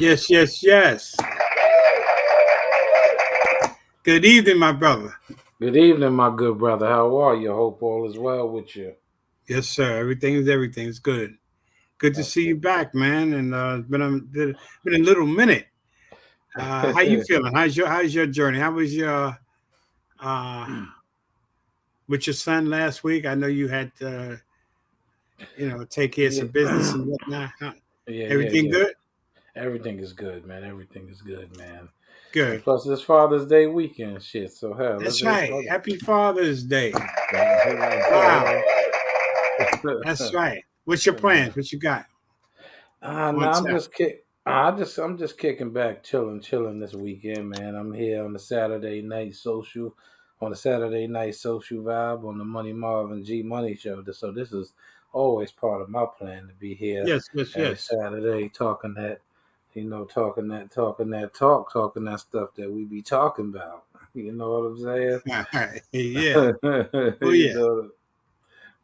Yes, yes, yes. Good evening, my brother. Good evening, my good brother. How are you? Hope all is well with you. Yes, sir. Everything's good. Good to That's see you back, man. And it's been a little minute. How you good. feeling? How's your journey? How was your uh with your son last week? I know you had take care of yeah, some business and whatnot. Everything yeah. good? Everything is good, man. Everything is good, man. And Good. plus, it's Father's Day weekend, shit. So hell, That's right. Happy Father's Day. Wow. That's right. What's your plans? What you got? no, What's up? I'm just kicking back, chilling this weekend, man. I'm here on the Saturday night social, vibe on the Money Marv and G Money show. So this is always part of my plan to be here Yes, yes, every yes. Saturday talking that, talking that stuff that we be talking about. You know what I'm saying? All right. Yeah. Oh you yeah. know,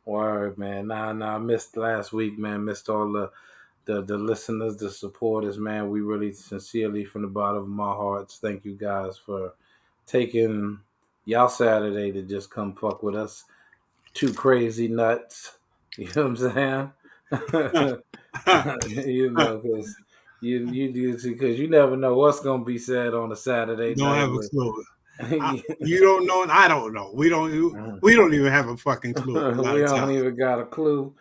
word, man. Nah, I missed last week, man. Missed all the listeners, the supporters, man. We really sincerely, from the bottom of my hearts, thank you guys for taking y'all Saturday to just come fuck with us. Two crazy nuts. You know what I'm saying? Because because you never know what's gonna be said on a Saturday Don't night have a with. clue. You don't know, and I don't know. We don't even have a fucking clue a lot We of don't times. even got a clue.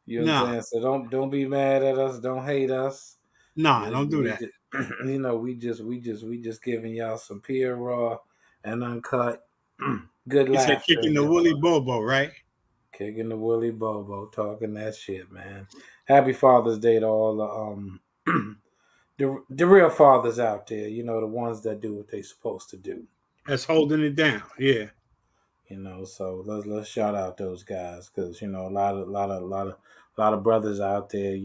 You know what I'm Nah, saying? So don't be mad at us. Don't hate us. nah, We don't do we that. just, we just giving y'all some pure raw and uncut good You said laughter. kicking the woolly bobo, right? Kicking the Willy Bobo, talking that shit, man. Happy Father's Day to all the real fathers out there. The ones that do what they supposed to do. That's holding it down. Yeah. So let's shout out those guys because a lot of brothers out there,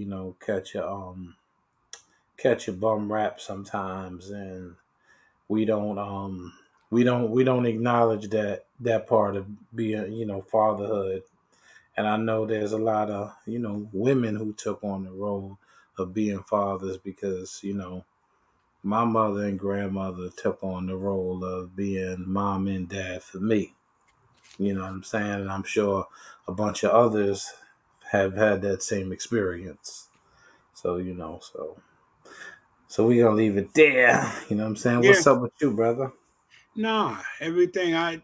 catch a bum rap sometimes, and we don't we don't acknowledge that part of being fatherhood. And I know there's a lot of women who took on the role of being fathers because my mother and grandmother took on the role of being mom and dad for me. You know what I'm saying? And I'm sure a bunch of others have had that same experience. So we gonna leave it there. You know what I'm saying? Yeah. What's up with you, brother? Nah, everything I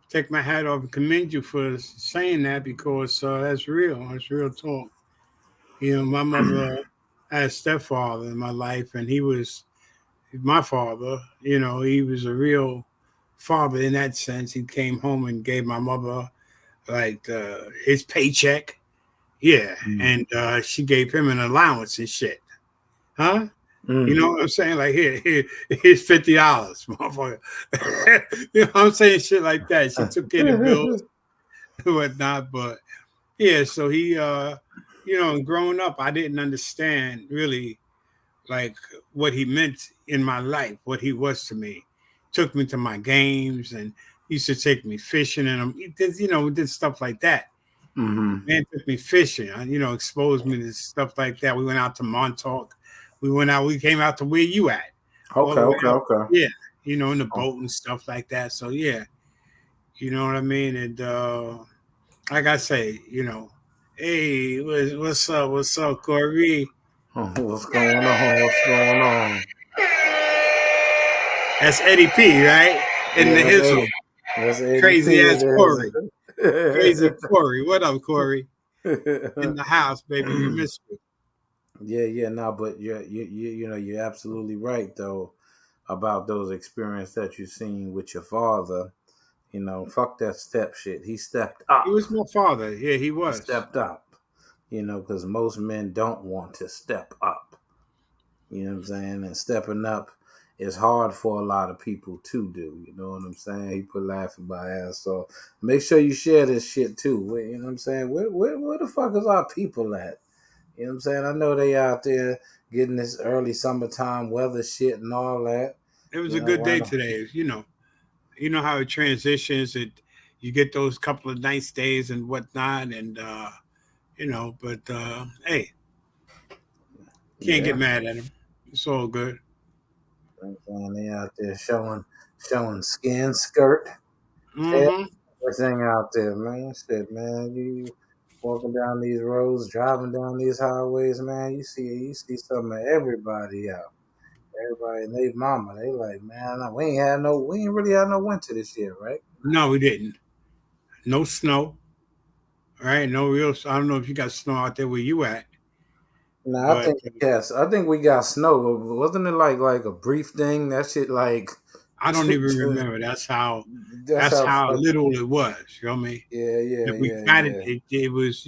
take my hat off and commend you for saying that because that's real. That's real talk. My mother had a stepfather in my life, and he was my father. He was a real father in that sense. He came home and gave my mother like his paycheck. Yeah, Mm. and she gave him an allowance and shit. Huh? You Mm. know what I'm saying? Like here's $50, motherfucker. You know what I'm saying? Shit like that. She took care of the bills and whatnot. But yeah, so he and growing up I didn't understand really like what he meant in my life, what he was to me. Took me to my games and used to take me fishing and he did stuff like that. Mm-hmm. Man took me fishing, exposed me to stuff like that. We went out to Montauk. We came out to where you at, all Okay, the way okay, out. okay. Yeah, in the Oh, boat and stuff like that. So yeah, you know what I mean. And like I say, hey, what's up, Corey? what's going on? What's going on? That's Eddie P, right? In Yeah, the that's hizzle, Eddie. That's Eddie crazy P. ass Corey, It crazy Corey. What up, Corey? In is. the house, baby. We miss you. Yeah, no, but you're absolutely right though about those experiences that you've seen with your father. Fuck that step shit. He stepped He up. was my father. Yeah, he He was. stepped up. Because most men don't want to step up. You know what I'm saying? And stepping up is hard for a lot of people to do. You know what I'm saying? He put laughing by ass. So make sure you share this shit too. You know what I'm saying? Where the fuck is our people at? You know what I'm saying? I know they out there getting this early summertime weather shit and all that. It was a good Why day not? today. You know how it transitions. You get those couple of nice days and whatnot, and But hey, can't get Yeah. mad at him. It's all good. And they out there showing skin, skirt, tail, Mm-hmm. everything out there, man. Shit, man. You walking down these roads, driving down these highways, man. You see some of everybody out. Everybody and they mama, they like, man, we ain't really had no winter this year, right? No, we didn't. No snow. All right. No real. I don't know if you got snow out there where you at, No, I but think yes, I think we got snow. Wasn't it like a brief thing? That shit like I don't even remember. That's how. that's That's how how fuck. little it was. You know what I mean? Yeah, yeah, If we yeah, got it, yeah, it was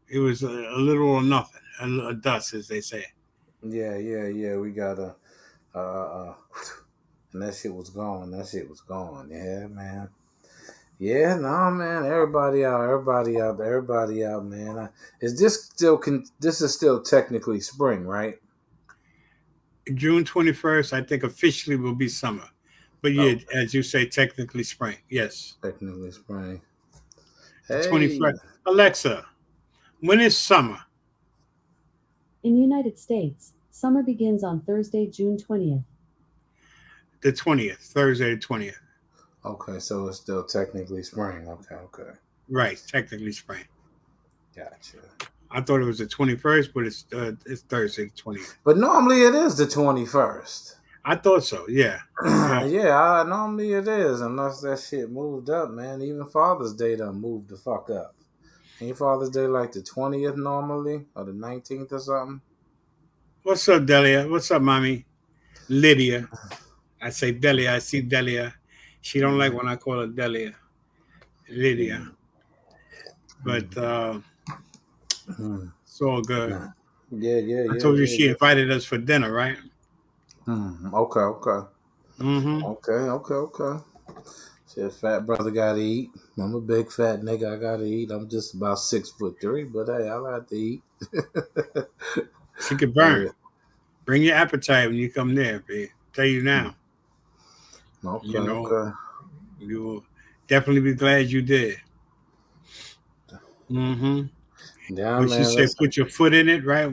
it was a little or nothing, a dust, as they say. yeah, yeah, yeah. We got and that shit was gone. That shit was gone. Yeah, man. Yeah, no, man. Everybody out, man. Is this still? This is still technically spring, right? June 21st, I think officially will be summer, but Oh, yeah, as you say, technically spring. Yes, technically spring. the Hey, 21st. Alexa, when is summer? In United States, summer begins on Thursday, June 20th. The 20th, Thursday the 20th. okay, so it's still technically spring. Okay, okay, Right, technically spring. gotcha. I thought it was the 21st, but it's Thursday the 20th. But normally it is the 21st. I thought so. Yeah, yeah. Yeah, normally it is, unless that shit moved up, man. Even Father's Day done moved the fuck up. Ain't Father's Day like the 20th normally, or the 19th or something? What's up, Delia? What's up, mommy? Lydia. I say Delia. I see Delia. She don't like Mm, when I call her Delia. Lydia. mm, But mm, it's all good. nah. Yeah, yeah, I yeah, told you yeah, she yeah. invited us for dinner, right? Okay, okay. Mm-hmm. Okay, okay, okay. Said fat brother gotta eat. I'm a big fat nigga, I gotta eat. I'm just about 6'3", but hey, I like to eat. She could burn. Yeah. Bring your appetite when you come there, babe. Tell you Mm. now. Okay, You know, okay. you will definitely be glad you did. Mm-hmm. Yeah, When she man, said that's put your foot in it, right?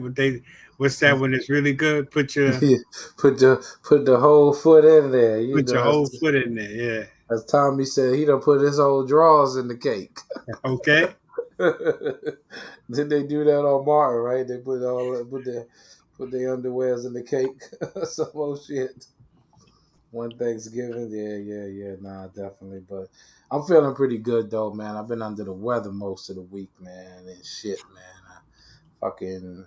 What's that when it's really good? put the whole foot in there. You Put your know, whole foot in there. Yeah. as Tommy said, he done put his whole drawers in the cake. Okay. Did they do that on Martin? Right? They put their underwears in the cake. Some old shit. One Thanksgiving, yeah, yeah, yeah. Nah, definitely. But I'm feeling pretty good though, man. I've been under the weather most of the week, man, and shit, man. I fucking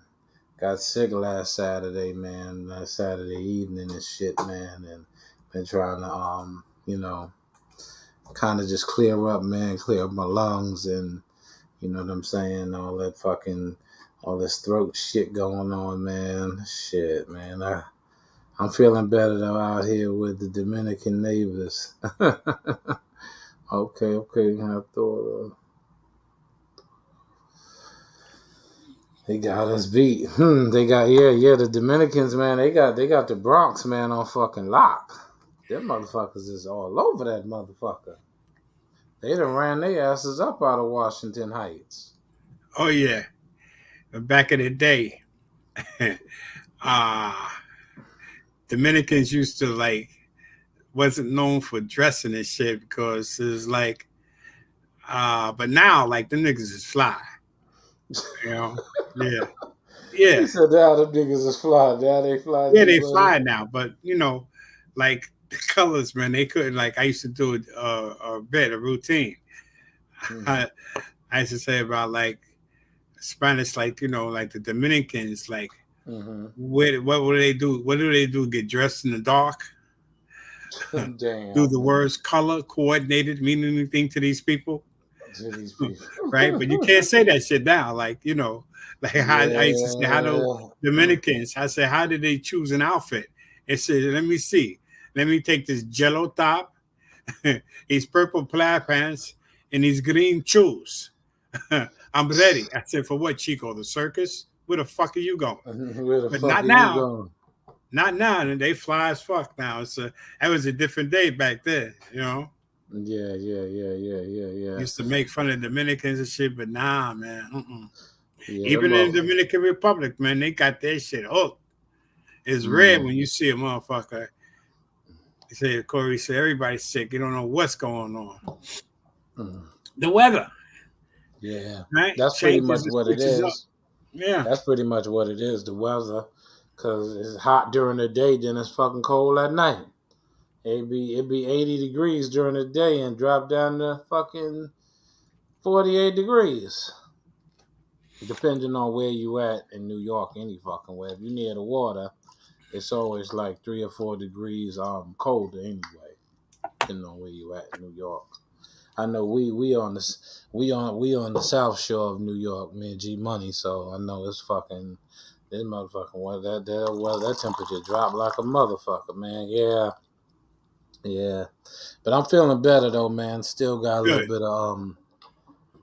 got sick last Saturday, man. Last Saturday evening and shit, man, and been trying to kind of just clear up, man, clear up my lungs, and you know what I'm saying, all this throat shit going on, man. Shit, man. I'm feeling better though out here with the Dominican neighbors. Okay, okay. I thought they got us beat. They got yeah. The Dominicans, man. They got the Bronx, man, on fucking lock. Them motherfuckers is all over that motherfucker. They done ran their asses up out of Washington Heights. Oh yeah. Back in the day, uh Dominicans used to like wasn't known for dressing and shit because it's like but now like them niggas is fly. You know? Yeah. He Yeah. said, "Now them niggas is fly. Now they fly Yeah, too, they buddy." fly now, but like the colors, man, they couldn't like I used to do a routine. Mm-hmm. I, I used to say about like Spanish, like like the Dominicans, like Mm-hmm. what do they do? What do they do? Get dressed in the dark? Do Damn, the man. words color coordinated mean anything to these people? To these people. Right? But you can't say that shit now. Like like how I used to say, how do Yeah. Dominicans? I said, how did they choose an outfit? It said, let me see. Let me take this jello top, these purple plaid pants, and these green shoes. I'm ready. I said, for what, Chico? The circus? Where the fuck are you going? Where the But fuck not are you now. going? Not now. And they fly as fuck now. That was a different day back then. Yeah, yeah, yeah, yeah, yeah, yeah. Used to make fun of Dominicans and shit, but nah, man. Mm-mm. Yeah, them Even in the mother. Dominican Republic, man, they got their shit hooked. It's rare when you see a motherfucker. He said, Corey said, everybody's sick. You don't know what's going on. The weather. Yeah, Right? that's pretty much Changes and what it switches up. is. Yeah. That's pretty much what it is. The weather, because it's hot during the day, then it's fucking cold at night. It'd be 80 degrees during the day and drop down to fucking 48 degrees. Depending on where you at in New York, any fucking way. If you're near the water, it's always like 3 or 4 degrees colder anyway, depending on where you at in New York. I know we on the south shore of New York, me and G Money, so I know it's fucking this motherfucking weather that temperature dropped like a motherfucker, man. Yeah. But I'm feeling better though, man. Still got a Good.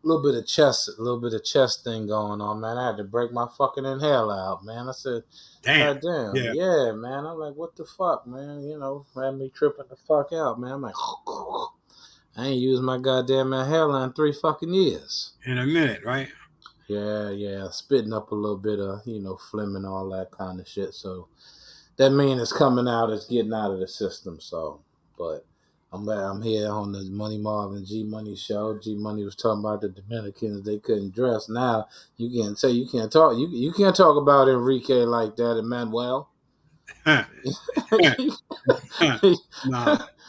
little bit of chest thing going on, man. I had to break my fucking inhaler out, man. I said, Damn. God damn, yeah, man. I'm like, what the fuck, man? You know, had me tripping the fuck out, man. I'm like, I ain't used my goddamn inhaler in 3 fucking years. In a minute, right? Yeah. Spitting up a little bit of, phlegm and all that kind of shit. So that means it's coming out, it's getting out of the system. So, but I'm here on the Money Marv and G Money show. G Money was talking about the Dominicans, they couldn't dress. Now you can't talk about Enrique like that, Emmanuel. No.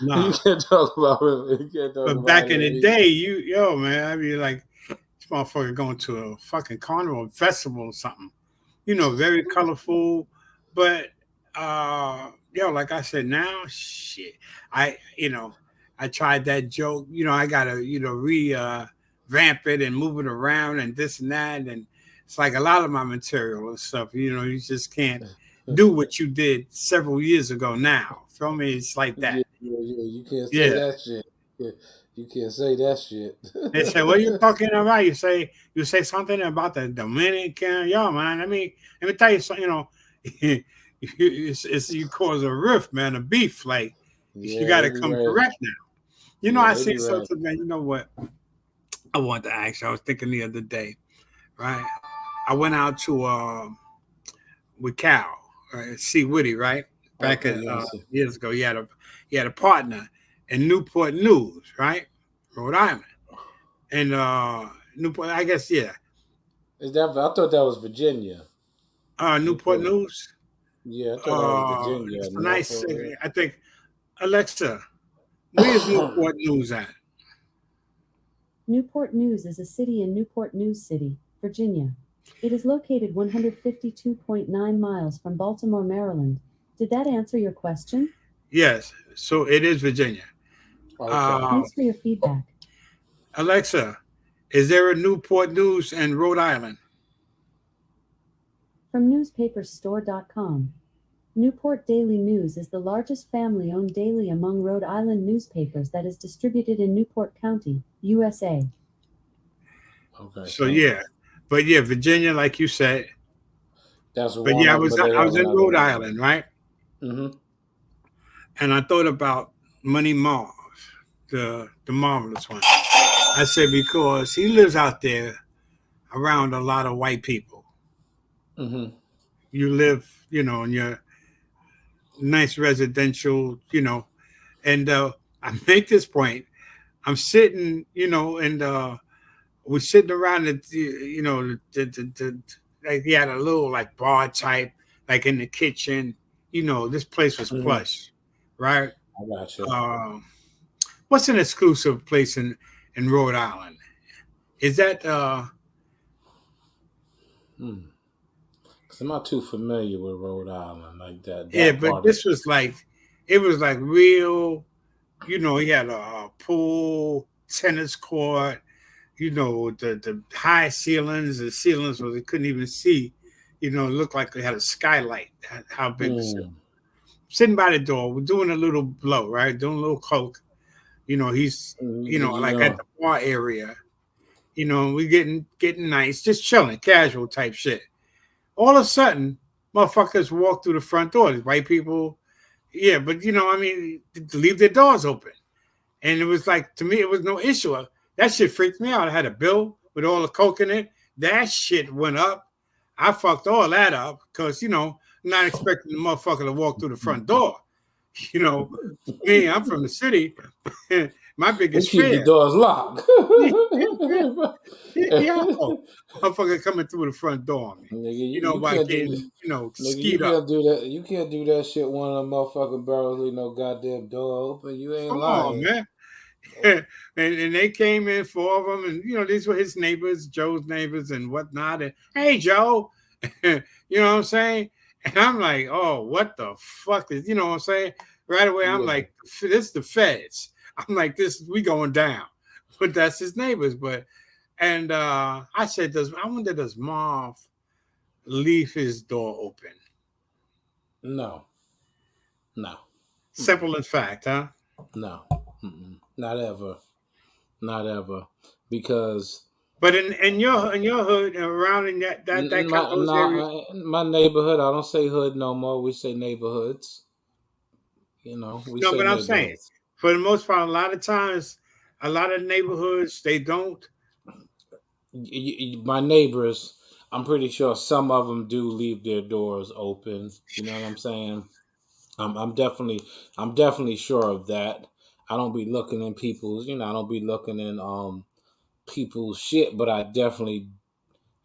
You can't talk about it. But back in the day, man, I'd be like, this motherfucker going to a fucking carnival festival or something. Very colorful. But like I said, now shit. I tried that joke. I gotta, revamp it and move it around and this and that. And it's like a lot of my material and stuff, you just can't do what you did several years ago now. Feel me? It's like that. Yeah. You can't say that shit. You can't say that shit. They say, what are you talking about? You say something about the Dominican. Yo, man, let me tell you something, you cause a rift, man, a beef. Like, you got to come correct now. I see something, man. You know what? I want to ask you. I was thinking the other day, right? I went out to with Cal, C. Woody, right? Back years ago. He had a partner in Newport News, right? Rhode Island. And Newport, I guess, yeah. I thought that was Virginia. Newport News? Yeah, I thought that was Virginia. It's a nice city. I think, Alexa, where's Newport News at? Newport News is a city in Newport News City, Virginia. It is located 152.9 miles from Baltimore, Maryland. Did that answer your question? Yes. So it is Virginia. Okay. Thanks for your feedback. Alexa, is there a Newport News in Rhode Island? From newspaperstore.com. Newport Daily News is the largest family-owned daily among Rhode Island newspapers that is distributed in Newport County, USA. Okay. So yeah. But yeah, Virginia, like you said. That's but yeah, I was in Rhode Island, right? Mm-hmm. And I thought about Money Marv, the marvelous one. I said because he lives out there around a lot of white people. Mm-hmm. You live, in your nice residential, and I make this point. I'm sitting, and we're sitting around like he had a little like bar type, like in the kitchen. This place was plush, right? I got you. What's an exclusive place in Rhode Island? Is that Cause I'm not too familiar with Rhode Island like that. Yeah, but this was like, it was like real. He had a pool, tennis court. The high ceilings. The ceilings where they couldn't even see. It looked like they had a skylight. How big was it? Sitting by the door, we're doing a little blow, right? Doing a little coke. He's like at the bar area. We getting nice, just chilling, casual type shit. All of a sudden, motherfuckers walk through the front door. These white people, yeah, but leave their doors open. And it was like, to me, it was no issue. That shit freaked me out. I had a bill with all the coke in it. That shit went up. I fucked all that up because, not expecting the motherfucker to walk through the front door. You know, me, I'm from the city. My They biggest keep the fear. doors locked. Yo, motherfucker coming through the front door on me. Nigga, You know, you by can't do that. getting, Nigga, you skied up. can't do that. You can't do that shit when a motherfucking barrel leave no goddamn door open. You ain't Come on, lying. man. And they came in, four of them, and these were his neighbors, Joe's neighbors, and whatnot. And hey, Joe, you know what I'm saying? And I'm like, oh, what the fuck is, you know what I'm saying? Right away, I'm Yeah. like, this is the feds. I'm like, we going down. But that's his neighbors. And I said, I wonder, does Marv leave his door open? No. Simple in fact, huh? No. Not ever. Not ever. Because But in your hood, around in that kind of those areas. my neighborhood, I don't say hood no more. We say neighborhoods. We No, say but I'm saying, neighborhoods. for the most part, a lot of times, a lot of neighborhoods they don't. My neighbors, I'm pretty sure some of them do leave their doors open. You know what I'm saying? I'm definitely sure of that. I don't be looking in people's, I don't be looking in people's shit, but I definitely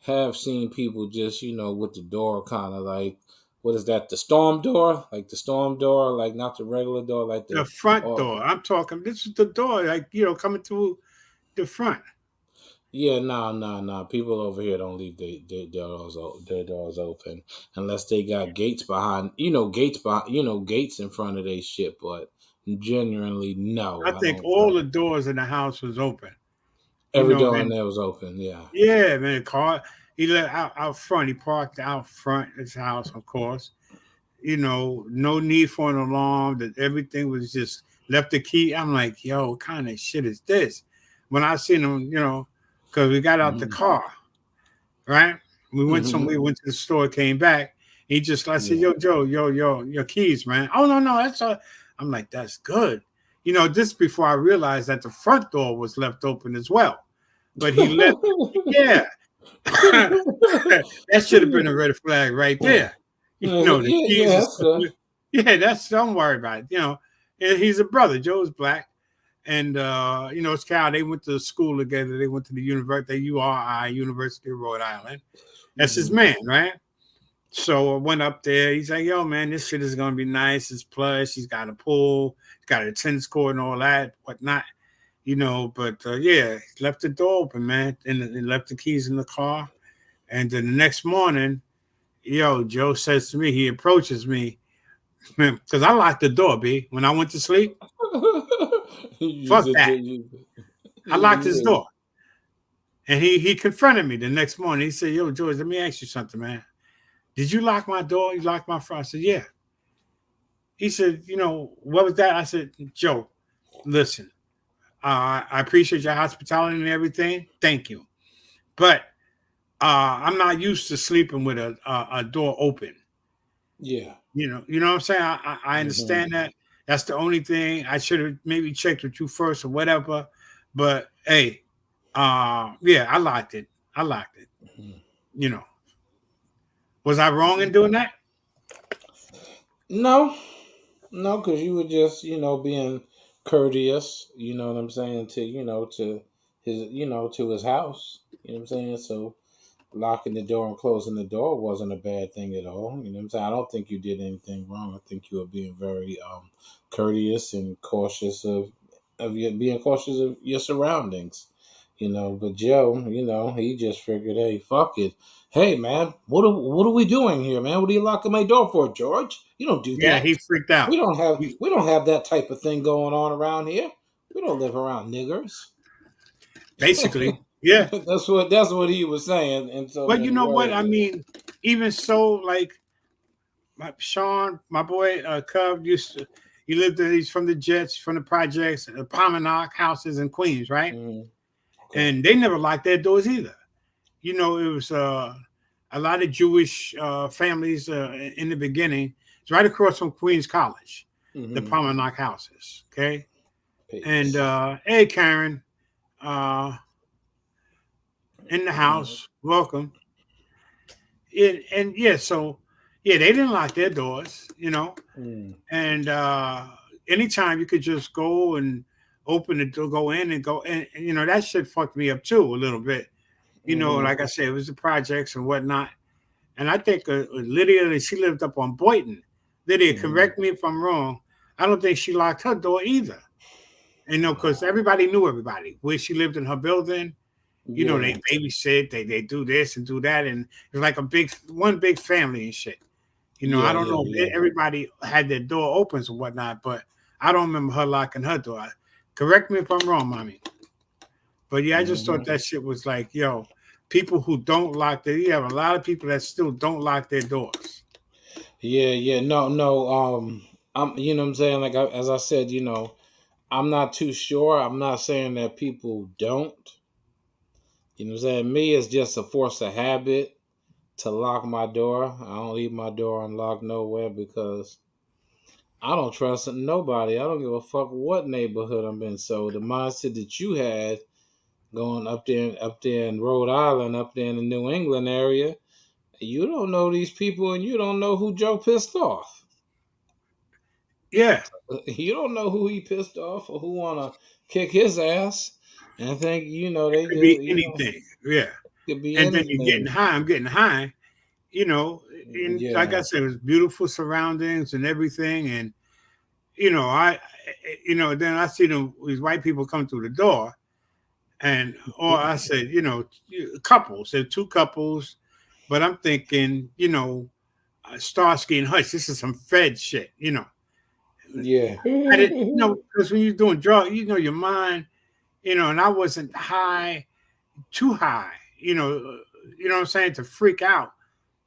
have seen people just, with the door kind of like, what is that? The storm door, like the storm door, like not the regular door, like The the front or door. I'm talking. This is the door, like coming through the front. yeah, nah. People over here don't leave their doors open unless they got gates behind, gates in front of their shit. But generally, no, I I think don't. all the doors in the house was open. Every door in And there was open. Yeah. yeah, man, car. He let out front. He parked out front his house, of course. No need for an alarm. That everything was just left the key. I'm like, yo, what kind of shit is this? When I seen him, because we got out the Mm-hmm. car, right? We went Mm-hmm. somewhere, went to the store, came back. He just like said, Yeah. yo, Joe, your keys, man. Oh no, that's all. I'm like, that's good. This before I realized that the front door was left open as well. But he left, yeah. That should have been a red flag right there. The keys Yeah, are that's good. still, yeah, that's don't worry about it. And he's a brother. Joe's black. And it's Cal, they went to school together. They went to the university, URI, University of Rhode Island. That's his Mm-hmm. man, right? So I went up there. He's like, yo, man, this shit is gonna be nice. It's plush. He's got a pool, he's got a tennis court and all that, whatnot. But yeah, he left the door open, man, and left the keys in the car. And then the next morning, Joe says to me, he approaches me, because I locked the door, B. When I went to sleep, You fuck said that. I locked his yeah. door. And he confronted me the next morning. He said, yo, George, let me ask you something, man. Did you lock my door? You locked my front? I said, yeah. He said, what was that? I said, Joe, listen, I appreciate your hospitality and everything. Thank you. But I'm not used to sleeping with a door open. Yeah. You know what I'm saying? I Mm-hmm. understand that. That's the only thing. I should have maybe checked with you first or whatever. But hey, yeah, I locked it. Mm-hmm. You know, was I wrong in doing that? No, no, because you were just, being courteous. You know what I'm saying to his, to his house. You know what I'm saying. So locking the door and closing the door wasn't a bad thing at all. You know what I'm saying. I don't think you did anything wrong. I think you were being very courteous and cautious of your being cautious of your surroundings. But Joe, he just figured, hey, fuck it. Hey man, what are we doing here, man? What are you locking my door for, George? You don't do Yeah, he that. freaked out. We don't have that type of thing going on around here. We don't live around niggers. Basically, yeah. That's what he was saying in so But you many know what? words. I mean, even so, like Sean, my boy, Cub he lived there. He's from the Jets, from the projects, Palmanock houses in Queens, right? Mm-hmm. Okay. And they never locked their doors either. It was a lot of Jewish families in the beginning. It's right across from Queens College, the Mm-hmm. Palmanock houses. Okay, and Peace. hey, Karen, uh, in the Mm-hmm. house, welcome. And yeah, so Yeah, they didn't lock their doors, Mm. and anytime you could just go and open the door, go in and go, and that shit fucked me up too a little bit. Mm-hmm. Like I said, it was the projects and whatnot. And I think Lydia, she lived up on Boynton. Lydia, Mm-hmm. correct me if I'm wrong. I don't think she locked her door either. Because everybody knew everybody where she lived in her building. They Yeah. babysit, they do this and do that, and it's like one big family and shit. I Yeah. don't Yeah. know Yeah. if everybody had their door opens or whatnot, but I don't remember her locking her door. Correct me if I'm wrong, mommy. But yeah, I just Mm-hmm. thought that shit was like, people who don't lock you have a lot of people that still don't lock their doors. Yeah. Yeah. No. No. I'm. You know what I'm saying. Like as I said, I'm not too sure. I'm not saying that people don't. You know what I'm saying? Me, it's just a force of habit to lock my door. I don't leave my door unlocked nowhere because I don't trust nobody. I don't give a fuck what neighborhood I'm in. So the mindset that you had going up there in Rhode Island, up there in the New England area, you don't know these people and you don't know who Joe pissed off. Yeah, You don't know who he pissed off or who wanna kick his ass. And I think, they could just, be anything. Yeah, could be and then you're getting anything. high. I'm getting high. And like I Yeah. said, it was beautiful surroundings and everything. And I, then I see these white people come through the door, or I said, couples. There two couples, but I'm thinking, Starsky and Hutch. This is some Fed shit. Yeah. I didn't, because when you're doing drugs, your mind, and I wasn't high, too high, what I'm saying, to freak out.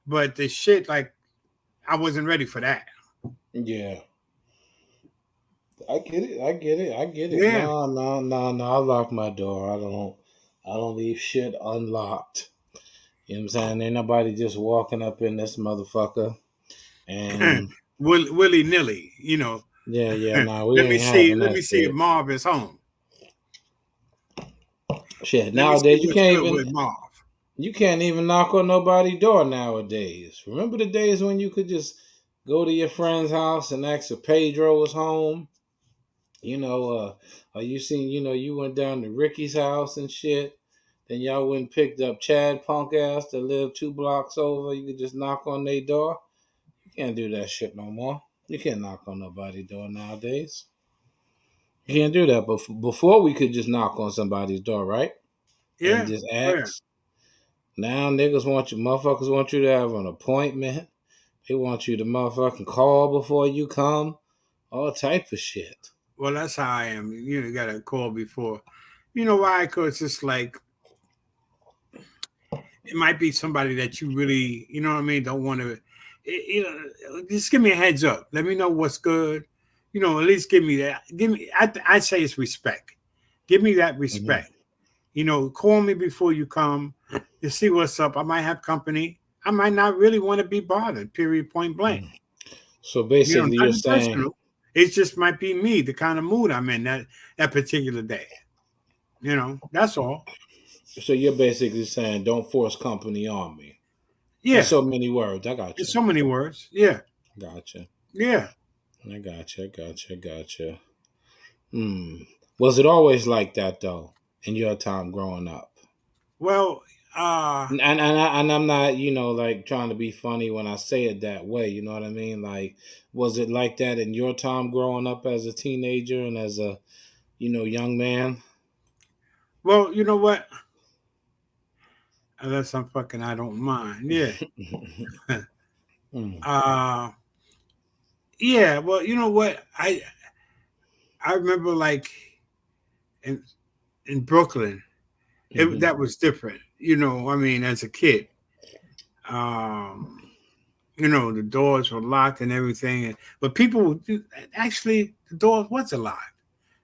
But the shit, like, I wasn't ready for that. Yeah. I get it. I get it. I get it. Yeah. No, no, no, no. I lock my door. I don't leave shit unlocked. You know what I'm saying? Ain't nobody just walking up in this motherfucker. And Willy nilly, yeah, yeah, let nah, we me ain't see. having Let that me see if shit. Marv is home. Shit. Let me see Nowadays what's good with Marv. you can't even knock on nobody's door nowadays. Remember the days when you could just go to your friend's house and ask if Pedro was home? Or you seen, you went down to Ricky's house and shit. Then y'all went and picked up Chad punk ass that lived 2 blocks over. You could just knock on their door. You can't do that shit no more. You can't knock on nobody's door nowadays. You can't do that. But before we could just knock on somebody's door, right? And Yeah. just Oh, yeah. ask. Now motherfuckers want you to have an appointment. They want you to motherfucking call before you come. All type of shit. Well, that's how I am. You got to call before. You know why? Because it's like it might be somebody that you really, what I mean, don't want to. Just give me a heads up. Let me know what's good. At least give me that. Give me. I say it's respect. Give me that Mm-hmm. respect. Call me before you come to see what's up. I might have company. I might not really want to be bothered. Period. Point blank. So basically, you're Nothing saying, personal. It just might be me, the kind of mood I'm in that particular day. That's all. so you're basically saying, don't force company on me. In Yeah. so many words, I got In you. so many words. Yeah. Gotcha. Yeah. I gotcha. Gotcha. Gotcha. Hmm. Was it always like that though? In your time growing up? Well, uh, And I'm not, like trying to be funny when I say it that way. You know what I mean? Like, was it like that in your time growing up as a teenager and as a, young man? well, you know what? Unless I'm fucking, I don't mind. Yeah. Mm, uh, yeah. Well, you know what? I remember like in in Brooklyn, mhm. that was different. I mean, as a kid, um, the doors were locked and everything, but people actually the doors wasn't locked.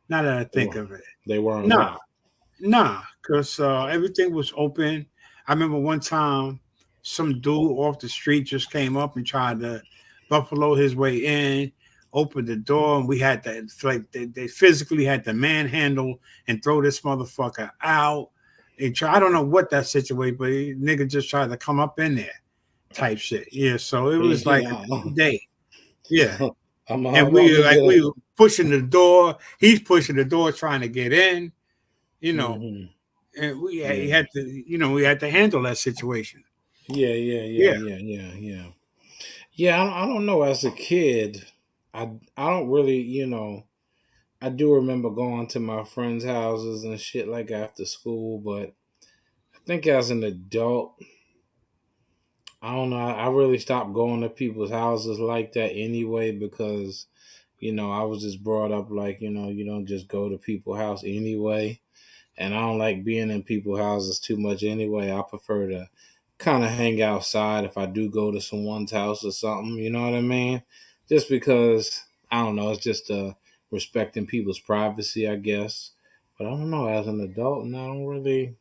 Now that I think Well, of it, they weren't no, locked. nah, because everything was open. I remember one time some dude off the street just came up and tried to buffalo his way in, opened the door, and we had to, it's like they physically had to manhandle and throw this motherfucker out. I don't know what that situation, but nigga just tried to come up in there. type shit. Yeah, so it was like Yeah, a 2 day. Yeah, and I'm gonna get we a. were pushing the door. He's pushing the door, trying to get in. You know, Mm-hmm. and he Yeah, had to. We had to handle that situation. yeah. Yeah, Yeah, I don't know. As a kid, I don't really, I do remember going to my friends' houses and shit like after school, but I think as an adult, I don't know. I really stopped going to people's houses like that anyway because, I was just brought up like, you don't just go to people's house anyway. And I don't like being in people's houses too much anyway. I prefer to kind of hang outside if I do go to someone's house or something. You know what I mean? Just because I don't know, it's just respecting people's privacy, I guess. But I don't know. As an adult, and I don't really.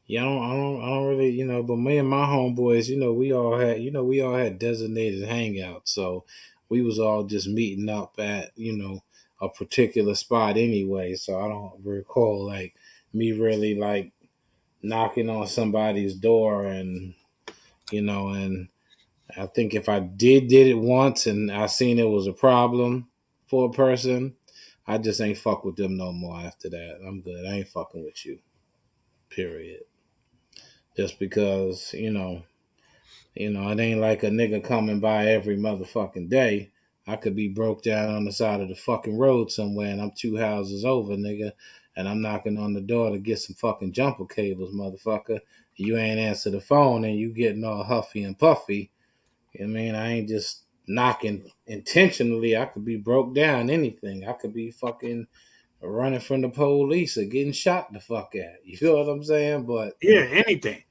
Yeah, I don't really, But me and my homeboys, we all had designated hangouts, so we was all just meeting up at, a particular spot anyway. So I don't recall like me really like knocking on somebody's door, and I think if I did it once and I seen it was a problem for a person, I just ain't fuck with them no more after that. I'm good. I ain't fucking with you. Period. Just because, it ain't like a nigga coming by every motherfucking day. I could be broke down on the side of the fucking road somewhere and I'm 2 houses over, nigga, and I'm knocking on the door to get some fucking jumper cables, motherfucker. You ain't answer the phone and you getting all huffy and puffy. I mean, I ain't just knocking intentionally. I could be broke down, anything. I could be fucking running from the police or getting shot the fuck at. You know what I'm saying? But yeah, anything.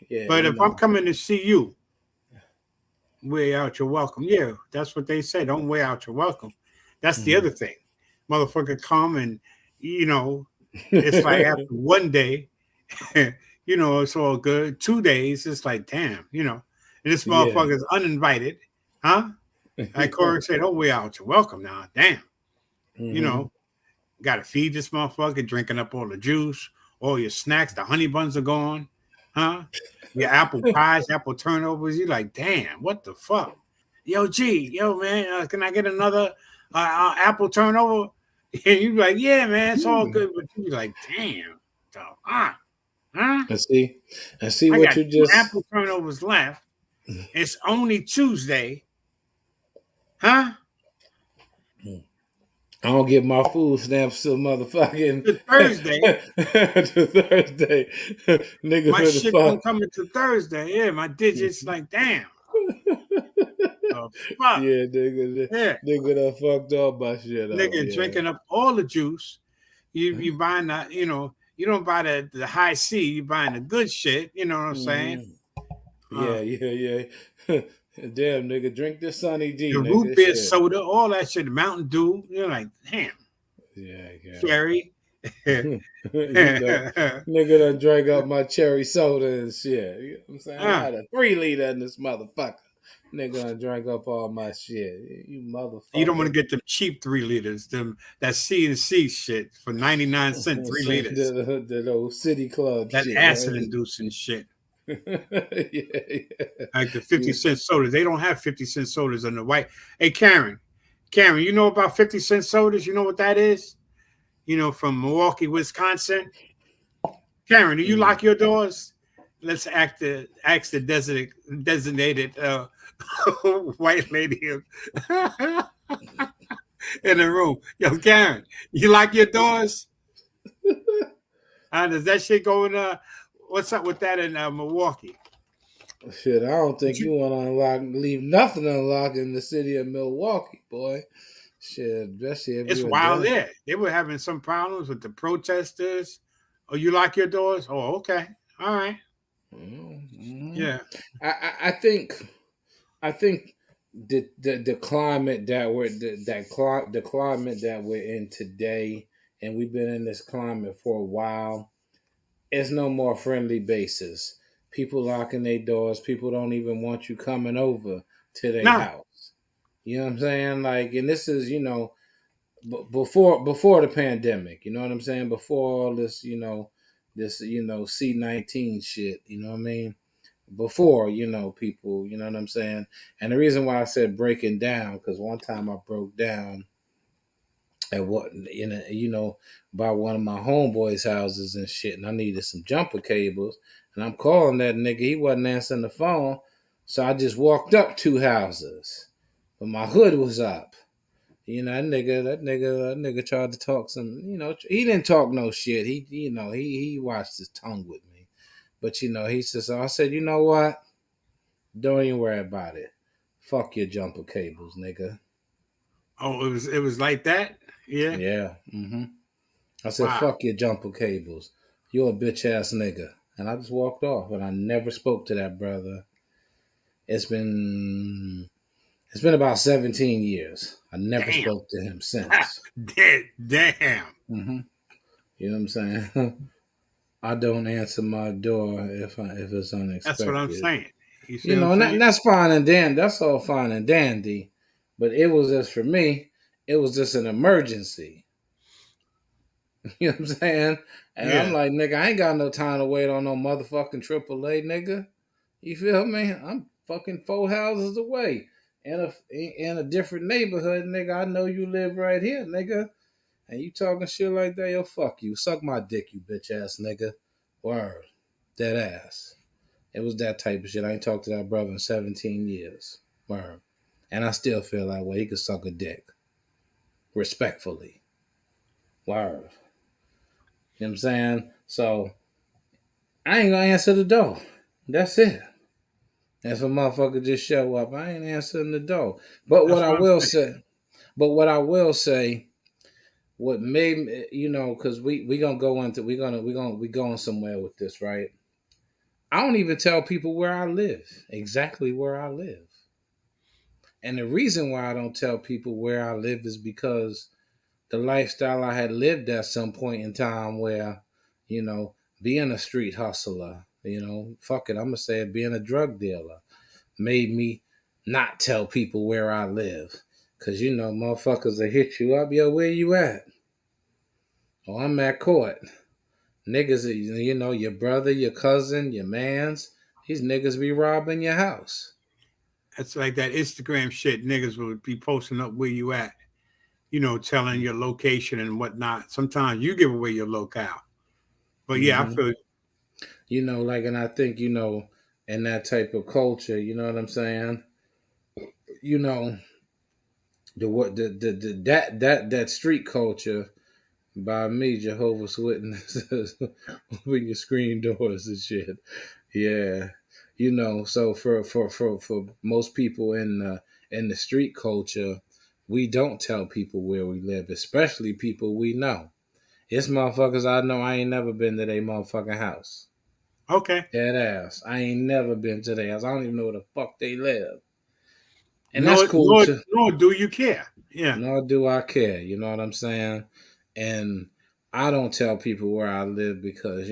yeah, But if I'm coming to see you, weigh out your welcome. Yeah, that's what they say. Don't weigh out your welcome. That's the Mhm. other thing. Motherfucker come and it's like after one day, it's all good. 2 days, it's like damn, and this Yeah. motherfucker's uninvited, huh? Like Corey said, don't weigh out your welcome now. Damn, you Hmm. know, got to feed this motherfucker, drinking up all the juice, all your snacks. The honey buns are gone, huh? Your apple pies, apple turnovers. You like, damn, what the fuck? Yo, yo, man, can I get another apple turnover? And you be like, yeah, man, it's all good. But you be like, damn, huh? And see, I what got you two just. apple turnovers left. It's only Tuesday, huh? I don't get my food stamps till motherfucking To Thursday. to Thursday, nigga. My For the shit fuck. don't come until Thursday. Yeah, my digits like, damn. Fuck. Yeah, nigga, Yeah. nigga done fucked all my shit up. Nigga Yeah. drinking up all the juice. You buying that, you don't buy the high C, you buying the good shit, you know what I'm saying? Mhm. Uh Yeah. Damn, nigga, drink this Sunny D, the root nigga. beer Shit. soda, all that shit, Mountain Dew. You're like, damn, Yeah. Cherry. Nigga done drank up my cherry soda and shit. You know what I'm saying? I uh, had a 3 liter in this motherfucker. Nigga done drank up all my shit. You you don't want motherfucker. to get them cheap 3 liters, them that C&C shit for 99 cents, 3 liters. The old city club That shit, acid right? inducing shit. Yeah. Like the 50 Yeah. cent sodas. They don't have 50-cent sodas on the white. Hey, Karen, you know about 50-cent sodas? You know what that is? From Milwaukee, Wisconsin. Karen, do you Mm. lock your doors? Let's ask the designated white lady in the room. Yo, Karen, you lock your doors? Does that shit go in? What's up with that in Milwaukee? Shit, I don't think You, you want to leave nothing unlocked in the city of Milwaukee, boy. Shit, especially if it's you're a wild damn. there. They were having some problems with the protesters. Oh, you lock your doors? Oh, okay. All right. Mm-hmm. Yeah. I think the climate that the climate that we're in today, and we've been in this climate for a while, is no more friendly basis. People locking their doors. People don't even want you coming over to their Nah. house. You know what I'm saying? Like, and this is before the pandemic. You know what I'm saying? Before all this, this C-19 shit. You know what I mean? before, people, you know what I'm saying? And the reason why I said breaking down, because one time I broke down at what, by one of my homeboys' houses and shit, and I needed some jumper cables, and I'm calling that nigga, he wasn't answering the phone, so I just walked up two houses, but my hood was up. That nigga tried to talk some, he didn't talk no shit. He watched his tongue with me. But he says, so I said, you know what? Don't even worry about it. Fuck your jumper cables, nigga. Oh, it was like that. Yeah. Yeah. I said, Wow. fuck your jumper cables. You're a bitch ass nigga. And I just walked off and I never spoke to that brother. It's been about 17 years. I never Damn. spoke to him since. Damn. hmm You know what I'm saying? I don't answer my door if it's That's what I'm unexpected. saying. You see what I'm And saying? that's fine and that's all fine and dandy. But it was just for me, it was just an emergency. You know what I'm saying? And I'm Yeah. like, nigga, I ain't got no time to wait on no motherfucking AAA, nigga. You feel me? I'm fucking 4 houses away in a different neighborhood, nigga. I know you live right here, nigga. And you talking shit like that, yo, fuck you. Suck my dick, you bitch ass nigga. Word. Dead ass. It was that type of shit. I ain't talked to that brother in 17 years. Word. And I still feel that way. He could suck a dick. Respectfully. Word. You know what I'm saying? So I ain't gonna answer the door. That's it. If a motherfucker just show up, I ain't answering the door. But what That's I what I'm will saying. say, what made me, because we gonna go into we going somewhere with this, right? I don't even tell people where I live, exactly where I live. And the reason why I don't tell people where I live is because the lifestyle I had lived at some point in time where, you know, being a street hustler, fuck it, I'm gonna say it, being a drug dealer made me not tell people where I live. Cause motherfuckers will hit you up, yo, where you at? Oh, I'm at court. Niggas, your brother, your cousin, your mans, these niggas be robbing your house. That's like that Instagram shit. Niggas would be posting up where you at, telling your location and whatnot. Sometimes you give away your locale. But yeah, I hmm feel and I think, in that type of culture, you know what I'm saying? You know, the what the that street culture by me, Jehovah's Witnesses, open your screen doors and shit. Yeah, so for most people in the street culture, we don't tell people where we live, especially people we know. It's motherfuckers I know I ain't never been to their motherfucking house. okay. Dead ass. I ain't never been to their house. I don't even know where the fuck they live. And that's Nor cool nor too. nor do you care. Yeah. Nor do I care. You know what I'm saying? And I don't tell people where I live because,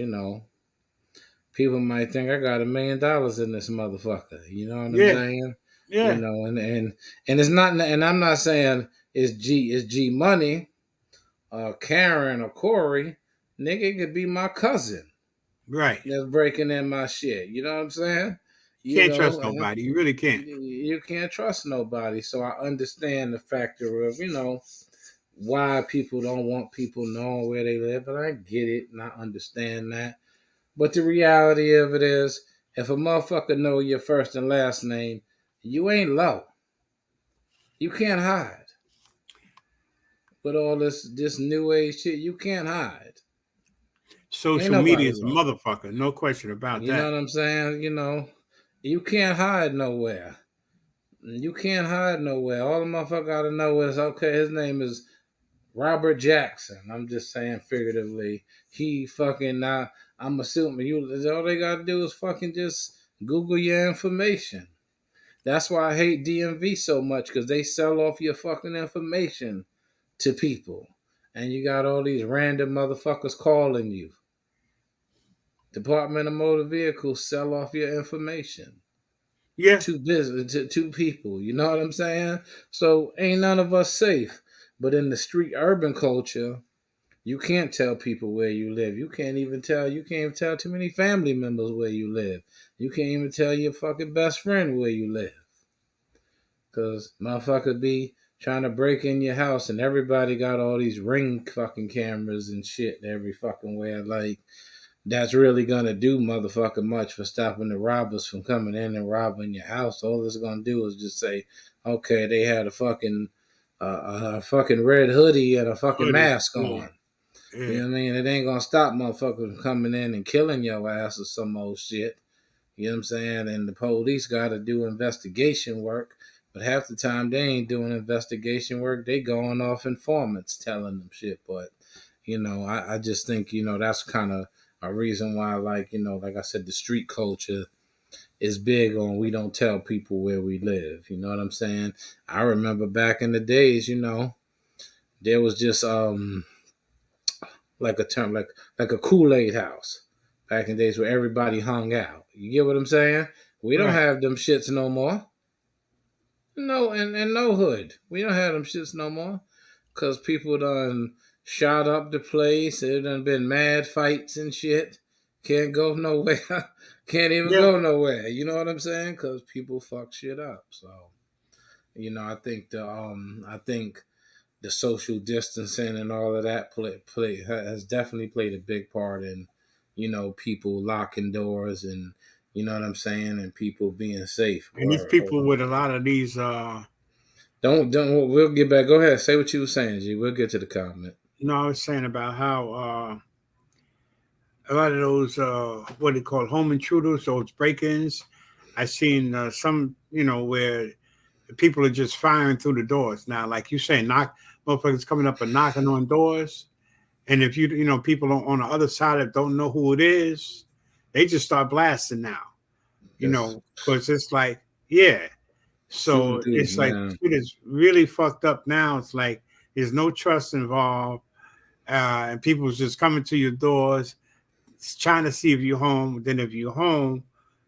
people might think I got $1 million in this motherfucker. You know what I'm Yeah. saying? Yeah. And it's not, and I'm not saying it's G Money, Karen or Corey. Nigga, it could be my cousin Right. that's breaking in my shit. You know what I'm saying? You Can't trust know, nobody. You really can't. you can't trust nobody. So I understand the factor of, why people don't want people knowing where they live, and I get it and I understand that. But the reality of it is, if a motherfucker know your first and last name, you ain't low. You can't hide. With all this new age shit, you can't hide. Ain't Social media nobody is a low. motherfucker. No question about You know that. what I'm saying? You can't hide nowhere. You can't hide nowhere. All the motherfucker gotta know is, okay, his name is Robert Jackson. I'm just saying figuratively. He fucking now. I'm assuming all they gotta do is fucking just Google your information. That's why I hate DMV so much, because they sell off your fucking information to people, and you got all these random motherfuckers calling you. Department of Motor Vehicles sell off your information Yeah. to business to people. You know what I'm saying? So ain't none of us safe. But in the street urban culture, You can't tell people where you live. You can't even tell too many family members where you live. You can't even tell your fucking best friend where you live. Cause motherfucker be trying to break in your house and everybody got all these ring fucking cameras and shit every fucking where. Like, that's really gonna do motherfucking much for stopping the robbers from coming in and robbing your house. All it's gonna do is just say, okay, they had a fucking red hoodie and a fucking Hoodie. mask Yeah. on. Yeah. You know what I mean? It ain't gonna stop motherfuckers from coming in and killing your ass or some old shit. You know what I'm saying? And the police gotta do investigation work, but half the time they ain't doing investigation work. They going off informants telling them shit. But, I just think, that's kind of a reason why, like, like I said, the street culture is big on we don't tell people where we live. You know what I'm saying? I remember back in the days, there was just like a term like a Kool-Aid house back in the days where everybody hung out. You get what I'm saying? We don't Right. have them shits no more. No, and no hood. We don't have them shits no more. Cause people done shot up the place. There done been mad fights and shit. Can't go nowhere. Can't even Yeah. go nowhere. You know what I'm saying? Cause people fuck shit up. So, I think the social distancing and all of that has definitely played a big part in, people locking doors and, you know what I'm saying, and people being safe. And these Word. Hold people on. with a lot of these Don't. We'll get back. Go ahead. Say what you were saying, G. We'll get to the comment. I was saying about how a lot of those what they call home intruders, those break-ins. I seen some, where people are just firing through the doors now. Like you say, motherfuckers coming up and knocking on doors, and if people on the other side that don't know who it is, they just start blasting now. Yes. Because it's like, yeah. Shooting So dudes, it's like man. it is really fucked up now. It's like there's no trust involved, and people's just coming to your doors trying to see if you're home. Then if you're home,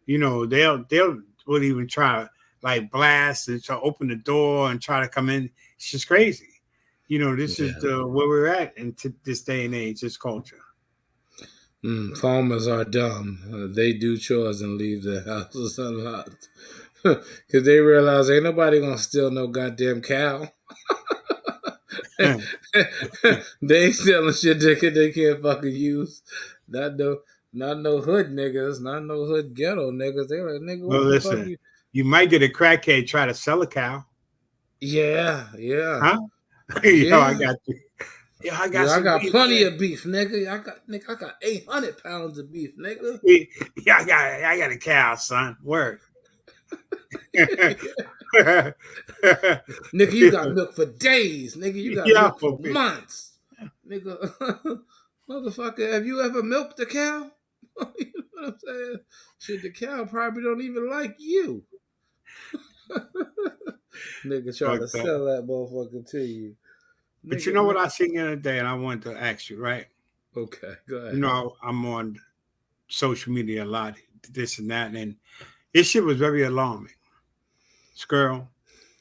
they'll would even try to like blast and try to open the door and try to come in. It's just crazy. This is Yeah. where we're at in this day and age, this culture. Farmers are dumb. They do chores and leave their houses unlocked because they realize ain't nobody gonna steal no goddamn cow. They ain't stealing shit they can't fucking use. Not no, not no hood niggas, not no hood ghetto niggas. They like, nigga, Well, what the fuck listen, you? you might get a crackhead try to sell a cow, Yeah, huh? I yeah. got you. Yeah, I got Yeah, I some got beef. plenty of beef, nigga. I got 800 pounds of beef, nigga. Yeah, I got a cow, son. Word. Nigga, you got milk for days, nigga. You got Yeah, milk for months, nigga. Motherfucker, have you ever milked a cow? You know what I'm saying? Shit, the cow probably don't even like you. Nigga try to fucked up. sell that motherfucker to you. But you Nigga, know what I seen the other day, and I wanted to ask you, right? okay, go ahead. I'm on social media a lot, this and that, and this shit was very alarming. This girl,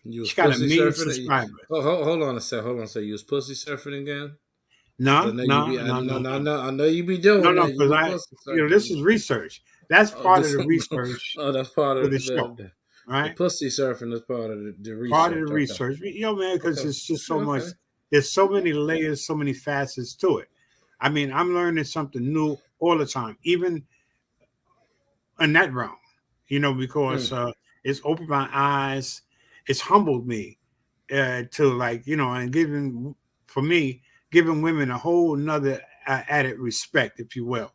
You was she got a pussy million surfing? subscribers. Oh, hold on a sec. Hold on a sec. You was pussy surfing again? Cause I No, know you no, be. no, no, no, I know you be doing that. You because be pussy this surfing. is research. That's Oh, part of this. the research Oh, that's part for of the show, the right? pussy surfing is part of the Part of the research. Okay. research, man, because Okay. it's just so much. Okay. There's so many layers, so many facets to it. I mean, I'm learning something new all the time, even in that realm, because Mm. it's opened my eyes, it's humbled me to like, and giving for me, giving women a whole nother added respect, if you will,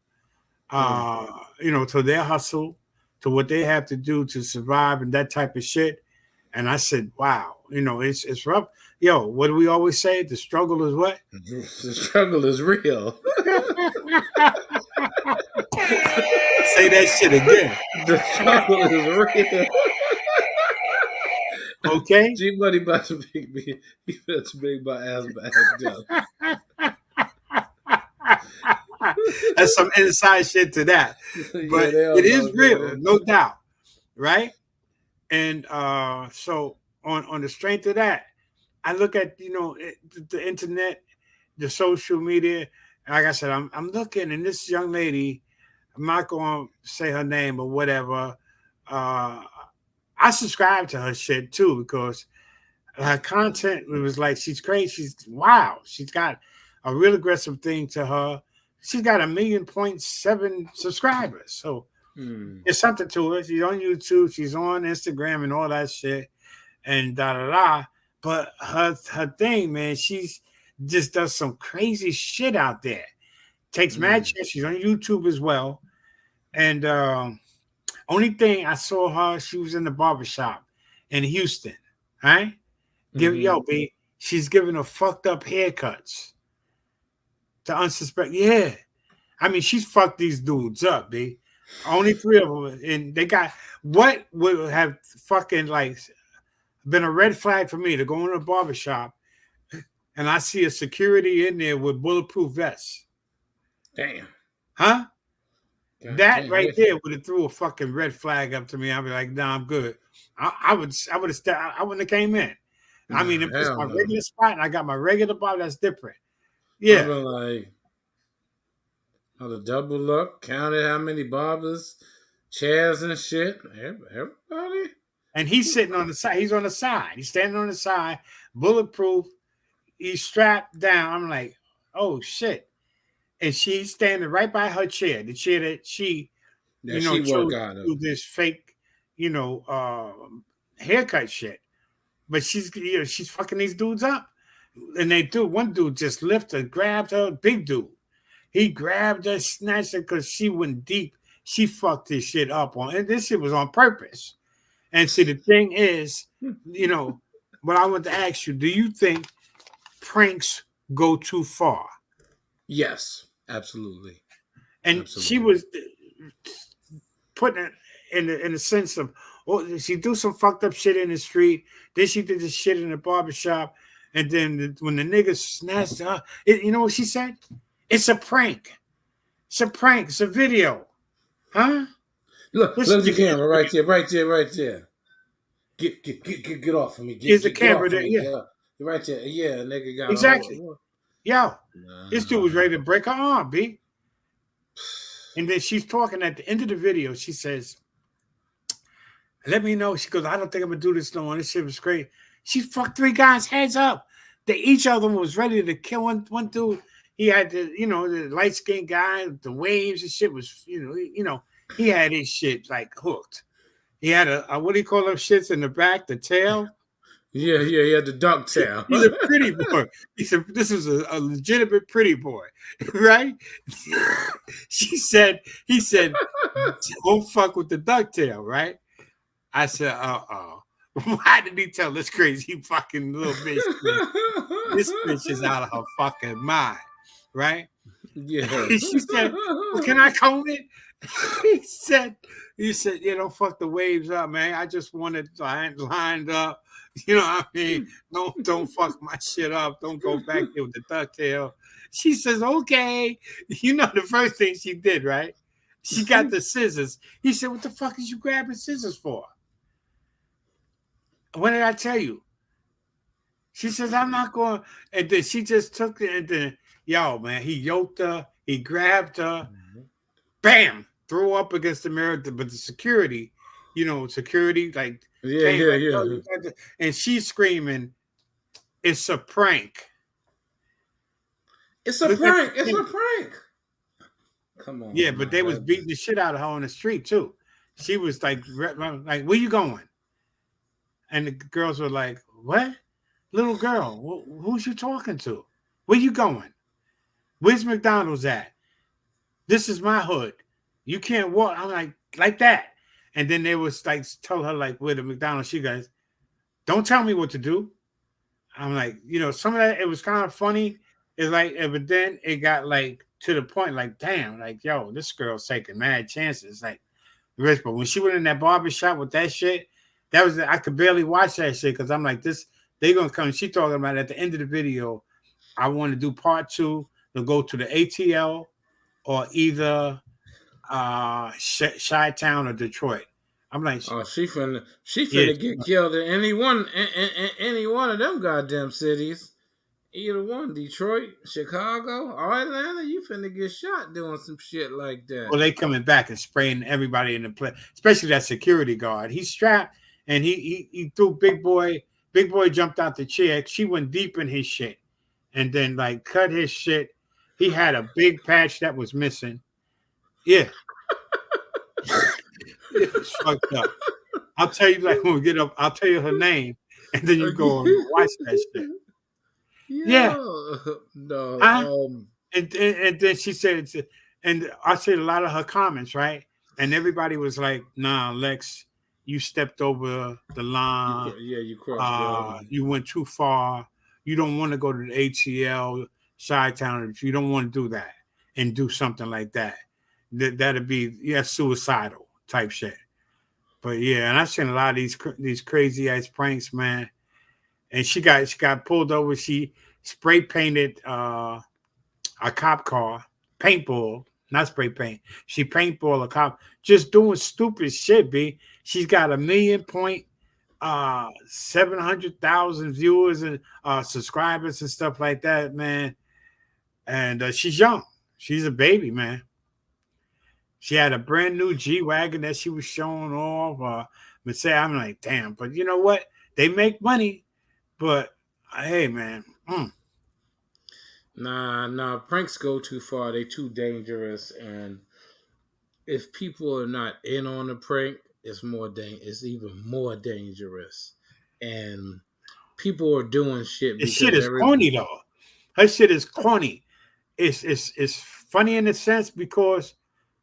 Mm. to their hustle, to what they have to do to survive and that type of shit. And I said, wow, it's rough. Yo, what do we always say? The struggle is what? The struggle is real. Say that shit again. The struggle is real. Okay. G Money about to make me. He about to make my ass back up. That's some inside shit to that. Yeah, But they all it is know, real, man. no doubt. Right. And so on the strength of that, I look at the internet. the social media. Like I said, I'm looking, and this young lady, I'm not going to say her name or whatever. Uh, I subscribe to her shit too because her content was like she's crazy. She's wow. She's got a real aggressive thing to her. She's got 1.7 million subscribers. So there's something to her. She's on YouTube. She's on Instagram and all that shit. And da da da. But her thing, man, she's just does some crazy shit out there. Takes mad shit. She's on YouTube as well. And only thing I saw her, she was in the barbershop in Houston. Right? Yo, B, she's giving her fucked up haircuts to unsuspect. Yeah. I mean, she's fucked these dudes up, B. Only 3 of them. And they got what would have fucking like been a red flag for me to go in a barbershop and I see a security in there with bulletproof vests. Damn. Huh? That right there would have threw a fucking red flag up to me. I'd be like, nah, I'm good. I would have I wouldn't have came in. I mean, if it's my regular spot and I got my regular bar, that's different. Yeah. I'd be like, how to double up, counted how many barbers, chairs and shit. Everybody. And he's sitting on the side. He's on the side. He's standing on the side, bulletproof. He's strapped down. I'm like, oh shit. And she's standing right by her chair, the chair that she, chose to do this fake, haircut shit. But she's fucking these dudes up. And one dude just lifted, grabbed her, big dude. He grabbed her, snatched her because she went deep. She fucked this shit up and this shit was on purpose. And see, the thing is, what I want to ask you, do you think pranks go too far? Yes, absolutely. And she was putting it in the sense of, she do some fucked up shit in the street. Then she did this shit in the barbershop. And then when the nigga snatched her, you know what she said? It's a prank. It's a prank. It's a video. Huh? Look at the camera right there. Get off of me. Here's the camera there. Yeah. Right there. Yeah, nigga got exactly. Yo, this dude was ready to break her arm, B. And then she's talking at the end of the video. She says, let me know. She goes, I don't think I'm going to do this no more. This shit was great. She fucked 3 guys' heads up. Each of them was ready to kill one dude. He had the light-skinned guy, the waves and shit was, he had his shit like hooked. He had a what do you call those shits in the back, the tail? Yeah, he had the duck tail. He's a pretty boy. He said, this is a legitimate pretty boy, right? He said, don't fuck with the ducktail, right? I said, why did he tell this crazy fucking little bitch? This bitch is out of her fucking mind, right? Yeah. She said, well, can I comb it? He said, yeah, don't fuck the waves up, man. I just wanted lined up. You know what I mean? Don't fuck my shit up. Don't go back there with the ducktail. She says, okay. The first thing she did, right? She got the scissors. He said, what the fuck is you grabbing scissors for? When did I tell you? She says, I'm not going. And then she just took it. And then, man, he yoked her. He grabbed her. Bam! Threw up against the mirror. But the security, like, yeah. And she's screaming, it's a prank. It's a prank. It's a prank. Come on. Yeah, but they was beating the shit out of her on the street, too. She was like, where you going? And the girls were like, what? Little girl, who's you talking to? Where you going? Where's McDonald's at? This is my hood. You can't walk. I'm like that. And then they was like, tell her like where the McDonald's. She goes, don't tell me what to do. I'm like, some of that, it was kind of funny. It's like, but then it got like to the point, like, damn, like, yo, this girl's taking mad chances. Like, but when she went in that barbershop with that shit, I could barely watch that shit because I'm like, they're going to come. She talking about at the end of the video, I want to do part 2 to go to the ATL or either Chi-Town or Detroit. I'm like, oh, she finna get killed in any one of them goddamn cities. Either one, Detroit, Chicago, or Atlanta, you finna get shot doing some shit like that. Well, they coming back and spraying everybody in the place, especially that security guard. He's strapped and he threw Big Boy. Big Boy jumped out the chair. She went deep in his shit and then like cut his shit. He had a big patch that was missing. Yeah. It was fucked up. I'll tell you like when we get up, I'll tell you her name and then you go and watch that shit. Yeah. No. And then she said, and I said a lot of her comments, right? And everybody was like, "Nah, Lex, you stepped over the line. You crossed. You went too far. You don't want to go to the ATL, Chi-Town. If you don't want to do that and do something like that, that'd be suicidal type shit." But yeah, and I've seen a lot of these crazy ass pranks, man. And she got pulled over. She spray painted a cop car, paintball, not spray paint. She paintball a cop, just doing stupid shit, B. She's got 1,700,000 viewers and subscribers and stuff like that, man. And she's young. She's a baby, man. She had a brand new G-Wagon that she was showing off. I'm like, damn. But you know what? They make money. But hey, man. Nah, pranks go too far. They too dangerous, and if people are not in on the prank, it's even more dangerous. And people are doing shit. This shit is corny though. Her shit is corny. It's funny in a sense because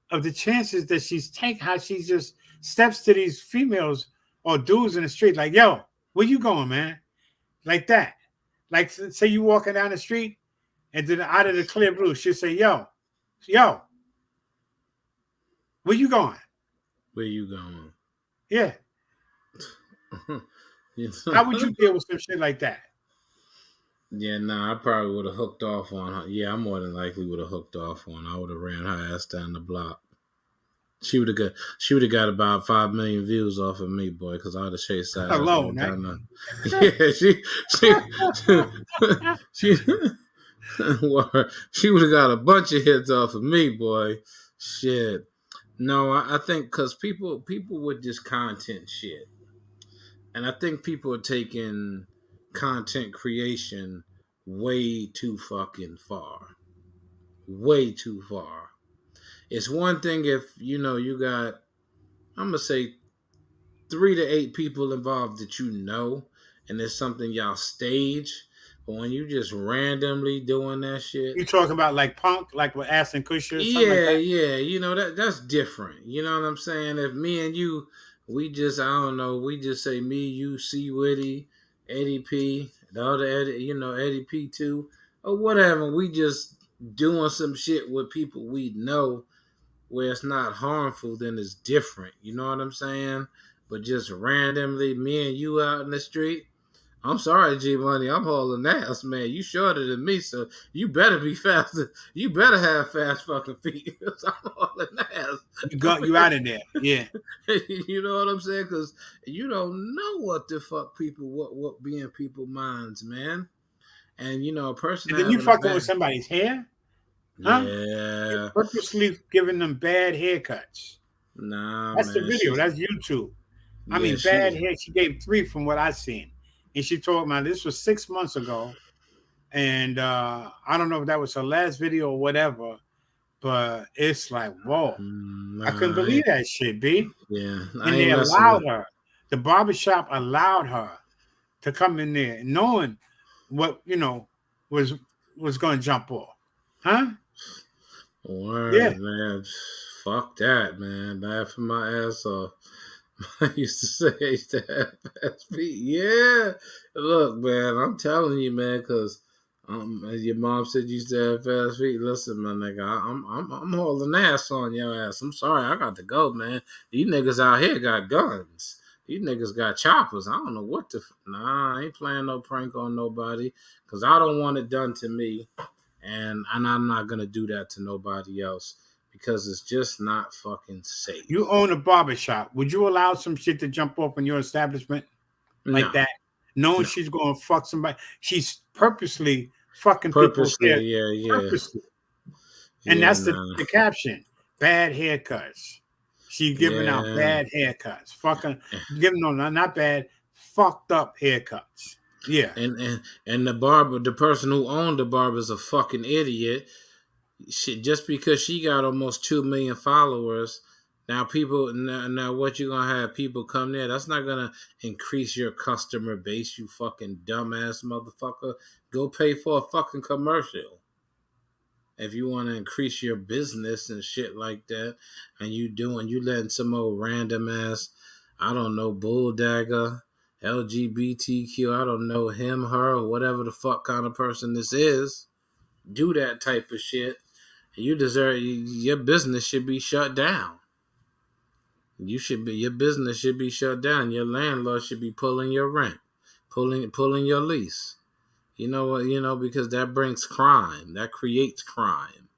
of the chances that she's taking. How she just steps to these females or dudes in the street, like, "Yo, where you going, man?" Like that. Like, say you walking down the street. And then out of the clear blue, she'll say, yo, where you going? Where you going? Yeah. How would you deal with some shit like that? Yeah, I probably would have hooked off on her. Yeah, I more than likely would have hooked off on her. I would have ran her ass down the block. She would have got about 5 million views off of me, boy, because I would have chased that alone, right? Yeah, she she would have got a bunch of hits off of me, boy. Shit. No, I think because people with this content shit, and I think people are taking content creation way too fucking far. Way too far. It's one thing if, you got, I'm going to say 3 to 8 people involved that and there's something y'all stage. But when you just randomly doing that shit, you talking about like Punk, like with Ashton Kutcher? Or something like that? Yeah. That's different. You know what I'm saying? If me and you, we just say me, you, C Witty, Eddie P, the other Eddie, Eddie P too, or whatever. We just doing some shit with people we know where it's not harmful, then it's different. You know what I'm saying? But just randomly, me and you out in the street. I'm sorry, G Money. I'm hauling ass, man. You shorter than me, so you better be faster. You better have fast fucking feet. I'm hauling ass. You out of there, yeah. You know what I'm saying? Because you don't know what the fuck what be in people's minds, man. And a person. And then you fucking with somebody's hair, huh? Yeah. You're purposely giving them bad haircuts. Nah, that's man, the video. That's YouTube. I mean, bad hair. She gave 3 from what I've seen. And she told me this was 6 months ago. And I don't know if that was her last video or whatever, but it's like, whoa. I couldn't believe that shit, B. Yeah. And they allowed her. The barbershop allowed her to come in there knowing what, was going to jump off. Huh? Word, man. Fuck that, man. Laughing my ass off. I used to say I used to have fast feet. Yeah. Look, man, I'm telling you, man, because your mom said you used to have fast feet. Listen, my nigga, I'm hauling ass on your ass. I'm sorry, I got to go, man. These niggas out here got guns. These niggas got choppers. I don't know what I ain't playing no prank on nobody because I don't want it done to me. And I'm not going to do that to nobody else. Because it's just not fucking safe. You own a barbershop. Would you allow some shit to jump up in your establishment like that? Knowing she's going to fuck somebody. She's purposely fucking people's hair Purposely, yeah. purposely. And Yeah, that's nah. the caption. Bad haircuts. She giving out Yeah. bad haircuts. Fucking giving not bad, fucked up haircuts. Yeah. And the barber, the person who owned the barber is a fucking idiot. Just because she got almost 2 million followers, now what you gonna have people come there? That's not gonna increase your customer base, you fucking dumbass motherfucker. Go pay for a fucking commercial if you want to increase your business and shit like that. And you letting some old random ass, I don't know, bulldagger, LGBTQ, I don't know, him, her, or whatever the fuck kind of person this is, do that type of shit. You deserve, your business should be shut down. Your business should be shut down. Your landlord should be pulling your rent, pulling your lease. You know what? Because that brings crime. That creates crime.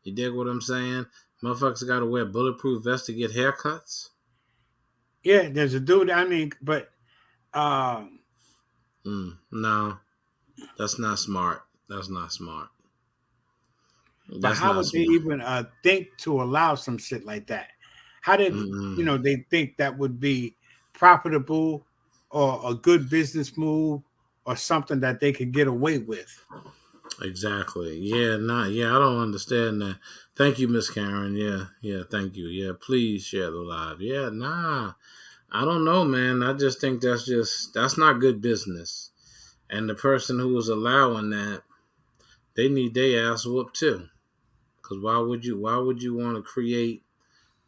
You dig what I'm saying? Motherfuckers got to wear bulletproof vests to get haircuts. Yeah, there's a dude. I mean, but No, that's not smart. That's not smart. but That's how not would they smart. even think to allow some shit like that? How did Mm-mm. they think that would be profitable or a good business move or something that they could get away with? Exactly. Yeah, I don't understand that. Thank you, Miss Karen. Yeah, thank you. Yeah, please share the live. Yeah, nah. I don't know, man. I just think that's not good business. And the person who was allowing that, they need their ass whooped too. Cause why would you want to create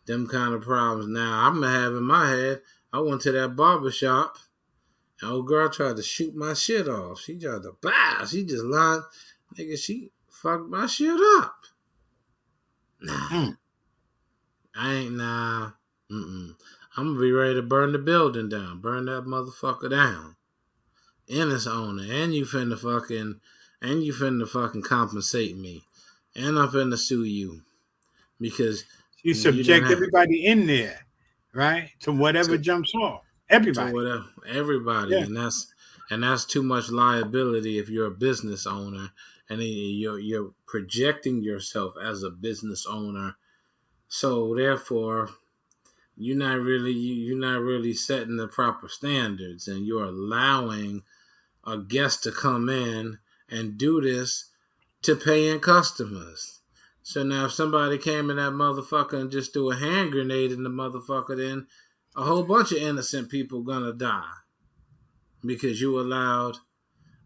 them kind of problems? Now I'm gonna have in my head, I went to that barber shop. And old girl tried to shoot my shit off. She tried to she just lied. Nigga, she fucked my shit up. Nah, Mm. I ain't nah. I'm gonna be ready to burn the building down. Burn that motherfucker down. And its owner. And you finna fucking compensate me. And I'm finna sue you. Because You you didn't subject have everybody in there, right, to whatever to jumps off. to Everybody. whatever everybody, Yeah. and that's too much liability if you're a business owner and then you're projecting yourself as a business owner. So therefore, you're not really setting the proper standards, and you're allowing a guest to come in and do this to paying customers. So now if somebody came in that motherfucker and just threw a hand grenade in the motherfucker, then a whole bunch of innocent people gonna die because you allowed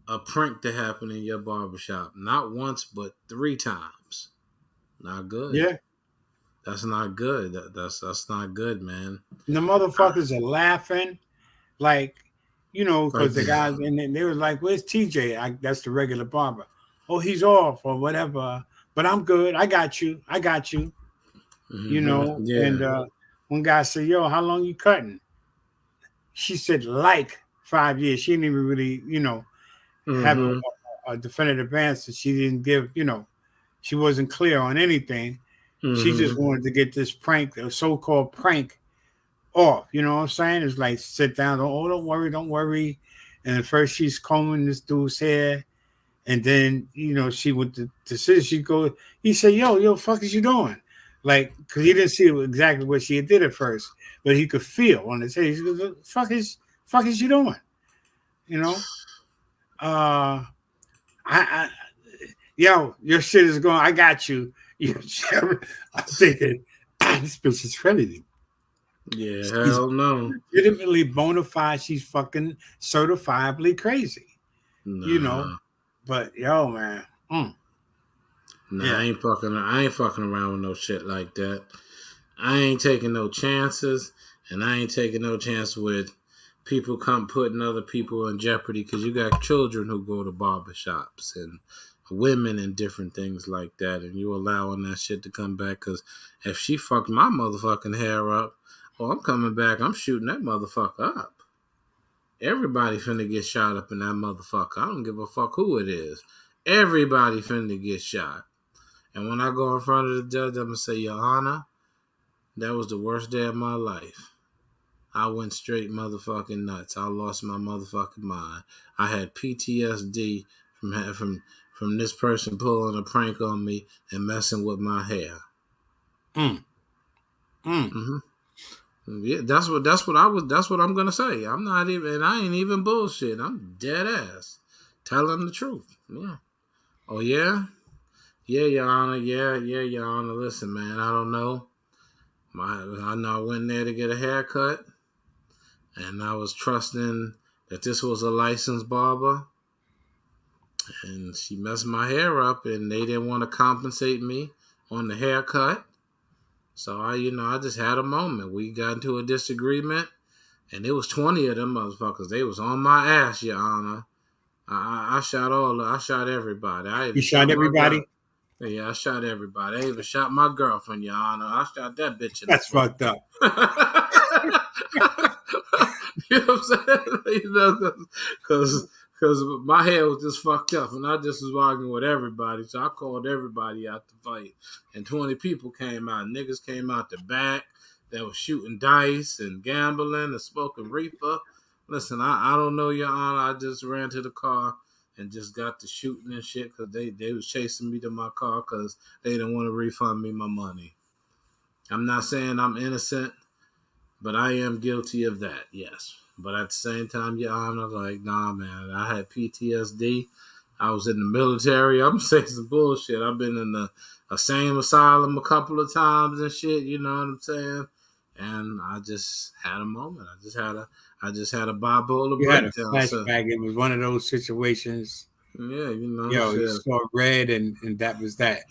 a prank to happen in your barbershop. Not once, but 3 times. Not good. Yeah. That's not good. That's not good, man. And the Ah, motherfuckers are laughing, like, like because the guys, and then they were like, "Where's TJ?" That's the regular barber. Oh, he's off or whatever. But I'm good. I got you. I got you. And yeah. one guy said, "Yo, how long you cutting?" She said, "Like 5 years." She didn't even really, have hmm a definitive answer. She didn't give, she wasn't clear on anything. She just hmm wanted to get this prank, a so-called prank, off. You know what I'm saying? It's like sit down. Oh, don't worry, don't worry. And at first she's combing this dude's hair, and then she would the she go. He said, "Yo, fuck is you doing?" Like, because he didn't see exactly what she did at first, but he could feel on his head. He goes, "Fuck is you doing?" You know. I yo, your shit is going. I got you. I'm thinking this bitch is crazy. Yeah, She's hell no. legitimately bona fide. She's fucking certifiably crazy, you know. Nah. But yo, man, Nah, I yeah, ain't fucking I ain't fucking around with no shit like that. I ain't taking no chances, and I ain't taking no chance with people come putting other people in jeopardy because you got children who go to barbershops and women and different things like that, and you allowing that shit to come back because if she fucked my motherfucking hair up, well, I'm coming back, I'm shooting that motherfucker up. Everybody finna get shot up in that motherfucker. I don't give a fuck who it is. Everybody finna get shot. And when I go in front of the judge, I'm gonna say, Your Honor, that was the worst day of my life. I went straight motherfucking nuts. I lost my motherfucking mind. I had PTSD from from this person pulling a prank on me and messing with my hair. Mm. Mm. Mm-hmm. Yeah, that's what I'm gonna say. I'm not even, and I ain't even bullshit. I'm dead ass, telling the truth. Yeah. Oh yeah, yeah, Your Honor. Yeah, Your Honor. Listen, man, I don't know. I know I went there to get a haircut, and I was trusting that this was a licensed barber, and she messed my hair up, and they didn't want to compensate me on the haircut. So I just had a moment. We got into a disagreement, and it was 20 of them motherfuckers. They was on my ass, Your Honor. I shot everybody. I You even shot shot my girl. everybody? Yeah, I shot everybody. I even shot my girlfriend, Your Honor. I shot that bitch in the That's foot. fucked up. You know what I'm saying? Because my head was just fucked up, and I just was arguing with everybody. So I called everybody out to fight, and 20 people came out. Niggas came out the back that was shooting dice and gambling and smoking reefer. Listen, I don't know, Your Honor. I just ran to the car and just got to shooting and shit because they was chasing me to my car because they didn't want to refund me my money. I'm not saying I'm innocent, but I am guilty of that, yes. But at the same time, Your Honor, like, nah, man, I had PTSD. I was in the military. I'm saying some bullshit. I've been in the same asylum a couple of times and shit, you know what I'm saying? And I just had a moment. I just had a bipolar You had a breakdown. So flashback. It was one of those situations. yeah, You shit. saw red and that was that.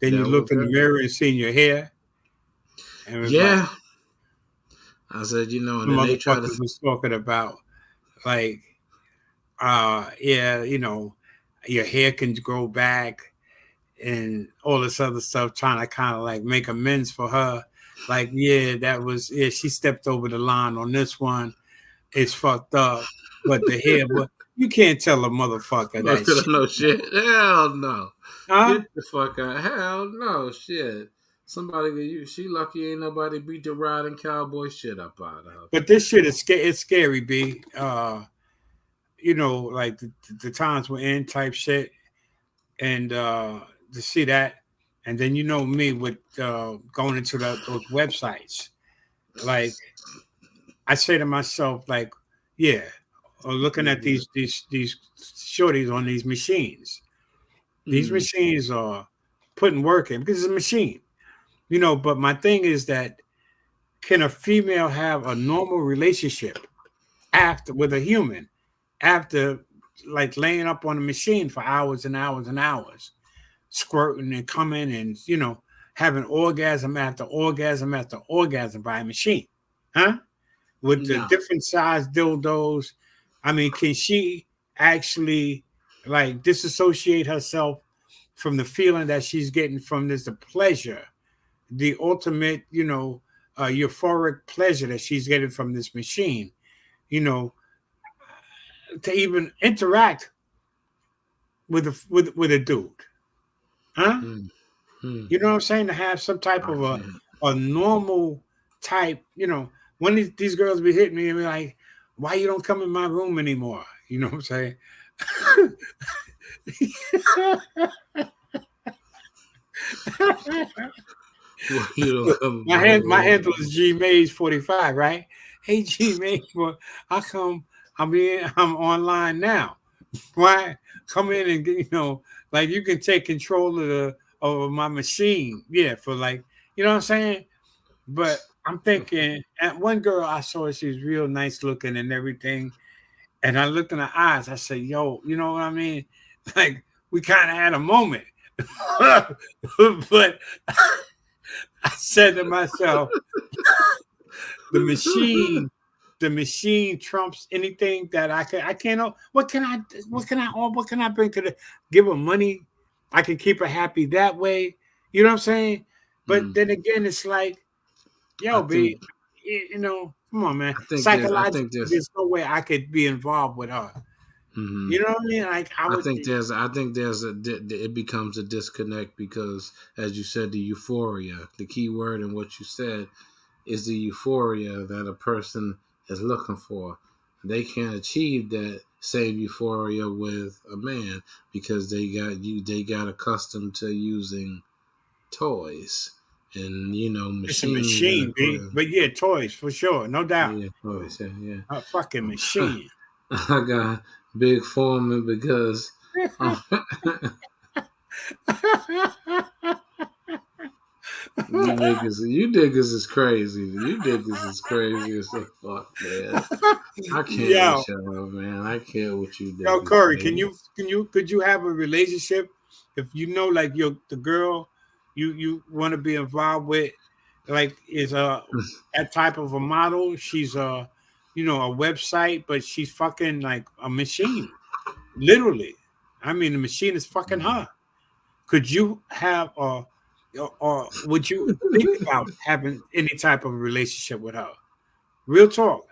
Then you That was looked in the it. mirror and seen your hair. And it was like Yeah. I said, and some then they try to. motherfuckers was talking about like, yeah, your hair can grow back and all this other stuff, trying to kind of like make amends for her. Like, yeah, she stepped over the line on this one. It's fucked up. But the hair, but you can't tell a motherfucker No, that shit. no shit. Hell no. Huh? Get the fuck out. Hell no. Shit. She lucky ain't nobody beat the riding cowboy shit up out of her. But this shit is it's scary, B. Like the times we're in type shit. And to see that. And then me with going into those websites. Like I say to myself, like, yeah, or looking at these shorties on these machines. These machines are putting work in because it's a machine, But my thing is that can a female have a normal relationship after with a human after like laying up on a machine for hours and hours and hours, squirting and coming and having orgasm after orgasm after orgasm by a machine, huh? With the No. different size dildos. I mean, can she actually like disassociate herself from the feeling that she's getting from this, the pleasure, the ultimate, euphoric pleasure that she's getting from this machine, you know, to even interact with a dude, huh? Mm-hmm. You know what I'm saying? To have some type of a normal type, when these girls be hitting me and be like, why you don't come in my room anymore? You know what I'm saying? My handle is G Mays 45, right? Hey G Mays, how come I'm online now? Why come in and get, like you can take control of my machine, yeah, for like, you know what I'm saying? But I'm thinking, at one girl I saw, she was real nice looking and everything. And I looked in her eyes. I said, yo, you know what I mean? Like, we kind of had a moment. But I said to myself, the machine trumps anything that I can't. What can I bring to the? Give her money. I can keep her happy that way. You know what I'm saying? But then again, it's like, yo, B, come on, man. Psychologically, there's no way I could be involved with her. Mm-hmm. You know what I mean? Like I think it becomes a disconnect because, as you said, the euphoria, the key word in what you said is the euphoria that a person is looking for. They can't achieve that same euphoria with a man because they got accustomed to using toys and It's a machines machine, B. But yeah, toys for sure, no doubt. toys, yeah. A fucking machine. I got big foreman because you niggas is crazy. You niggas is crazy as the fuck, man. I can't Yo, with y'all, man. I can't with you yo, niggas, Corey, man. could you have a relationship if you know like the girl you want to be involved with, like is that type of a model? She's a website, but she's fucking like a machine, literally. I mean, the machine is fucking her. Could you have or would you think about having any type of relationship with her? Real talk.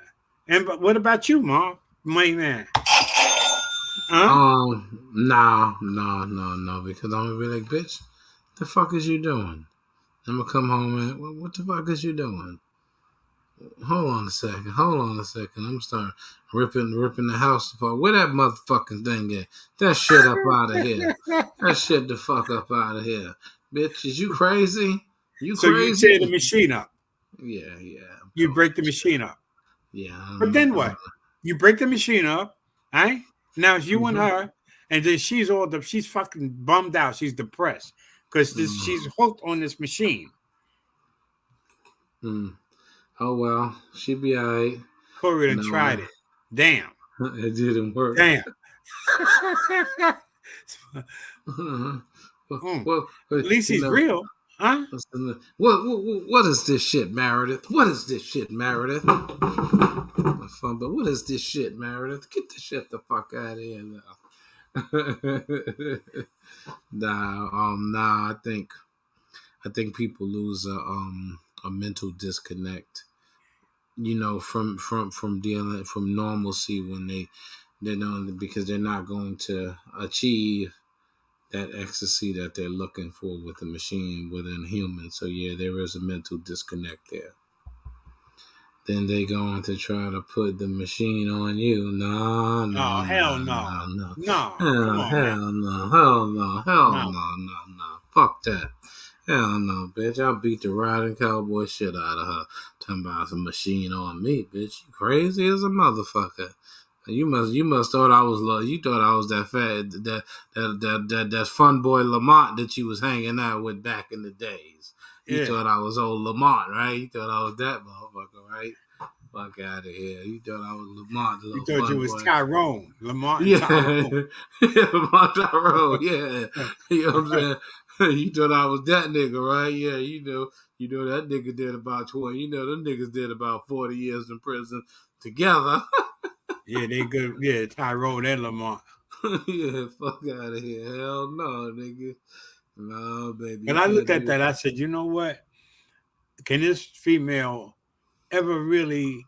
And but what about you, Mom? Money man. Huh? No, because I'm gonna be like, bitch, the fuck is you doing? I'm gonna come home and what the fuck is you doing? Hold on a second. I'm gonna start ripping the house apart. Where that motherfucking thing at? That shit up out of here. That shit the fuck up out of here. Bitch, is you crazy? You So you tear the crazy? machine up. Yeah, I'm You talking break the machine up. yeah, But then what? You break the machine up, right? Now it's you and mm-hmm. her, and then she's fucking bummed out. She's depressed because she's hooked on this machine. Oh well, she be alright. Corey done No, tried it. Damn. it didn't work. Damn. well, Mm. At least you he's know, real, huh? what is this shit, Meredith? What is this shit, Meredith? Fun, but what is this shit, Meredith? Get the shit the fuck out of here now. Nah. I think people lose a mental disconnect. From dealing from normalcy when they don't because they're not going to achieve that ecstasy that they're looking for with a machine within human. So yeah, there is a mental disconnect there. Then they go on to try to put the machine on you. No, Oh, hell no. No. Come on, man. hell No. no. Fuck that. Hell no, bitch. I'll beat the riding cowboy shit out of her. Talking about some machine on me, bitch. You crazy as a motherfucker. You must thought I was low. You thought I was that fat that fun boy Lamont that you was hanging out with back in the days. You Yeah. thought I was old Lamont, right? You thought I was that motherfucker, right? Fuck out of here. You thought I was Lamont, the You little thought you fun was boy. Tyrone. Lamont and Yeah, Tyrone. Lamont Tyrone, yeah. You know what I'm saying? You thought I was that nigga, right? Yeah, you know that nigga did about 20. You know them niggas did about 40 years in prison together. Yeah, they good. Yeah, Tyrone and Lamont. Yeah, fuck out of here. Hell no, nigga. No, baby. But You I looked can't at do that. I said, you know what? Can this female ever really,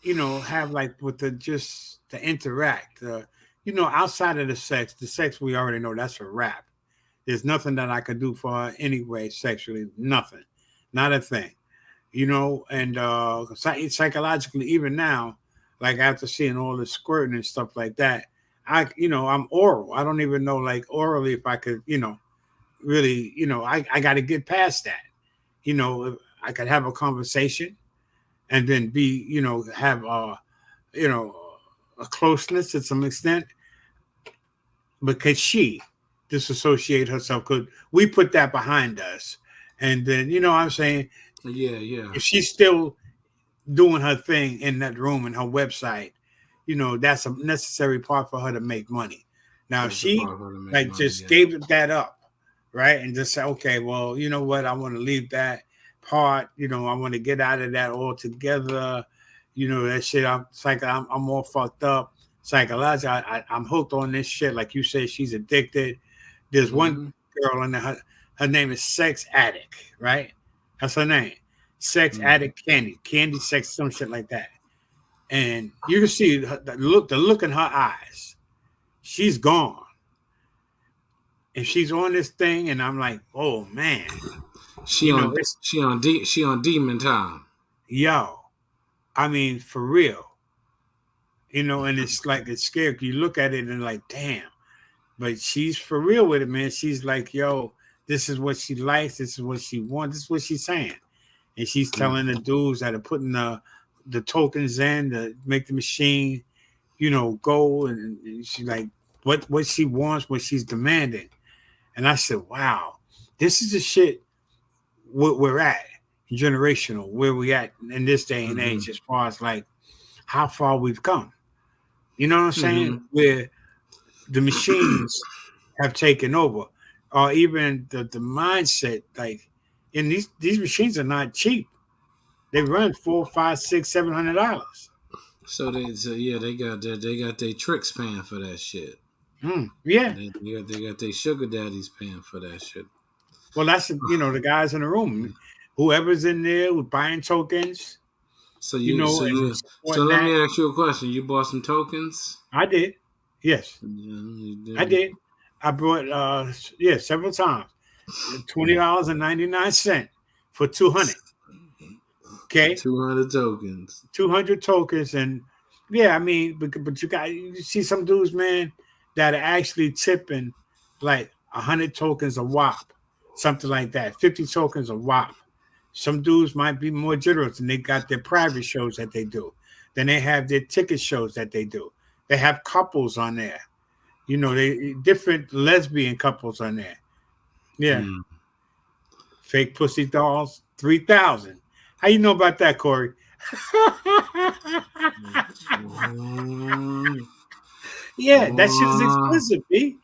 have like with just to interact? Outside of the sex we already know that's a wrap. There's nothing that I could do for her anyway sexually. Nothing, not a thing. And psychologically, even now, like after seeing all the squirting and stuff like that, I'm oral. I don't even know like orally if I could, really, I got to get past that. If I could have a conversation and then be, have you know, a closeness to some extent, because she disassociate herself. Could we put that behind us? And then, what I'm saying, Yeah. if she's still doing her thing in that room and her website, that's a necessary part for her to make money. Now, if That's the she part where to make like money, just yeah. gave that up, right, and just say, okay, well, you know what, I want to leave that part. I want to get out of that altogether. That shit. I'm all fucked up psychologically. I'm hooked on this shit. Like you said, she's addicted. There's one girl in there. Her name is Sex Addict, right? That's her name. Sex Addict Candy Sex, some shit like that. And you can see the look in her eyes. She's gone. And she's on this thing, and I'm like, oh man. She on demon time. Yo, I mean, for real. And it's like it's scary. You look at it and like, damn. But she's for real with it, man. She's like, yo, this is what she likes. This is what she wants. This is what she's saying. And she's telling the dudes that are putting the tokens in to make the machine, go. And she's like, what she wants, what she's demanding. And I said, wow, this is the shit where we're at, generational, where we at in this day and age, as far as like how far we've come. You know what I'm saying? Where the machines have taken over, or even the mindset. Like, and these machines are not cheap. They run $400, $500, $600, $700. So they got their tricks paying for that shit. Yeah, they got their sugar daddies paying for that shit. Well, that's the guys in the room, whoever's in there with buying tokens. So let me ask you a question. You bought some tokens? I did. Yes, I did. I brought several times. $20.99 for 200. Okay, 200 tokens. 200 tokens, and yeah, I mean, but you see some dudes, man, that are actually tipping like 100 tokens a wop, something like that. 50 tokens a wop. Some dudes might be more generous, and they got their private shows that they do. Then they have their ticket shows that they do. They have couples on there. They different lesbian couples on there. Yeah. Fake pussy dolls, 3,000. How you know about that, Corey? Yeah, that shit is expensive, B.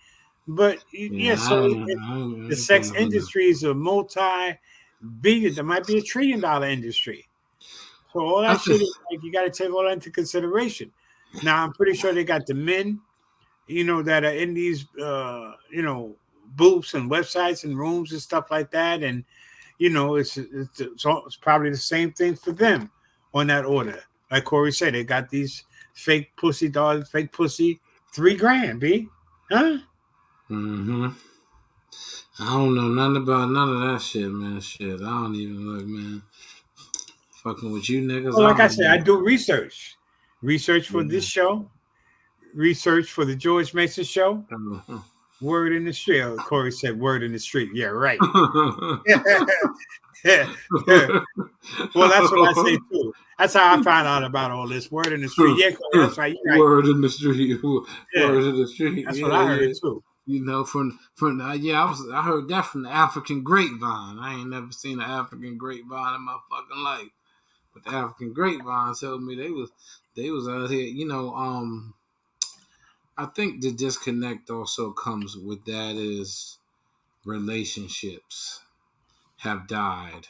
But the sex industry is a multi-billion. There might be $1 trillion industry. So all that shit is like you got to take all that into consideration. Now I'm pretty sure they got the men, that are in these, booths and websites and rooms and stuff like that, and it's probably the same thing for them on that order. Like Corey said, they got these fake pussy dolls, fake pussy, $3,000, B. Huh? I don't know nothing about none of that shit, man. Shit, I don't even look, man. Fucking with you niggas. Well, like I said, I do research for this show, research for the George Mason show. Word in the street. Corey said word in the street. Yeah, right. Yeah. Well, that's what I say too. That's how I found out about all this. Word in the street. Yeah, Corey, that's right. Right. Word in the street. Word in the street. That's what I heard too. I heard that from the African grapevine. I ain't never seen an African grapevine in my fucking life. But the African grapevine told me they was out here, I think the disconnect also comes with that is relationships have died,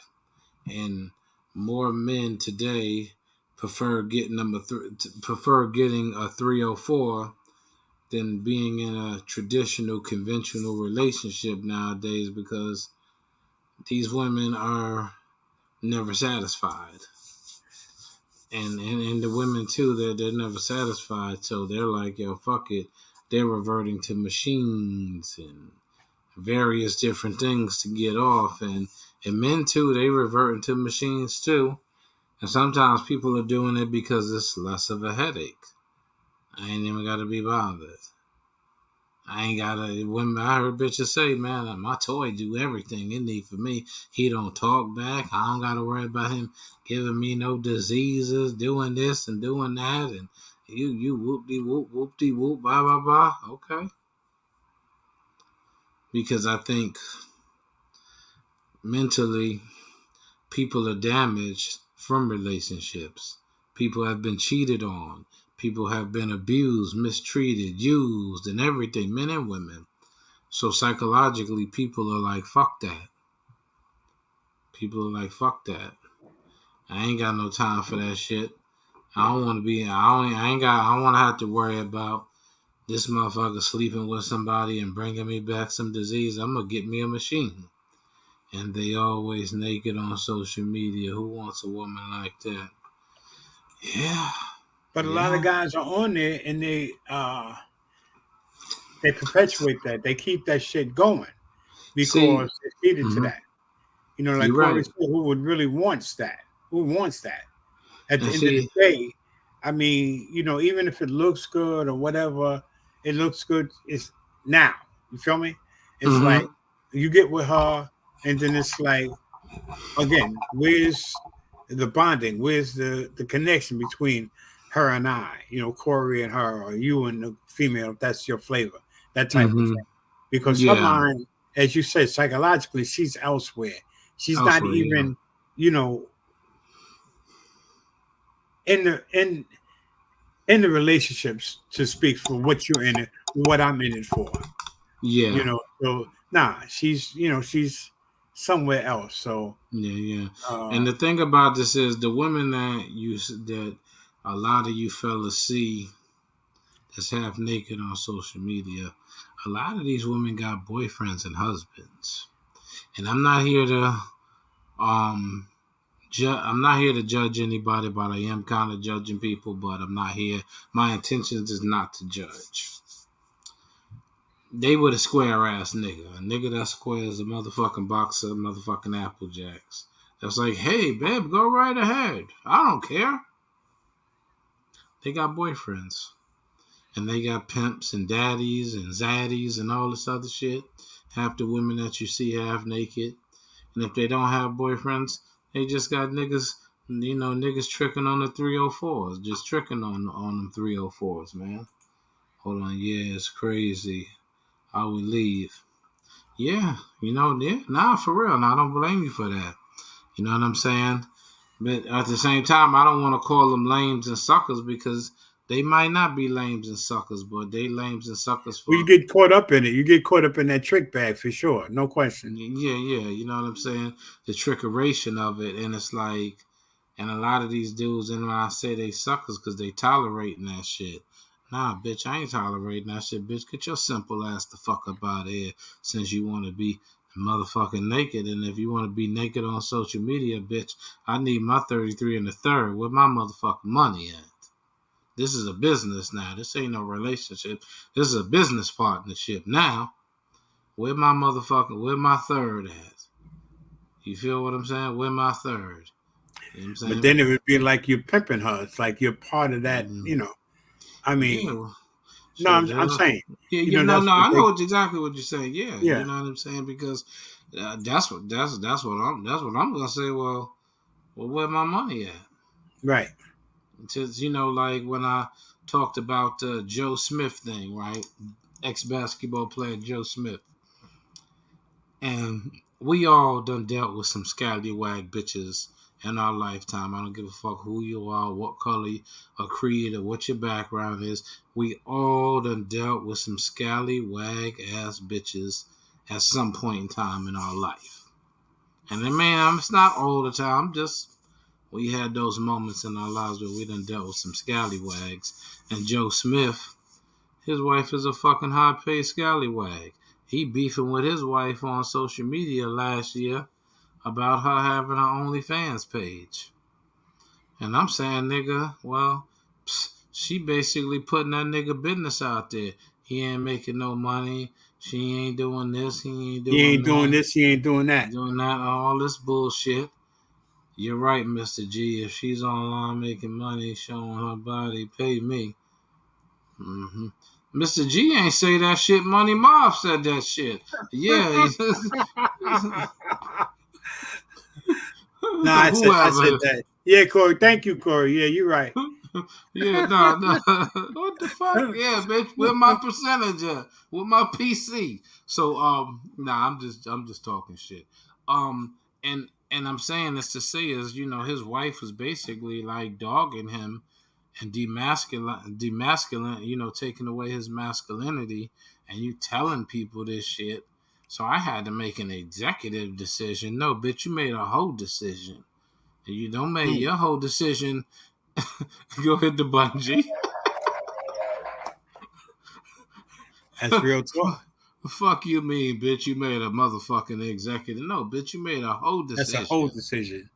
and more men today prefer getting a 304 than being in a traditional conventional relationship nowadays, because these women are never satisfied. And the women too, they're never satisfied, so they're like, yo, fuck it. They're reverting to machines and various different things to get off, and men too, they reverting to machines too. And sometimes people are doing it because it's less of a headache. I ain't even gotta be bothered. I heard bitches say, man, my toy do everything it need for me. He don't talk back. I don't got to worry about him giving me no diseases, doing this and doing that. And you whoop-de-whoop, whoop-de-whoop, blah, blah, blah. Okay. Because I think mentally people are damaged from relationships. People have been cheated on. People have been abused, mistreated, used, and everything, men and women. So psychologically, people are like, fuck that. People are like, fuck that. I ain't got no time for that shit. I don't want to be, I don't want to have to worry about this motherfucker sleeping with somebody and bringing me back some disease. I'm going to get me a machine. And they always naked on social media. Who wants a woman like that? Yeah. But a lot of guys are on there and they perpetuate that. They keep that shit going because it's needed to that. Like Corey said, who would really wants that? Who wants that? At the end of the day, I mean, even if it looks good or whatever, it looks good. It's now. You feel me? It's like Mm-hmm. you get with her, and then it's like again, where's the bonding? Where's the connection between her and I? Corey and her, or you and the female. If that's your flavor, that type of Mm-hmm. thing. Because her Yeah. mind, as you said, psychologically, she's elsewhere. She's not Elsewhere, yeah. even, you know, in the in the relationships to speak for what you're in it, what I'm in it for. Yeah. So nah, she's somewhere else. So Yeah, yeah. uh And the thing about this is the women that a lot of you fellas see that's half naked on social media, a lot of these women got boyfriends and husbands. And um I'm not here to judge anybody, but I am kind of judging people, but I'm not here. My intentions is not to judge. They were a square ass nigga. A nigga that square as a motherfucking box of motherfucking Apple Jacks. That's like, hey, babe, go right ahead. I don't care. They got boyfriends. And they got pimps and daddies and zaddies and all this other shit. Half the women that you see half naked. And if they don't have boyfriends, they just got niggas, niggas tricking on the 304s. Just tricking on them 304s, man. Hold on, yeah, it's crazy. I would leave. Yeah, yeah, nah, for real. And I don't blame you for that. You know what I'm saying? But at the same time, I don't want to call them lames and suckers because they might not be lames and suckers, but they lames and suckers well, you for, get caught up in it. You get caught up in that trick bag for sure, no question. yeah, yeah, you know what I'm saying? The trickeration of it. And it's like, and a lot of these dudes, and when I say they suckers because they tolerating that shit. Nah, bitch, I ain't tolerating that shit, bitch. Get your simple ass the fuck up out of here since you want to be motherfucking naked. And if you want to be naked on social media, bitch, I need my 33 and a third. Where my motherfucking money at? This is a business now. This ain't no relationship. This is a business partnership now. Where my third at? You feel what I'm saying? Where my third? You know what I'm But saying? then it would be like you're pimping her. It's like you're part of that. Mm-hmm. I Yeah, mean, well, no, shit. I'm saying, No, that's no. what I they. know exactly what you're saying. Yeah, Yeah, you know what I'm saying because that's what I'm gonna say. Well, where my money at? right. Because like when I talked about Joe Smith thing, right? Ex basketball player Joe Smith, and we all done dealt with some scallywag bitches in our lifetime. I don't give a fuck who you are, what color or creed or what your background is. We all done dealt with some scallywag ass bitches at some point in time in our life. And then, man, it's not all the time. Just we had those moments in our lives where we done dealt with some scallywags. And Joe Smith, his wife is a fucking high-paid scallywag. He beefing with his wife on social media last year about her having her OnlyFans page. And I'm saying, nigga, well, she basically putting that nigga business out there. He ain't making no money. She ain't doing this. He ain't He doing ain't doing that. this. He ain't doing that. Doing that, all this bullshit. You're right, Mr. G. If she's online making money, showing her body, pay me. Mm-hmm. Mr. G ain't say that shit. Money Marv said that shit. Yeah. No, I said Whoever. that. Yeah, Corey. Thank you, Corey. Yeah, you're right. Yeah, no, no. What the fuck? Yeah, bitch. Where my percentage at? With my PC. So, nah, I'm just talking shit. And I'm saying this to say is, his wife was basically like dogging him and demasculine, taking away his masculinity, and you telling people this shit. So I had to make an executive decision. No, bitch, you made a whole decision. You don't make Mm, your whole decision. Go hit the button, G. that's real talk. Fuck you mean, bitch, you made a motherfucking executive. No, bitch, you made a whole That's a whole decision. decision.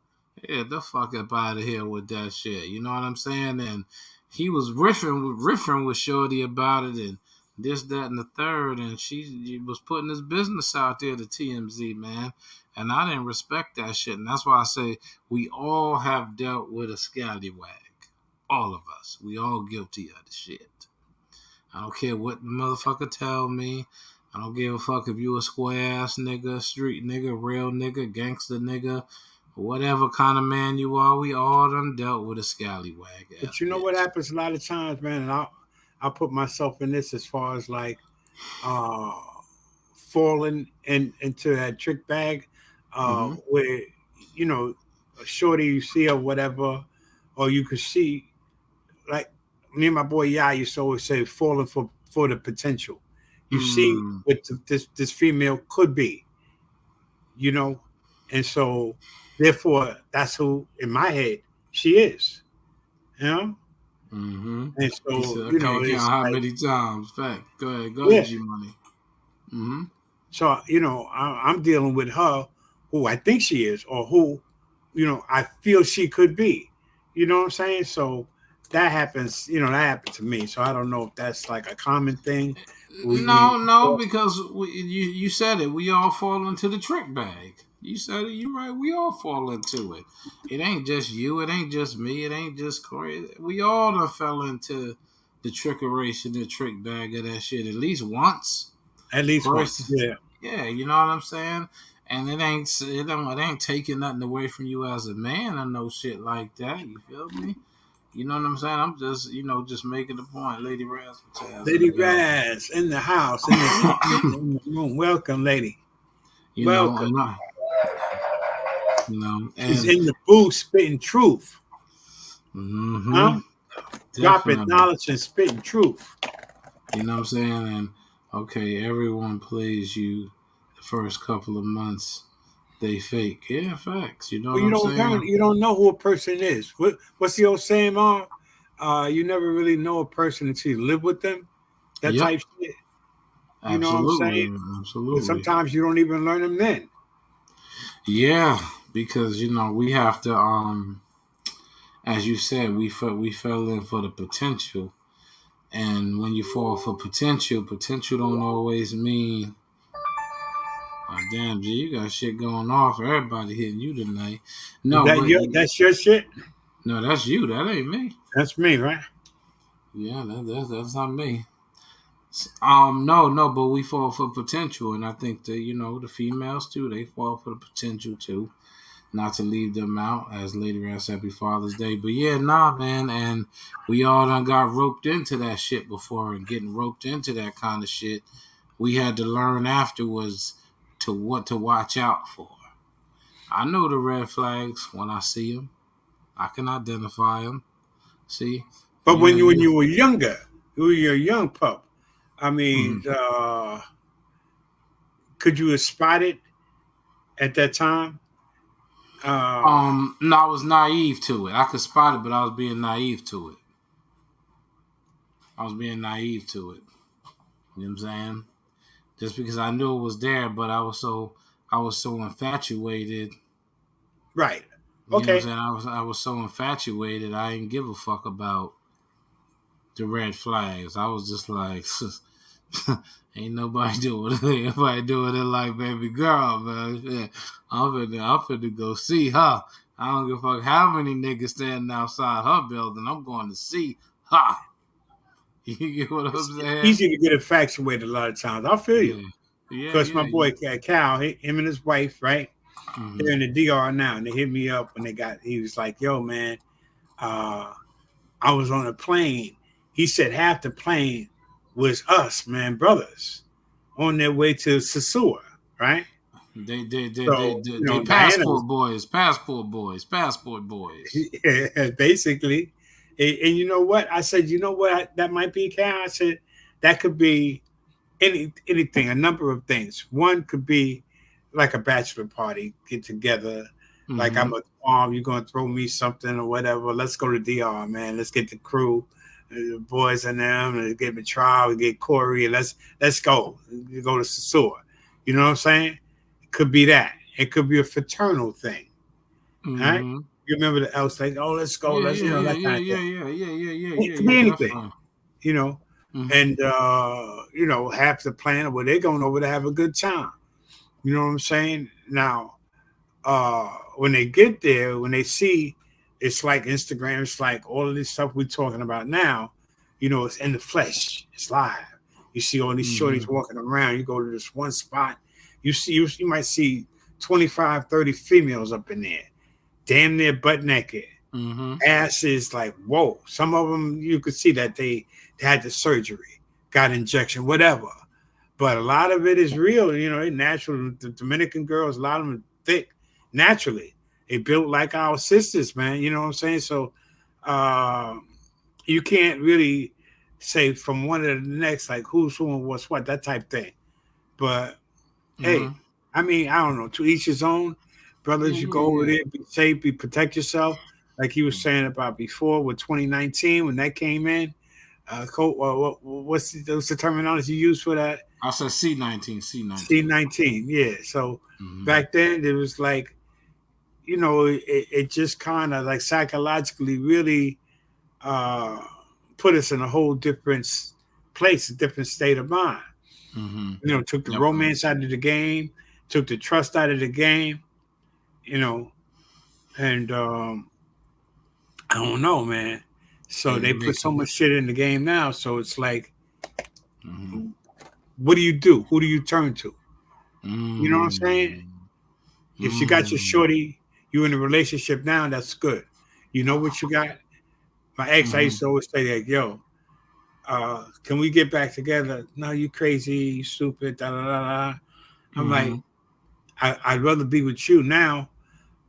Yeah, the fuck up out of here with that shit. You know what I'm saying? And he was riffing with Shorty about it and this, that, and the third. And she was putting his business out there to TMZ, man. And I didn't respect that shit. And that's why I say we all have dealt with a scallywag. All of us. We all guilty of the shit. I don't care what the motherfucker tell me. I don't give a fuck if you a square ass nigga, street nigga, real nigga, gangster nigga, whatever kind of man you are. We all done dealt with a scallywag But ass you know what bitch. happens a lot of times, man, and I'll put myself in this as far as like uh falling into that trick bag, Mm-hmm. where you know a shorty you see or whatever, or you could see like me and my boy Yah used to always say falling for the potential. You see Mm, what this female could be, you know, and so therefore that's who in my head she is, you know, mm-hmm. and He so said, I you know can't count it's how like many times. Fact. Go ahead, yeah. G Money. Mm-hmm. So you know I'm dealing with her who I think she is or who you know I feel she could be, you know what I'm saying? So that happens, you know, that happened to me. So I don't know if that's like a common thing. We No, because you said it. We all fall into the trick bag. You said it. You right. We all fall into it. It ain't just you. It ain't just me. It ain't just Corey. We all done fell into the trickeration, the trick bag of that shit at least once. at Of least once, course, yeah. yeah. You know what I'm saying. And it ain't taking nothing away from you as a man or no shit like that. You feel me? You know what I'm saying? I'm just, just making the point. Lady Razzmatazz in the Lady building. Raz in the house, in the room. Welcome, lady. Welcome. And She's and in the booth spitting truth. hmm Huh? Dropping definitely. knowledge and spitting truth. You know what I'm saying? And okay, everyone plays you the first couple of months. They fake. Yeah, facts. You know Well, what I'm saying? you don't know who a person is. What's the old saying, Marv? You never really know a person until you live with them. That Yep. type shit. You know what I'm saying? Absolutely. But Absolutely. sometimes you don't even learn them then. Yeah, because we have to as you said, we fell in for the potential. And when you fall for potential don't always mean. Oh, damn, G, you got shit going on for everybody hitting you tonight. Is No, that but that's your shit? no, that's you. That ain't me. That's me, right? Yeah, that's not me. No, but we fall for potential, and I think that the females too. They fall for the potential too. Not to leave them out, as Lady Rand said, Happy Father's Day. But yeah, nah, man, and we all done got roped into that shit before, and getting roped into that kind of shit, we had to learn afterwards to what to watch out for. I know the red flags when I see them. I can identify them. See, But yeah, when yeah. you were younger, you were a young pup. I Mm-hmm. mean, could you have spotted at that time? Uh, No, I was naive to it. I could spot it, but I was being naive to it. I was being naive to it. You know what I'm saying? Just because I knew it was there, but I was so infatuated. right. You know what Okay. I'm saying? I was so infatuated. I didn't give a fuck about the red flags. I was just like, ain't nobody doing it. Ain't nobody doing it like baby girl, man. Yeah, I'm finna go see her. I don't give a fuck how many niggas standing outside her building. I'm going to see her. You get what I'm It's saying? easy to get infatuated a lot of times. I feel you. Yeah, yeah, Because my yeah. boy Cal, him and his wife, right? Mm-hmm. They're in the DR now, and they hit me up when he was like, "Yo, man, uh, I was on a plane." He said half the plane was us, man, brothers, on their way to Sasua, right? They, they, they, they, So they, you they know, Diana was passport boys. basically, and you know what? I said, you know what? That might be Cal. I said that could be anything, a number of things. One could be like a bachelor party, get together. Like Mm-hmm. I'm a mom, you're gonna throw me something or whatever. Let's go to DR, man. Let's get the crew, the boys and them, and get Trial, we get Corey, and let's go. You go to Sasua. You know what I'm saying? It could be that. It could be a fraternal thing. All right. Mm-hmm. You remember the else like, oh, let's go, Yeah, let's yeah, yeah, that yeah, kind of yeah, thing. yeah, yeah, yeah, yeah, It yeah, could yeah, be anything, definitely. you know. Mm-hmm. And half the plan where they're going over to have a good time. You know what I'm saying? Now, when they get there, when they see it's like Instagram. It's like all of this stuff we're talking about now. It's in the flesh. It's live. You see all these shorties walking around. You go to this one spot. You might see 25, 30 females up in there, damn near butt naked. Ass is like, whoa. Some of them, you could see that they had the surgery, got injection, whatever. But a lot of it is real. Natural. The Dominican girls, a lot of them are thick naturally. They built like our sisters, man. You know what I'm saying? So you can't really say from one to the next, like who's who and what's what, that type thing. But hey, I mean, I don't know. To each his own. Brothers, you go over there, be safe, protect yourself. Like he was saying about before with 2019 when that came in. What's the terminology you use for that? I said C19. C19, yeah. So back then it was like, it just kind of like psychologically really put us in a whole different place, a different state of mind. Took the romance out of the game, took the trust out of the game, and I don't know, man. So they put so much shit in the game now. So it's like, what do you do? Who do you turn to? You know what I'm saying? If you got your shorty, you in a relationship now, that's good. You know what you got? My ex, I used to always say like, yo, can we get back together? No, you crazy, you stupid, da da da da. I'm like, I'd rather be with you now.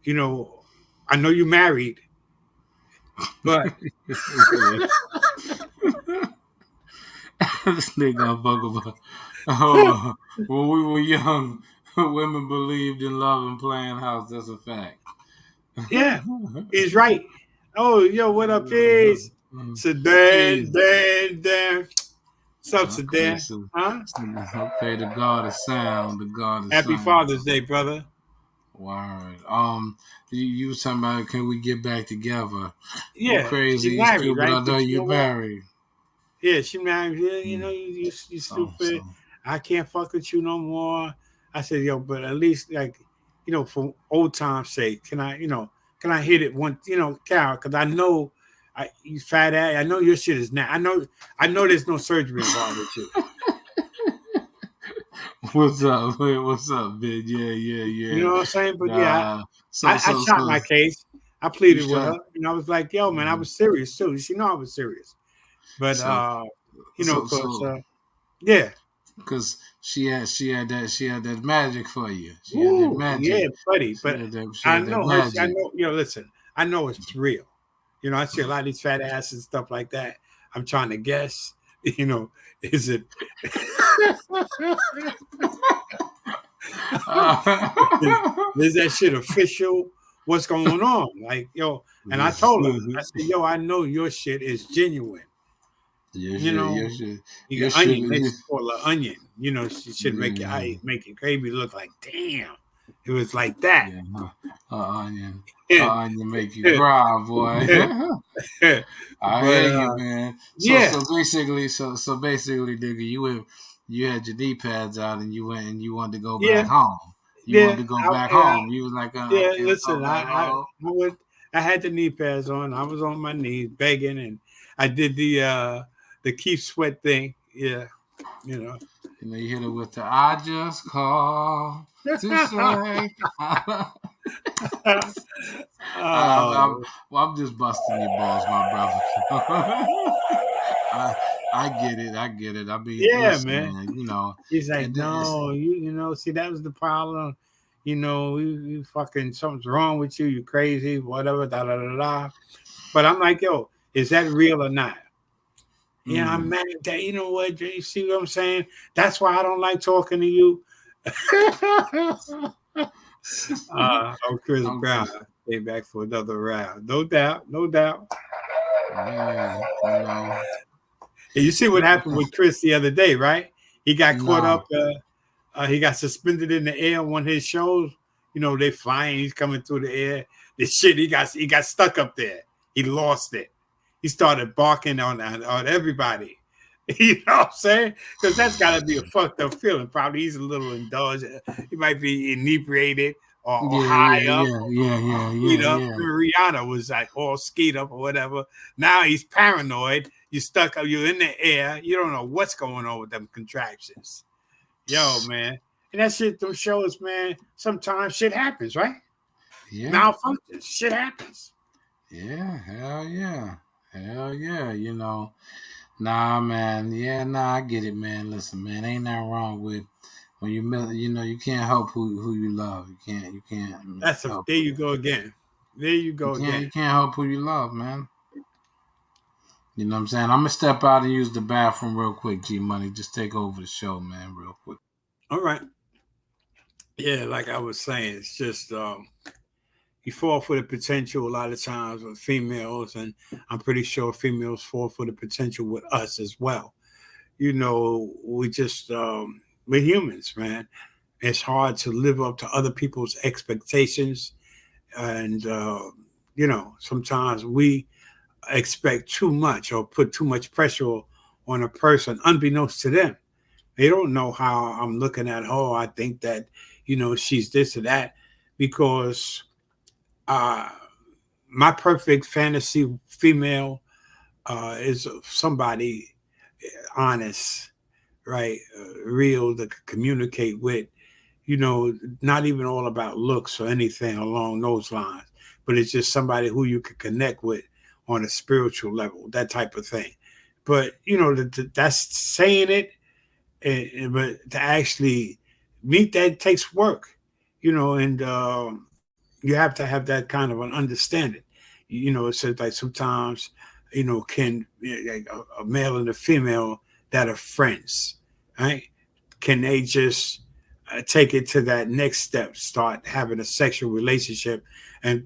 I know you married, but this nigga fuck about. When we were young, women believed in love and playing house. That's a fact. Yeah, he's right. Oh, yo, what up, is Sedan, Dan. What's up, Sedan? Huh? Okay, the God of sound, Happy Father's Day, brother. Word. You was talking about, can we get back together? Yeah, you crazy, you married, stupid. Right? I know you married. Yeah, she married. Yeah, you stupid. I can't fuck with you no more. I said, yo, but at least like, for old time's sake, can I hit it one, Carol? Because I know, you fat ass. I know your shit is now. I know there's no surgery involved with you. What's up, man? Yeah. You know what I'm saying? But I shot my case. I pleaded with her, and I was like, "Yo, man, I was serious too." She know I was serious, but yeah, because she had that magic for you. She Ooh, had that magic. Yeah, buddy. But I know her. I know. Listen, I know it's real. I see a lot of these fat asses and stuff like that. I'm trying to guess. Is it? Is that shit official? What's going on? Like, and I told her, I said, yo, I know your shit is genuine. Your onion, they call her onion. She should make it baby look like, damn, it was like that. Onion make you cry, boy. I hear you, man. So basically, nigga, you had your knee pads out and you went and you wanted to go back home. You wanted to go back home. You was like, listen, I had the knee pads on. I was on my knees begging, and I did the Keith Sweat thing. Yeah, you hit it with the I just call to say. I'm just busting your balls, my brother. I get it. I mean, listen, man. He's like, no, see, that was the problem. You fucking, something's wrong with you. You crazy, whatever, da da da da. But I'm like, yo, is that real or not? Yeah, I'm mad at that. You know what? You see what I'm saying? That's why I don't like talking to you. Chris Brown came back for another round. No doubt. Yeah, You see what happened with Chris the other day, right? He got caught up. He got suspended in the air on one of his shows. They flying. He's coming through the air. The shit, he got stuck up there. He lost it. He started barking on everybody. You know what I'm saying? Because that's got to be a fucked up feeling. Probably he's a little indulgent. He might be inebriated or Yeah, high yeah, up, yeah, yeah, yeah, skied yeah, up. yeah. Rihanna was like all skied up or whatever. Now he's paranoid. You stuck up. You're in the air. You don't know what's going on with them contractions. Yo, man. And that shit, those shows, man, sometimes shit happens, right? Yeah, Malfunctions. Shit happens. yeah, hell yeah. Hell yeah, Nah, man. Yeah, nah, I get it, man. Listen, man, ain't nothing wrong with when you can't help who you love. You can't help There you go again. There you you go can't again. you can't help who you love, man. You know what I'm saying? I'm gonna step out and use the bathroom real quick, G Money. Just take over the show, man, real quick. All right. Yeah, like I was saying, it's just you fall for the potential a lot of times with females, and I'm pretty sure females fall for the potential with us as well. We just we're humans, man. It's hard to live up to other people's expectations, and sometimes we expect too much or put too much pressure on a person, unbeknownst to them. They don't know how I'm looking at her. I think that she's this or that because uh, my perfect fantasy female is somebody honest, right? Real to communicate with, not even all about looks or anything along those lines, but it's just somebody who you can connect with on a spiritual level, that type of thing. But, that's saying it, but to actually meet that takes work, and you have to have that kind of an understanding. It says like sometimes, can like a male and a female that are friends, right? Can they just take it to that next step, start having a sexual relationship,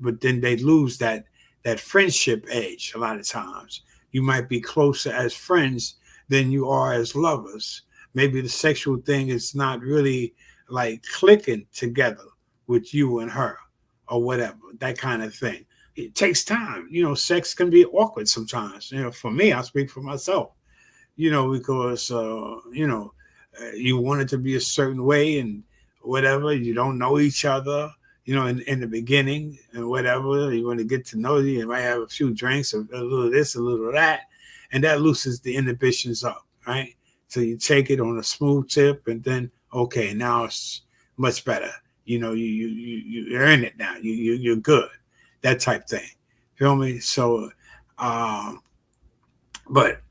but then they lose that friendship edge. A lot of times, you might be closer as friends than you are as lovers. Maybe the sexual thing is not really like clicking together with you and her or whatever, that kind of thing. It takes time. Sex can be awkward sometimes. For me, I speak for myself, because, you want it to be a certain way and whatever. You don't know each other, in the beginning and whatever. You want to get to know you. You might have a few drinks, a little of this, a little of that, and that loosens the inhibitions up, right? So you take it on a smooth tip, and then okay, now it's much better. You earn it now. You're good, that type thing. Feel me? So, um, but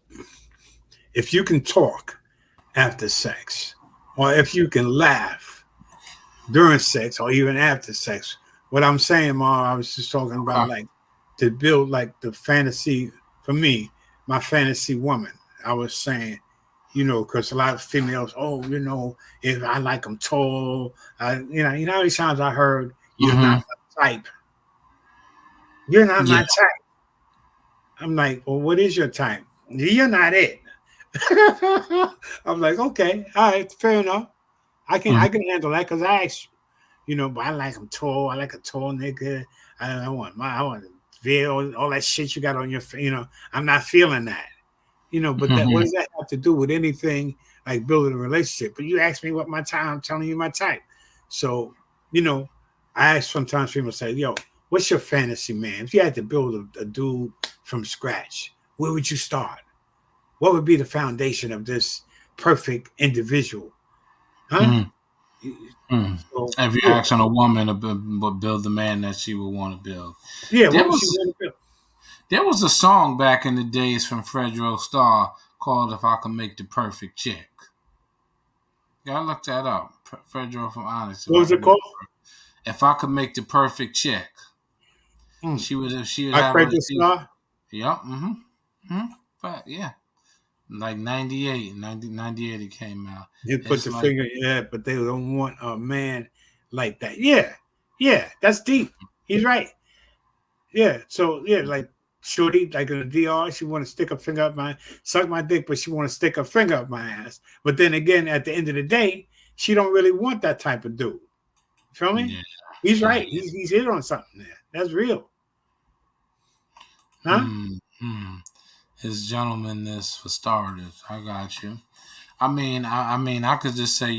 if you can talk after sex, or if you can laugh during sex, or even after sex, what I'm saying, Ma, I was just talking about Okay. like to build like the fantasy for me, my fantasy woman. I was saying, because a lot of females, oh, if I like them tall, how many times I heard you're not Mm-hmm. my type. You're not Yeah. my type. I'm like, well, what is your type? You're not it. I'm like, okay, all right, fair enough. I Mm-hmm. can handle that because I asked but I like them tall. I like a tall nigga. I want to feel all that shit you got on your face. I'm not feeling that. But that what Mm-hmm. does that have to do with anything like building a relationship? But you ask me what my type, I'm telling you my type. So, I ask sometimes people say, yo, what's your fantasy man? If you had to build a dude from scratch, where would you start? What would be the foundation of this perfect individual? Huh? Mm-hmm. Mm. So If you're yeah. asking a woman to build the man that she would want to build, Yeah, there what would she was want to build? there was a song back in the days from Fredro Starr called "If I Could Make the Perfect Chick." Gotta look that up. Fredro from Onyx. What was it called? If I could make the perfect chick, Hmm. she would I have create a the star. yep. But yeah, like 98, 98 it came out. You put It's the like finger, yeah, but they don't want a man like that. Yeah, yeah, that's deep. He's right. Yeah, so yeah, like Shorty, like in the DR, she want to stick a finger up my suck my dick, but she want to stick a finger up my ass. But then again, at the end of the day, she don't really want that type of dude. Feel me? yeah, He's yeah. right. He's hit on something there. That's real, huh? Hmm. His gentlemanness for starters. I got you. I mean, I could just say,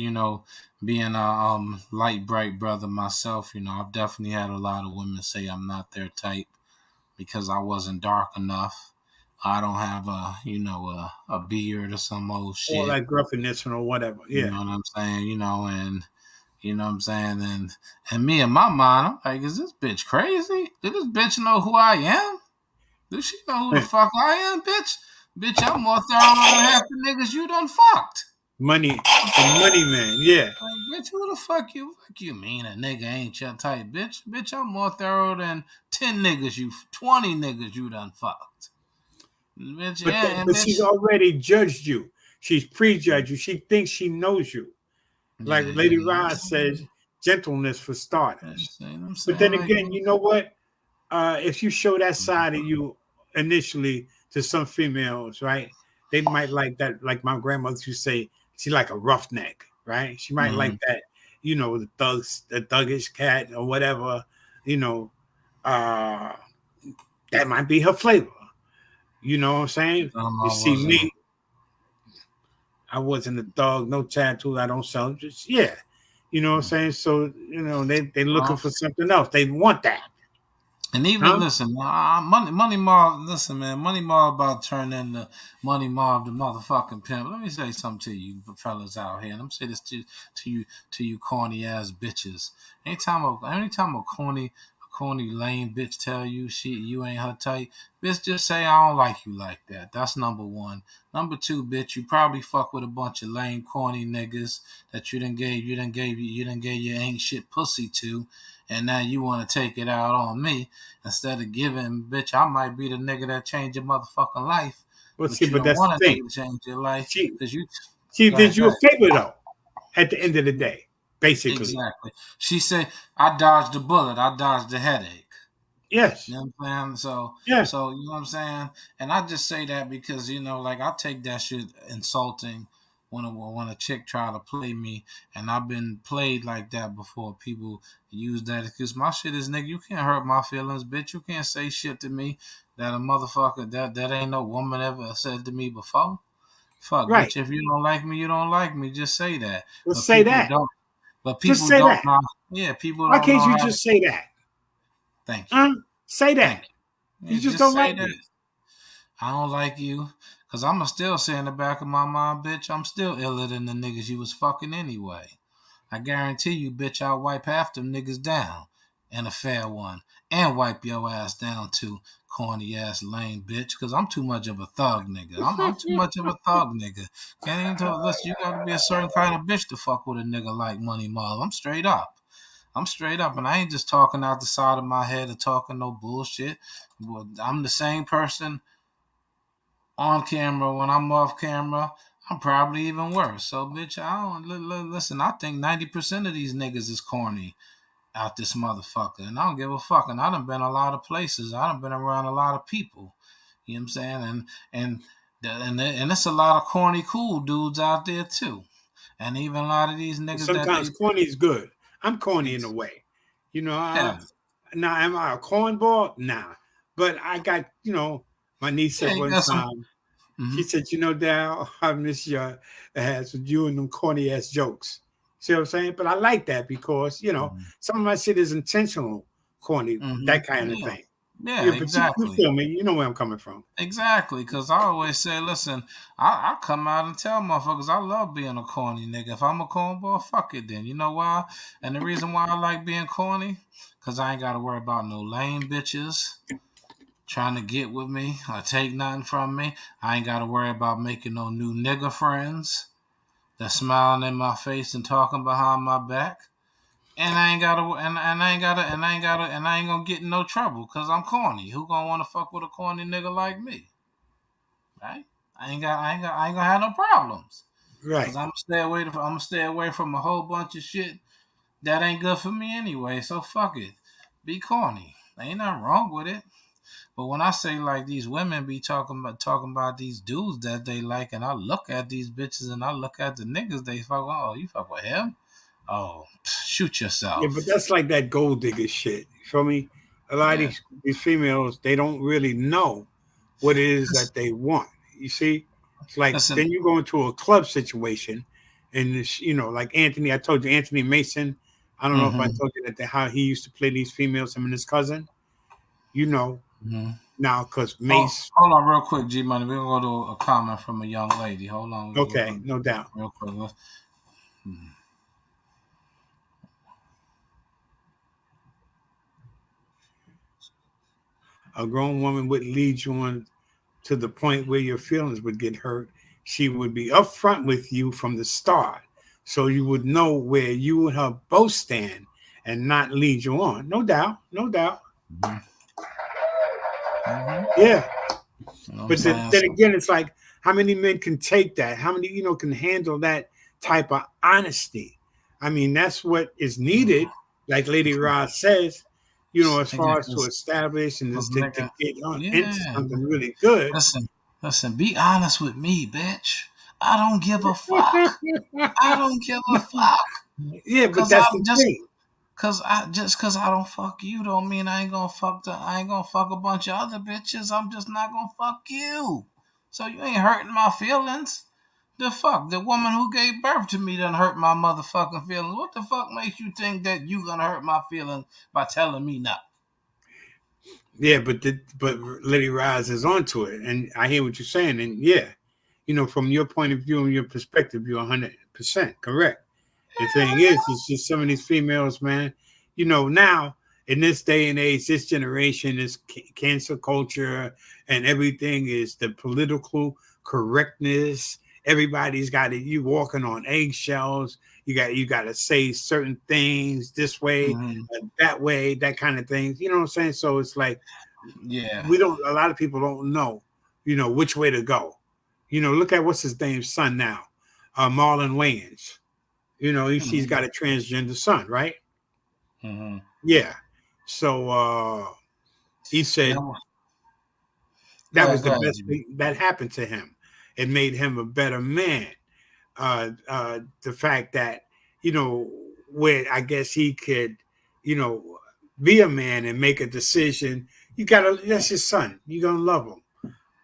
being a light bright brother myself, I've definitely had a lot of women say I'm not their type because I wasn't dark enough. I don't have a beard or some old Or shit. like gruffiness or whatever. You Yeah. know what I'm saying? And you know what I'm saying? And me in my mind, I'm like, is this bitch crazy? Did this bitch know who I am? Does she know who the fuck I am, bitch? Bitch, I'm more thorough than half the niggas you done fucked. Money, the money man. Yeah. Like, bitch, who the fuck you? Fuck you mean a nigga ain't your type, bitch? Bitch, I'm more thorough than 10 niggas 20 niggas you done fucked. Bitch, But yeah, and but she's bitch. already judged you. She's prejudged you. She thinks she knows you. Like Yeah, Lady Ross says, gentleness for starters. you know what I'm But saying? then Like, again, you know what? If you show that side of you initially to some females, right? They might like that. Like my grandmother used to say, she like a roughneck, right? She might mm-hmm. like that, the thuggish cat or whatever, you know. Uh, that might be her flavor. You know what I'm saying? I You see wasn't. me, I wasn't a thug, no tattoos, I don't sell. Just yeah. You know what I'm saying? So, they looking for something else. They want that. And even Huh? listen, Money Marv, listen, man, Money Marv about to turn into Money Marv the motherfucking pimp. Let me say something to you fellas out here, and I'm saying this to you corny ass bitches. Anytime a corny lame bitch tell you ain't her type, bitch just say I don't like you like that. That's number one. Number two, bitch, you probably fuck with a bunch of lame corny niggas that you done gave your ain't shit pussy to, and now you want to take it out on me. Instead of giving, bitch, I might be the nigga that changed your motherfucking life, Well, see, but you but don't that's the want a thing. nigga to change your life She because you. she Go did ahead, go you a ahead. favor though, at the end of the day, basically. Exactly. She said, "I dodged the bullet. I dodged the headache." You Yes. know what I'm saying? So, Yeah. so you know what I'm saying? And I just say that because like I take that shit insulting when a chick try to play me, and I've been played like that before. People use that because my shit is nigga. You can't hurt my feelings, bitch. You can't say shit to me that a motherfucker that ain't no woman ever said to me before. Fuck, Right. bitch. If you don't like me, you don't like me. Just say that. Let's But say people that. don't. But Just people say don't that. know. Yeah, people Why don't can't know you how to. just say that? Thank you. Huh? Say Thank that. you. You Yeah, just just don't say like that. me. I don't like you. Cause I'ma still say in the back of my mind, bitch, I'm still iller than the niggas you was fucking anyway. I guarantee you, bitch, I'll wipe half them niggas down. And a fair one. And wipe your ass down too, corny ass lame bitch. Cause I'm too much of a thug nigga. I'm too much of a thug nigga. Can't even tell listen, you gotta be a certain kind of bitch to fuck with a nigga like Money Marl. I'm straight up. I'm straight up, and I ain't just talking out the side of my head or talking no bullshit. But I'm the same person on camera. When I'm off camera, I'm probably even worse. So, bitch, I don't listen. I think 90% of these niggas is corny out this motherfucker, and I don't give a fuck. And I done been a lot of places. I done been around a lot of people. You know what I'm saying? And it's a lot of corny cool dudes out there too. And even a lot of these niggas that Sometimes they corny is good. I'm corny in a ex- way. yeah Now am I a cornball? Nah. But I got, my niece yeah said you one got some. time, Mm-hmm. she said, Dal, I miss your ass with you and them corny ass jokes. See what I'm saying? But I like that because, some of my shit is intentional corny, Mm-hmm. that kind of Yeah, thing. yeah, Yeah, but you exactly. feel me. You know where I'm coming from. Exactly, because I always say, listen, I come out and tell motherfuckers I love being a corny nigga. If I'm a cornball, fuck it then. You know why? And the reason why I like being corny, because I ain't got to worry about no lame bitches trying to get with me or take nothing from me. I ain't got to worry about making no new nigga friends that smiling in my face and talking behind my back. And I ain't gotta, and I ain't gotta, and I ain't gotta, and I ain't gonna get in no trouble because I'm corny. Who gonna want to fuck with a corny nigga like me? Right? I ain't gonna have no problems. Cause Right. I'm gonna stay away from a whole bunch of shit that ain't good for me anyway. So fuck it. Be corny. Ain't nothing wrong with it. But when I say like these women be talking about these dudes that they like, and I look at these bitches and I look at the niggas they fuck. Oh, you fuck with him? Oh, shoot Yeah, but yourself. that's like that gold digger shit. You feel me? A lot of Yeah. these females, they don't really know what it is that they want. You see? It's like Listen. then you go into a club situation, and it's, like Anthony. I told you Anthony Mason. I don't know if I Mm-hmm. told you that how he used to play these females. Him and his cousin. You know Mm-hmm. now because Oh, Mace. hold on, real quick, G Money. We're gonna go to a comment from a young lady. Hold on, we're Okay, gonna no doubt. real quick. A grown woman would lead you on to the point where your feelings would get hurt. She would be upfront with you from the start, so you would know where you and her both stand, and not lead you on. No doubt, no doubt. Mm-hmm. Mm-hmm. Yeah, You know what I'm but saying? then So, again, it's like how many men can take that? How many can handle that type of honesty? I mean, that's what is needed. Like Lady Ross says, as yeah, far as to establish and cause to nigga, get on into yeah. something really good. Listen, listen. Be honest with me, bitch. I don't give a fuck. I don't give a fuck. Yeah, but Cause that's I'm the just thing. cause I don't fuck you don't mean I ain't gonna fuck a bunch of other bitches. I'm just not gonna fuck you. So you ain't hurting my feelings. The fuck? The woman who gave birth to me done hurt my motherfucking feelings. What the fuck makes you think that you gonna hurt my feelings by telling me no? Yeah, but Lady Rise is onto it, and I hear what you're saying, and yeah, from your point of view and your perspective, you're 100% correct. The thing is, it's just some of these females, man. Now in this day and age, this generation is cancel culture, and everything is the political correctness. Everybody's got it. You walking on eggshells. You got to say certain things this way, Mm-hmm. that way, that kind of things. You know what I'm saying? So it's like Yeah. we don't. A lot of people don't know, which way to go. Look at what's his name's son now, Marlon Wayans. She's Mm-hmm. got a transgender son, right? Mm-hmm. Yeah. So he said Now, go that was ahead, the go ahead, best Jimmy. thing that happened to him. It made him a better man. The fact that, where I guess he could, you know, be a man and make a decision. That's his son. You're gonna love him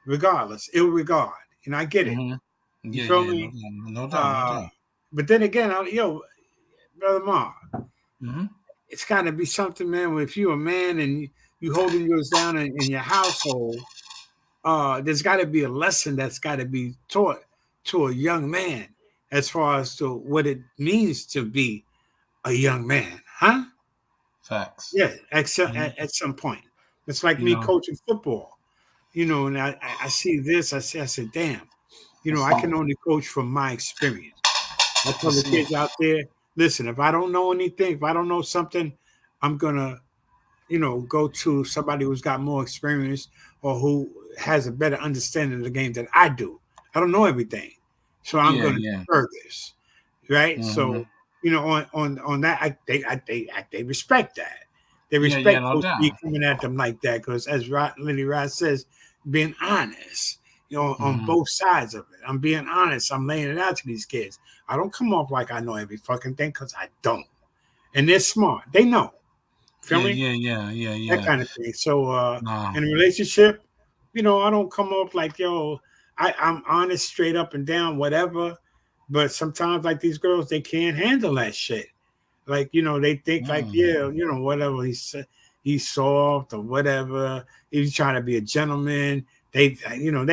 regardless, ill regard. And I get it. Mm-hmm. You Yeah, feel yeah, no me? doubt, no doubt, no Uh, doubt. but then again, brother Marv, Mm-hmm. it's got to be something, man. Where if you're a man and you holding yours down in your household, there's got to be a lesson that's got to be taught to a young man as far as to what it means to be a young man, huh? Facts. Yeah, Mm-hmm. at some point. It's like You me know, coaching football, and I see this. I said, damn, let's I see. can only coach from my experience. I tell Let's the see. kids out there, listen, if I don't know anything, if I don't know something, I'm gonna go to somebody who's got more experience or who has a better understanding of the game than I do. I don't know everything, so I'm Yeah, going to yeah. defer this, right? Mm-hmm. So on that, they respect that. They Yeah, yeah, respect no Coach B doubt. coming at them like that because, as Lenny Rod says, being honest. On Mm-hmm. both sides of it. I'm being honest. I'm laying it out to these kids. I don't come off like I know every fucking thing because I don't. And they're smart. They know. Feel Yeah, me? yeah, yeah, yeah, That yeah. kind of thing. So No. in a relationship, I don't come off like, I'm honest, straight up and down, whatever. But sometimes like these girls, they can't handle that shit. Like, they think like, Mm. yeah, whatever he's soft or whatever. He's trying to be a gentleman. They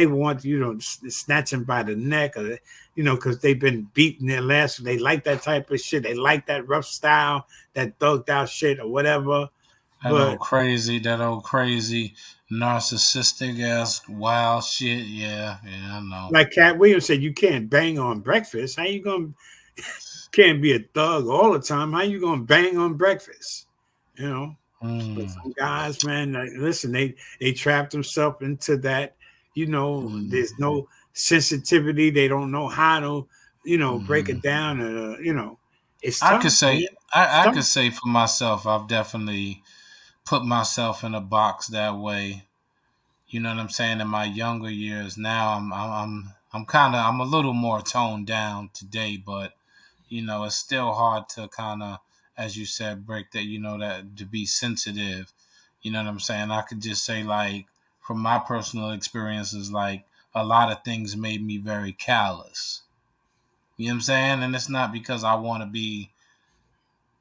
want, snatch him by the neck or, because they've been beaten their last. They like that type of shit. They like that rough style, that thugged out shit or whatever. But That old crazy, narcissistic ass wild shit. Yeah, yeah, I know. like Cat Williams said, you can't bang on breakfast. How you gonna can't be a thug all the time? How you gonna bang on breakfast? You know. But Mm, some guys, man, like, listen, they trap themselves into that. mm, There's no sensitivity. They don't know how to, break mm. it down. And it's I could tough, man. say, It's I tough. could say for myself, I've definitely put myself in a box that way. You know what I'm saying? In my younger years, now I'm kind of I'm a little more toned down today, but it's still hard to kind of, as you said, break that. That to be sensitive. You know what I'm saying? I could just say like from my personal experiences, like a lot of things made me very callous. You know what I'm saying? And it's not because I want to be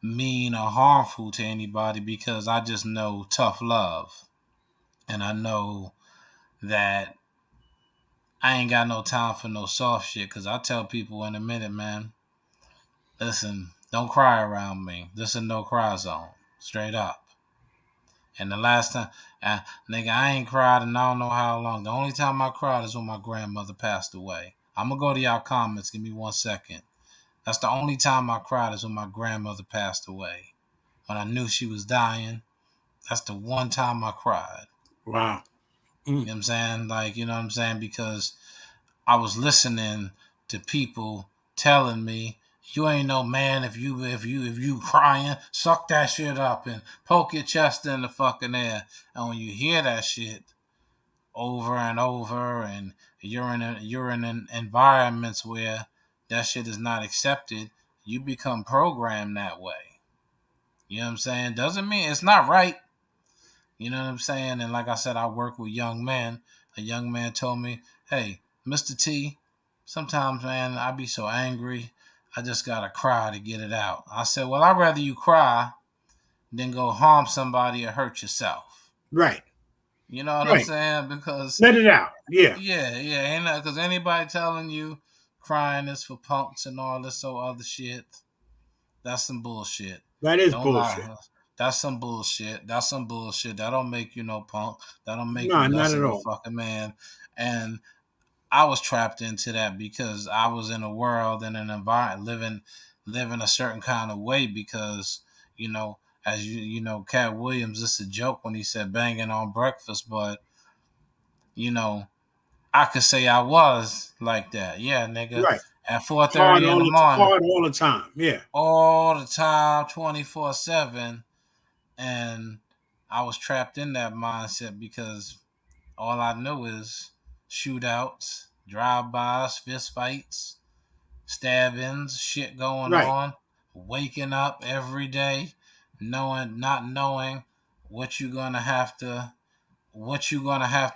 mean or harmful to anybody, because I just know tough love. And I know that I ain't got no time for no soft shit, because I tell people in a minute, man, listen, don't cry around me. This is no cry zone. Straight up. And the last time, nigga, I ain't cried in I don't know how long. The only time I cried is when my grandmother passed away. I'm going to go to y'all comments. Give me 1 second. That's the only time I cried, is when my grandmother passed away. When I knew she was dying, that's the one time I cried. Wow. You know what I'm saying? Like, you know what I'm saying? Because I was listening to people telling me, you ain't no man if you crying, suck that shit up and poke your chest in the fucking air. And when you hear that shit over and over, and you're in environments where that shit is not accepted, you become programmed that way. You know what I'm saying? Doesn't mean it's not right. You know what I'm saying? And like I said, I work with young men. A young man told me, hey, Mr. T, sometimes, man, I be so angry, I just got to cry to get it out. I said, well, I'd rather you cry than go harm somebody or hurt yourself. Right. You know what I'm Right. saying? Because, Let it out. Yeah. yeah. Because anybody telling you crying is for punks and all this other shit, that's some bullshit. That is Don't bullshit. lie. That's some bullshit. That's some bullshit. That don't make you no punk. That don't make No, you not less at of a all. fucking man. And I was trapped into that because I was in a world and an environment living a certain kind of way, because, you know, as you know, Cat Williams, it's a joke when he said banging on breakfast, but, you know, I could say I was like that. Yeah, nigga. Right. At 4:30 in the morning, Hard all the time. Yeah. all the time, 24/7. And I was trapped in that mindset because all I know is shootouts, drive-bys, fist fights, stabbings, shit going Right. on, waking up every day, not knowing what you're gonna have to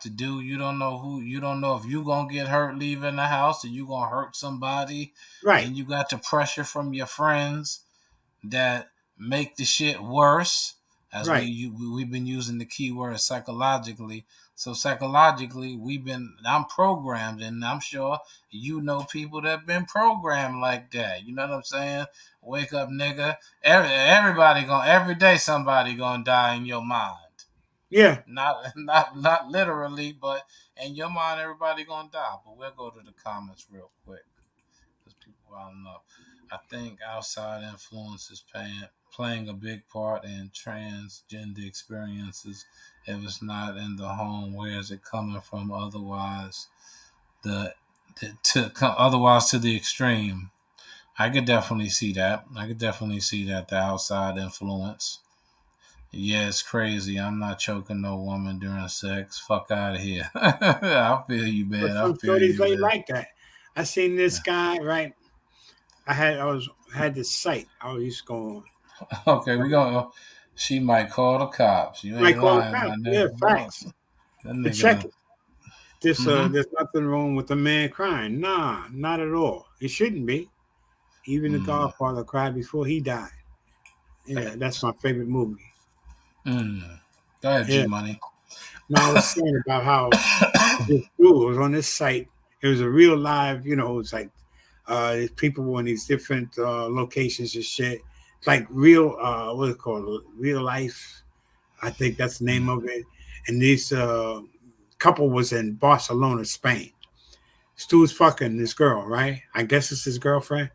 do. You don't know you don't know if you're gonna get hurt leaving the house, or you gonna hurt somebody. Right. Then you got the pressure from your friends that make the shit worse. As Right. we've been using the keyword psychologically. So psychologically, I'm programmed, and I'm sure you know people that been programmed like that. You know what I'm saying? Wake up, nigga. Every day somebody gonna die in your mind. Yeah. Not literally, but in your mind, everybody gonna die. But we'll go to the comments real quick, because people, I don't know. I think outside influence is playing a big part in transgender experiences. If it's not in the home, where is it coming from? Otherwise to the extreme. I could definitely see that. The outside influence. Yeah, it's crazy. I'm not choking no woman during sex. Fuck out of here. I feel you, But man. I some feel shorties you, ain't man. like that. I seen this guy, right? I had this site. I was just going. Okay, we gonna. She might call the cops. You Might ain't call the lying, my cops. Yeah, nigga. facts. That But check nigga. it. Mm-hmm. There's nothing wrong with a man crying. Nah, not at all. It shouldn't be. Even the Mm. Godfather cried before he died. Yeah, that's Facts. my favorite movie. Mm. Go ahead, G Yeah. Money. Now I was saying about how this dude was on this site. It was a real live, it's like people were in these different locations and shit. It's like real, what is it called? Real life. I think that's the name of it. And this couple was in Barcelona, Spain. Stu's fucking this girl, right? I guess it's his girlfriend.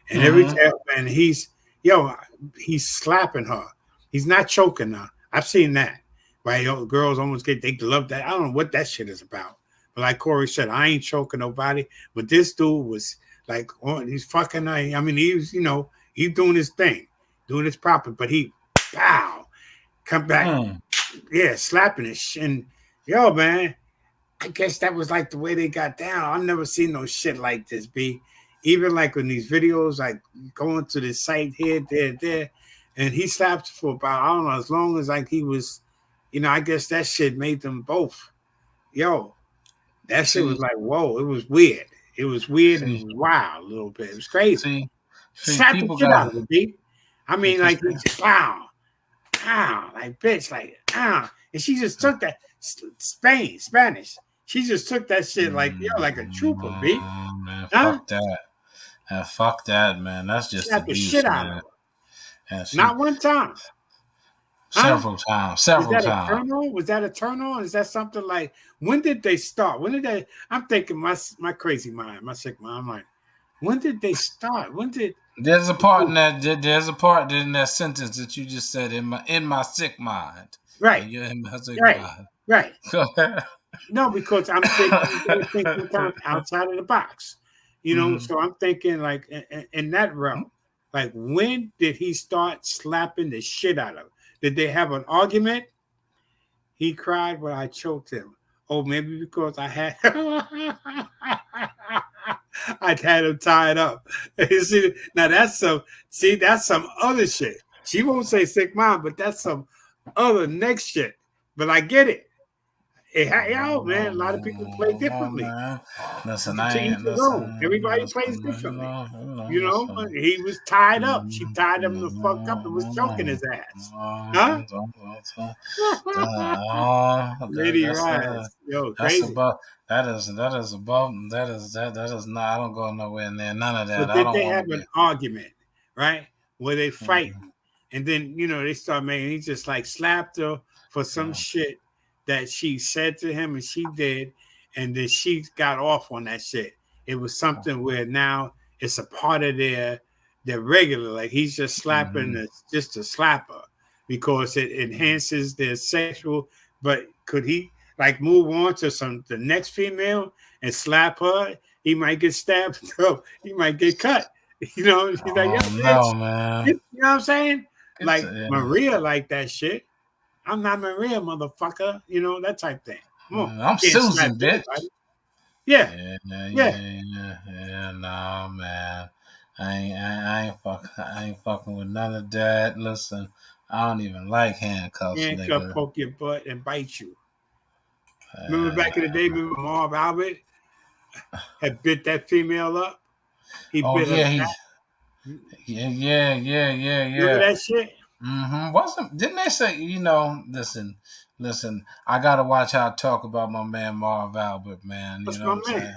And every Mm-hmm. time, and he's slapping her. He's not choking her. I've seen that. Right? Girls almost they love that. I don't know what that shit is about. But like Corey said, I ain't choking nobody. But this dude was like, he's fucking. I mean, he's doing his thing, doing his proper. But he, pow, come back, Mm. yeah, slapping it. And yo, man, I guess that was like the way they got down. I've never seen no shit like this, B. Even like in these videos, like going to the site here, there, and he slapped for about, I don't know, as long as like he was, I guess that shit made them both. Yo, That shit was See, like, whoa, it was weird. It was weird see, and wild a little bit. It was crazy. see. Slap the People shit out got of her, B. I mean, because like, pow, pow, like, bitch, like, ah. And she just took that, Spanish. She just took that shit like, yo, like a trooper, B. man, Huh? fuck that. Fuck that, man. That's just Slap the abuse, shit out of man. her. And she Not one time. Huh? several times, Was several that a times. turn on? Was that a turn on? Is that something like, when did they start? When did they, I'm thinking my crazy mind, my sick mind, I'm like, when did they start? When did, There's a part in that. There's a part in that sentence that you just said in my sick mind. right, And you're in my sick right, mind. right. Go ahead. No, because I'm thinking, you gotta think sometimes outside of the box, Mhm. So I'm thinking like in that realm, like when did he start slapping the shit out of her? Did they have an argument? He cried when I choked him. Oh, maybe because I had I had him tied up. You see, now that's some other shit. She won't say sick mom, but that's some other next shit. But I get it. Yo, man, a lot of people play differently. Man. Listen, To I each ain't his own. Everybody plays differently. listen. He was tied up. She tied him the fuck up and was choking his ass. Huh? Lady That's Rise. Yo, that's crazy. above. That is above. That is not. I don't go nowhere near none of that. But I did don't they want have to be. an argument, right? Where they Mhm. fighting. And then, they start making, he just like slapped her for some So, shit that she said to him and she did. And then she got off on that shit. It was something where now it's a part of their regular, like he's just slapping mhm. just to slap her because it enhances their sexual. But could he like move on to the next female and slap her? He might get stabbed. He might get cut. He's like, yo, Oh bitch. no, man! You know what I'm saying? It's Like Maria, like that shit. I'm not Maria, motherfucker. That type thing. Come on, I'm can't slap Susan, bitch. everybody. Yeah, yeah. Yeah. No, man. I ain't fucking with none of that. Listen, I don't even like handcuffs, Handcuff, nigga. poke your butt, and bite you. Remember Uh, back in the day, remember Marv Albert had bit that female up? He oh bit her yeah, back. Remember yeah. that shit? Wasn't didn't they say, listen, I gotta watch how I talk about my man Marv Albert, man. You That's know what my I'm man.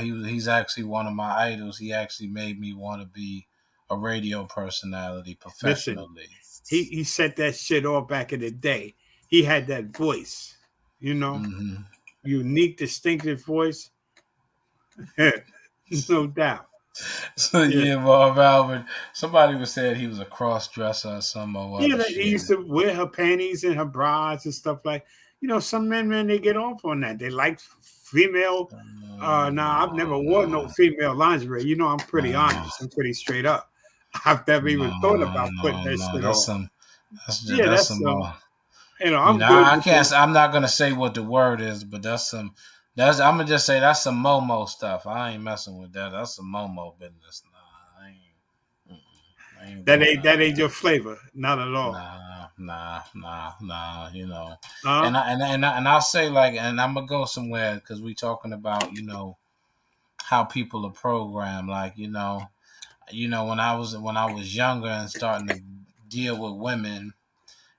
saying? He's actually one of my idols. He actually made me want to be a radio personality Listen, professionally. he set that shit off back in the day. He had that voice, hmm unique, distinctive voice. No doubt. So Yeah. yeah, Marv Albert. Somebody was saying he was a cross dresser or some Yeah, other like, he shit. used to wear her panties and her bras and stuff like. Some men, they get off on that. They like female. Now I've never worn no female lingerie. I'm pretty No, honest. I'm pretty straight up. I've never even thought about putting that no. shit That's on. some. Yeah, That's that's some. I'm good I with can't. the. I'm not gonna say what the word is, but that's some. I'm gonna just say that's some Momo stuff. I ain't messing with that. That's some Momo business. Nah, I ain't That doing ain't none that of ain't that. your flavor, not at all. Nah. Huh? And I'll say like, and I'm gonna go somewhere because we talking about how people are programmed. Like when I was younger and starting to deal with women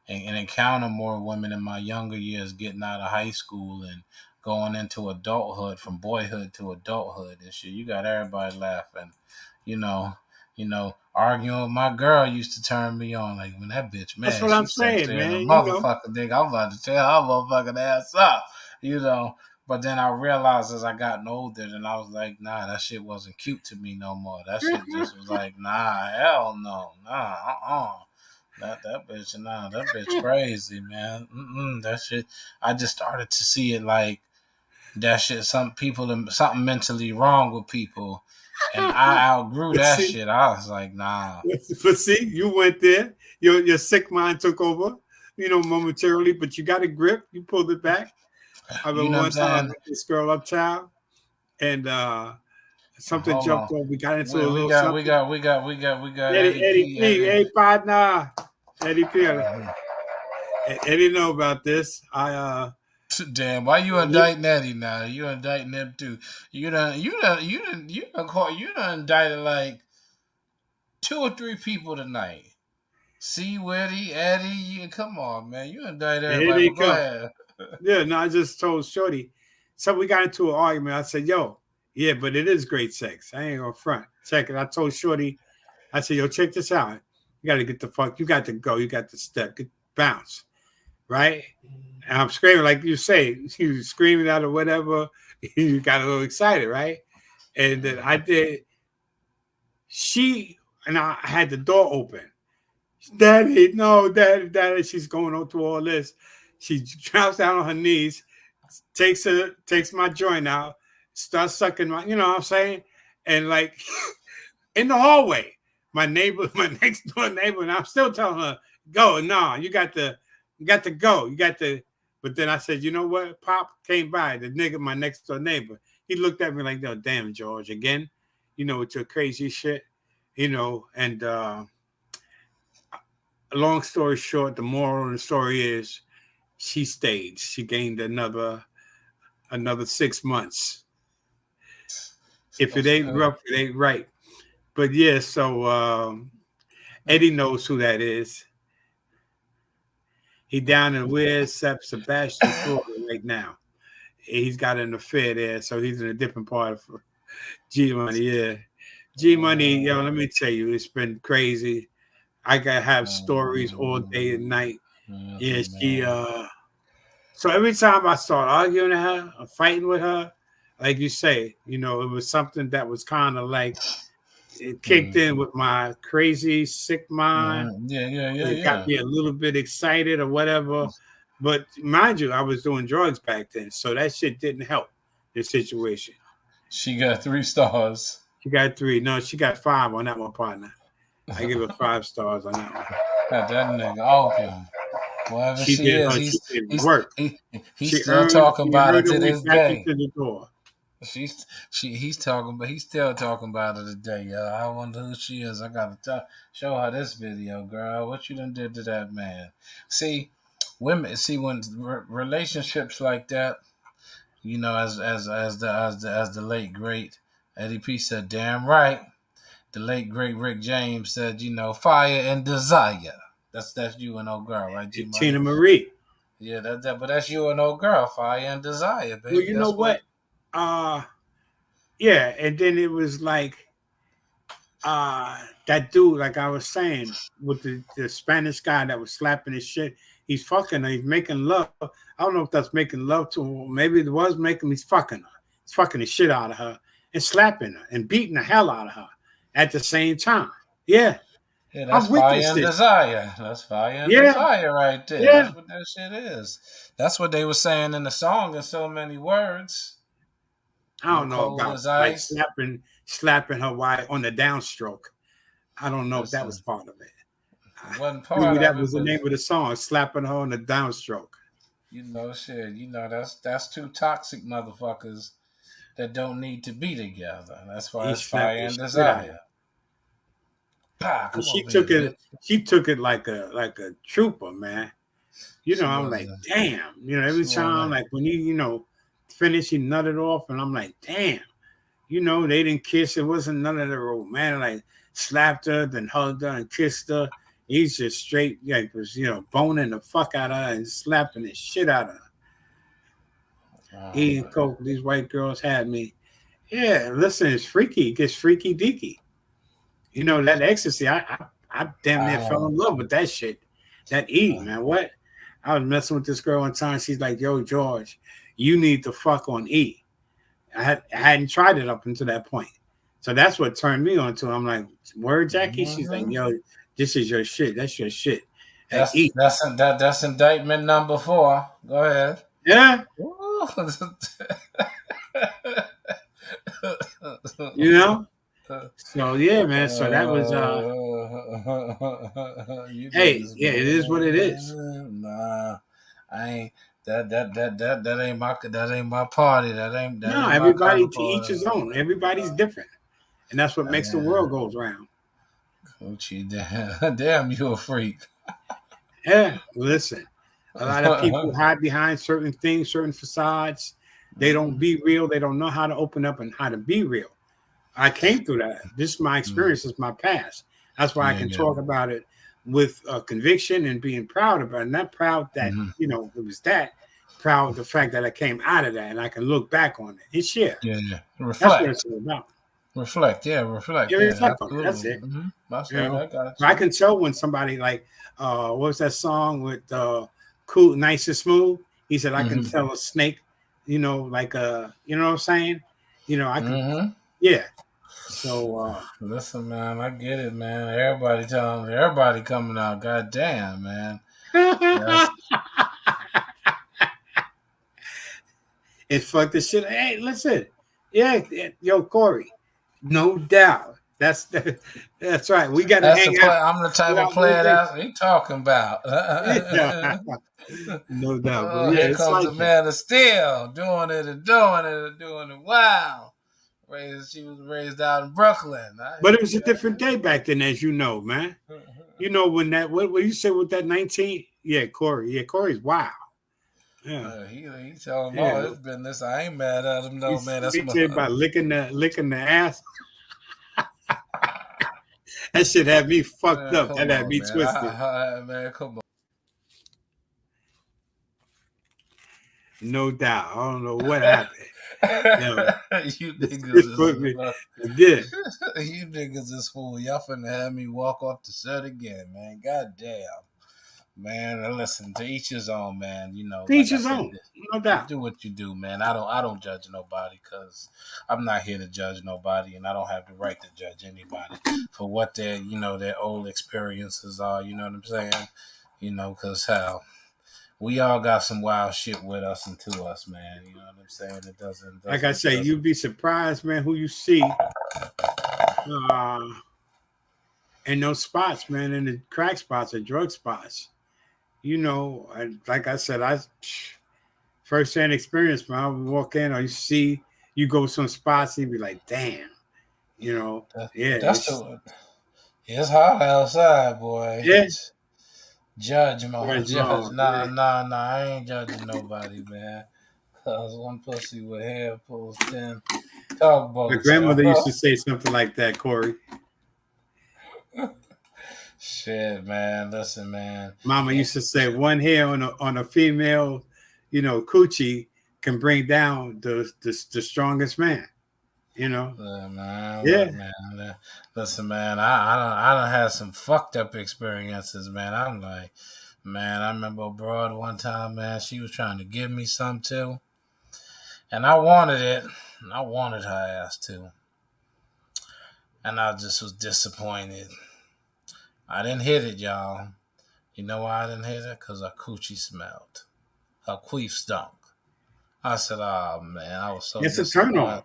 and encounter more women in my younger years, getting out of high school and going into adulthood, from boyhood to adulthood and shit. You got everybody laughing, you know, arguing with my girl used to turn me on. Like when that bitch That's mad, what I'm she saying, sexy as a man. motherfucker, nigga. I'm about to tear her motherfucking ass up, you know. But then I realized as I gotten older, and I was like, nah, that shit wasn't cute to me no more. That shit just was like, nah, hell no, nah. That bitch crazy, man. That shit. I just started to see it like that shit. Some people, something mentally wrong with people, and I outgrew but that see, shit. I was like, nah, but see, you went there. Your sick mind took over, momentarily. But you got a grip. You pulled it back. I you remember know what I'm one time I saying? met this girl uptown, and something Hold jumped on. off. We got into a We little got we something. got we got we got we got Eddie, Eddie Eddie P. P, Eddie. hey partner, Eddie P. Mhm. Eddie know about this. I Damn, why you indicting Eddie now? You indicting him too. You done indicted like 2 or 3 people tonight. C Weddy, Eddie, come on, man. You indict Here everybody, they but go come. ahead. Yeah, no, I just told Shorty. So we got into an argument. I said, yo, yeah, but it is great sex. I ain't gonna front. Check it. I told Shorty, I said, yo, check this out. You gotta get the fuck, you got to go, you got to step, bounce, right? And I'm screaming, like you say, you screaming out or whatever, you got a little excited, right? And then I did, and I had the door open. Daddy, no, daddy, she's going on through all this. She drops down on her knees, takes my joint out, starts sucking my, you know what I'm saying? And like in the hallway, my next door neighbor, and I'm still telling her, go, no, you got to go. But then I said, you know what? Pop came by, the nigga, my next door neighbor. He looked at me like, oh, damn, George, again, with your crazy shit, and long story short, the moral of the story is she stayed. She gained another 6 months. If it ain't rough, it ain't right. But yeah, so Eddie knows who that is. He down in Weird Sebastian, Florida right now. He's got an affair there, so he's in a different part of G Money. Yeah, G Money. Yo, let me tell you, it's been crazy. I gotta have stories all day and night. Yeah, she. So every time I start arguing with her or fighting with her, like you say, it was something that was kind of like it kicked in with my crazy, sick mind. Yeah. It got me a little bit excited or whatever. But mind you, I was doing drugs back then, so that shit didn't help the situation. She got 3 stars. She got 3. No, she got 5 on that one, partner. I give her 5 stars on that one. That nigga opium. Whatever she is, she did work. He's still talking about it to this day. Into the door. He's still talking about it today, yo. I wonder who she is. I gotta show her this video, girl. What you done did to that man? See, women. See, when relationships like that, as the late great Eddie P said, damn right. The late great Rick James said, fire and desire. That's you and old girl, right? Tina Marie. Yeah, but that's you and old girl, fire and desire, baby. Well, you know what? Yeah, and then it was like that dude, like I was saying, with the Spanish guy that was slapping his shit. He's fucking her. He's making love. I don't know if that's making love to him. Maybe it was making. He's fucking her. He's fucking the shit out of her and slapping her and beating the hell out of her at the same time. Yeah. Yeah, that's fire and desire. That's fire and desire right there. Yeah. That's what that shit is. That's what they were saying in the song in so many words. I don't know about like slapping her wife on the downstroke. I don't know if that was part of it. Wasn't part Maybe of that it, was the name of the song, slapping her on the downstroke. Shit. That's 2 toxic motherfuckers that don't need to be together. That's why it's fire and desire. She took it like a trooper, man. I'm like, damn. Every time, like when you finish, he nutted off, and I'm like, damn. They didn't kiss. It wasn't none of the romantic, like slapped her, then hugged her and kissed her. He's just straight, was boning the fuck out of her and slapping the shit out of her. Eating coke. These white girls had me. Yeah, listen, it's freaky. It gets freaky deaky. That ecstasy. I damn near fell in love with that shit. That E, man. What? I was messing with this girl one time. She's like, yo, George, you need to fuck on E. I hadn't tried it up until that point. So that's what turned me on to it. I'm like, word, Jackie? She's like, yo, this is your shit. That's your shit. That's indictment number 4. Go ahead. Yeah. So yeah, man. So that was hey, yeah, it is what it is. Nah, I ain't that ain't my party. That ain't everybody to each his own. Everybody's different. And that's what makes the world goes round. Gucci, damn, you a freak. Yeah, listen. A lot of people hide behind certain things, certain facades. They don't be real. They don't know how to open up and how to be real. I came through that. This is my experience. This is my past. That's why I can talk about it with conviction and being proud about it. Not proud that, it was that. Proud of the fact that I came out of that and I can look back on it and share. Yeah. That's Reflect. what it's all about. Reflect. Yeah, reflect. Yeah, Yeah, reflect on it. That's it. That's it. I got it. I can tell when somebody like, what was that song with Cool, Nice and Smooth? He said, I can tell a snake, like you know what I'm saying? I can, yeah. So listen, man, I get it, man. Everybody coming out. God damn, man. It fucked the shit. Hey, listen, yeah, yo, Corey, no doubt. That's right. We got to hang out. I'm the type of player that's he talking about. No doubt. But Here comes the man of steel, doing it. Wow. She was raised out in Brooklyn. But it was a different day back then, as you know, man. When that what you said with that 19? Yeah, Corey. Yeah, Corey's wow. Yeah. He telling him all his business. I ain't mad at him, no, man. That's about licking the ass. That shit had me fucked up. That had me twisted. Man, come on. No doubt. I don't know what happened. You niggas you niggas is fool. Y'all finna have me walk off the set again, man. God damn. Man, listen, to each his own, man. To each his own, no doubt. Do what you do, man. I don't judge nobody because I'm not here to judge nobody, and I don't have the right to judge anybody for what their old experiences are. You know what I'm saying? Because hell, we all got some wild shit with us and to us, man. You know what I'm saying? It doesn't like I say, you'd be surprised, man, who you see in those spots, man, in the crack spots or drug spots. And like I said, first-hand experience, man. I would walk in or you go to some spots and you be like, damn, it's hot outside, boy. Yeah. Judge. Nah, I ain't judging nobody, man. Cause one pussy with hair pulls 10 tugboats. My grandmother used to say something like that, Corey. Shit, man. Listen, man. Mama used to say one hair on a female, coochie can bring down the strongest man. Man, yeah. Man. Listen, man. I done had some fucked up experiences, man. I'm like, man. I remember a broad one time, man. She was trying to give me some too, and I wanted it. And I wanted her ass too, and I just was disappointed. I didn't hit it, y'all. You know why I didn't hit it? Because her coochie smelled. Her queef stunk. I said, oh, man, I was so it's a turn on.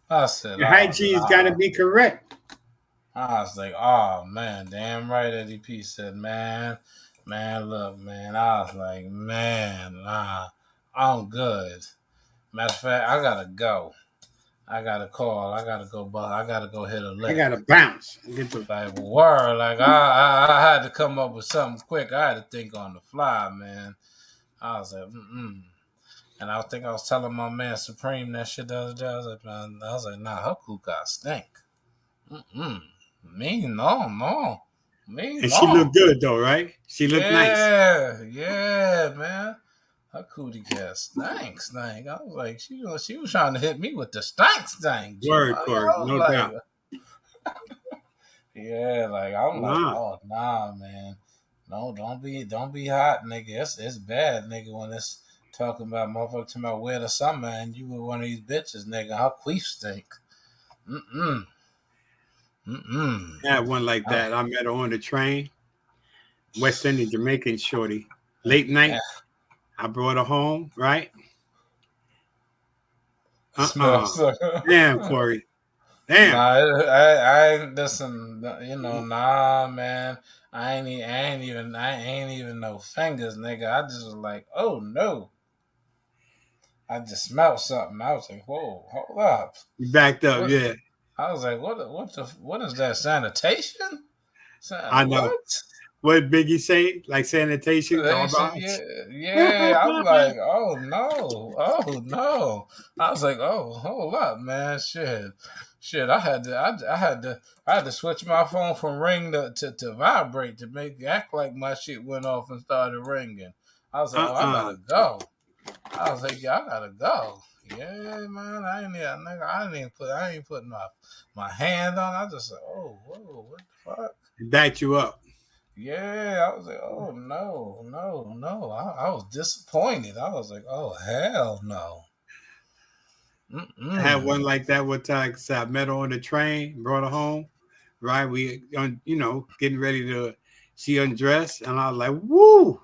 I said, your hygiene's got to be correct. I was like, oh, man, damn right, Eddie P said, man, look, man. I was like, man, nah, I'm good. Matter of fact, I got to go. I gotta call. I gotta go. I gotta go hit a lick. I gotta bounce. Like word. Like I had to come up with something quick. I had to think on the fly, man. I was like, and I think I was telling my man Supreme that shit the other day. I was like, nah, her cool got stink. Me no. Me and no. She looked good though, right? She looked nice. Yeah, man. Her cootie cat stank. I was like, she was trying to hit me with the stank. Word, Corey, no doubt. Yeah, like I'm like, oh nah, man. No, don't be hot, nigga. It's bad, nigga, when it's talking about motherfucker talking about where the summer and you were one of these bitches, nigga. Her queef stink. I had one like that. I met her on the train. West Indian Jamaican shorty. Late night. Yeah. I brought her home, right? Damn, Corey. Damn. Nah, I listen. Nah, man. I ain't even no fingers, nigga. I just was like, oh no. I just smelled something. I was like, whoa, hold up. You backed up, yeah. I was like, what is that, sanitation? I know. What Biggie say? Like sanitation, They said, garbage. yeah. I'm like, oh no. I was like, oh, hold up, man, shit. I had to switch my phone from ring to vibrate to make act like my shit went off and started ringing. I was like, oh, I Uh-uh. gotta go. I was like, yeah, I gotta go. Yeah, man, I ain't putting my hand on. I just said, oh, whoa, what the fuck? Backed you up. Yeah, I was like, oh no. I was disappointed. I was like, oh hell no. I had one Mm-mm. like that one time because I met her on the train, brought her home. Right, we, getting ready to. She undressed, and I was like, "Woo!"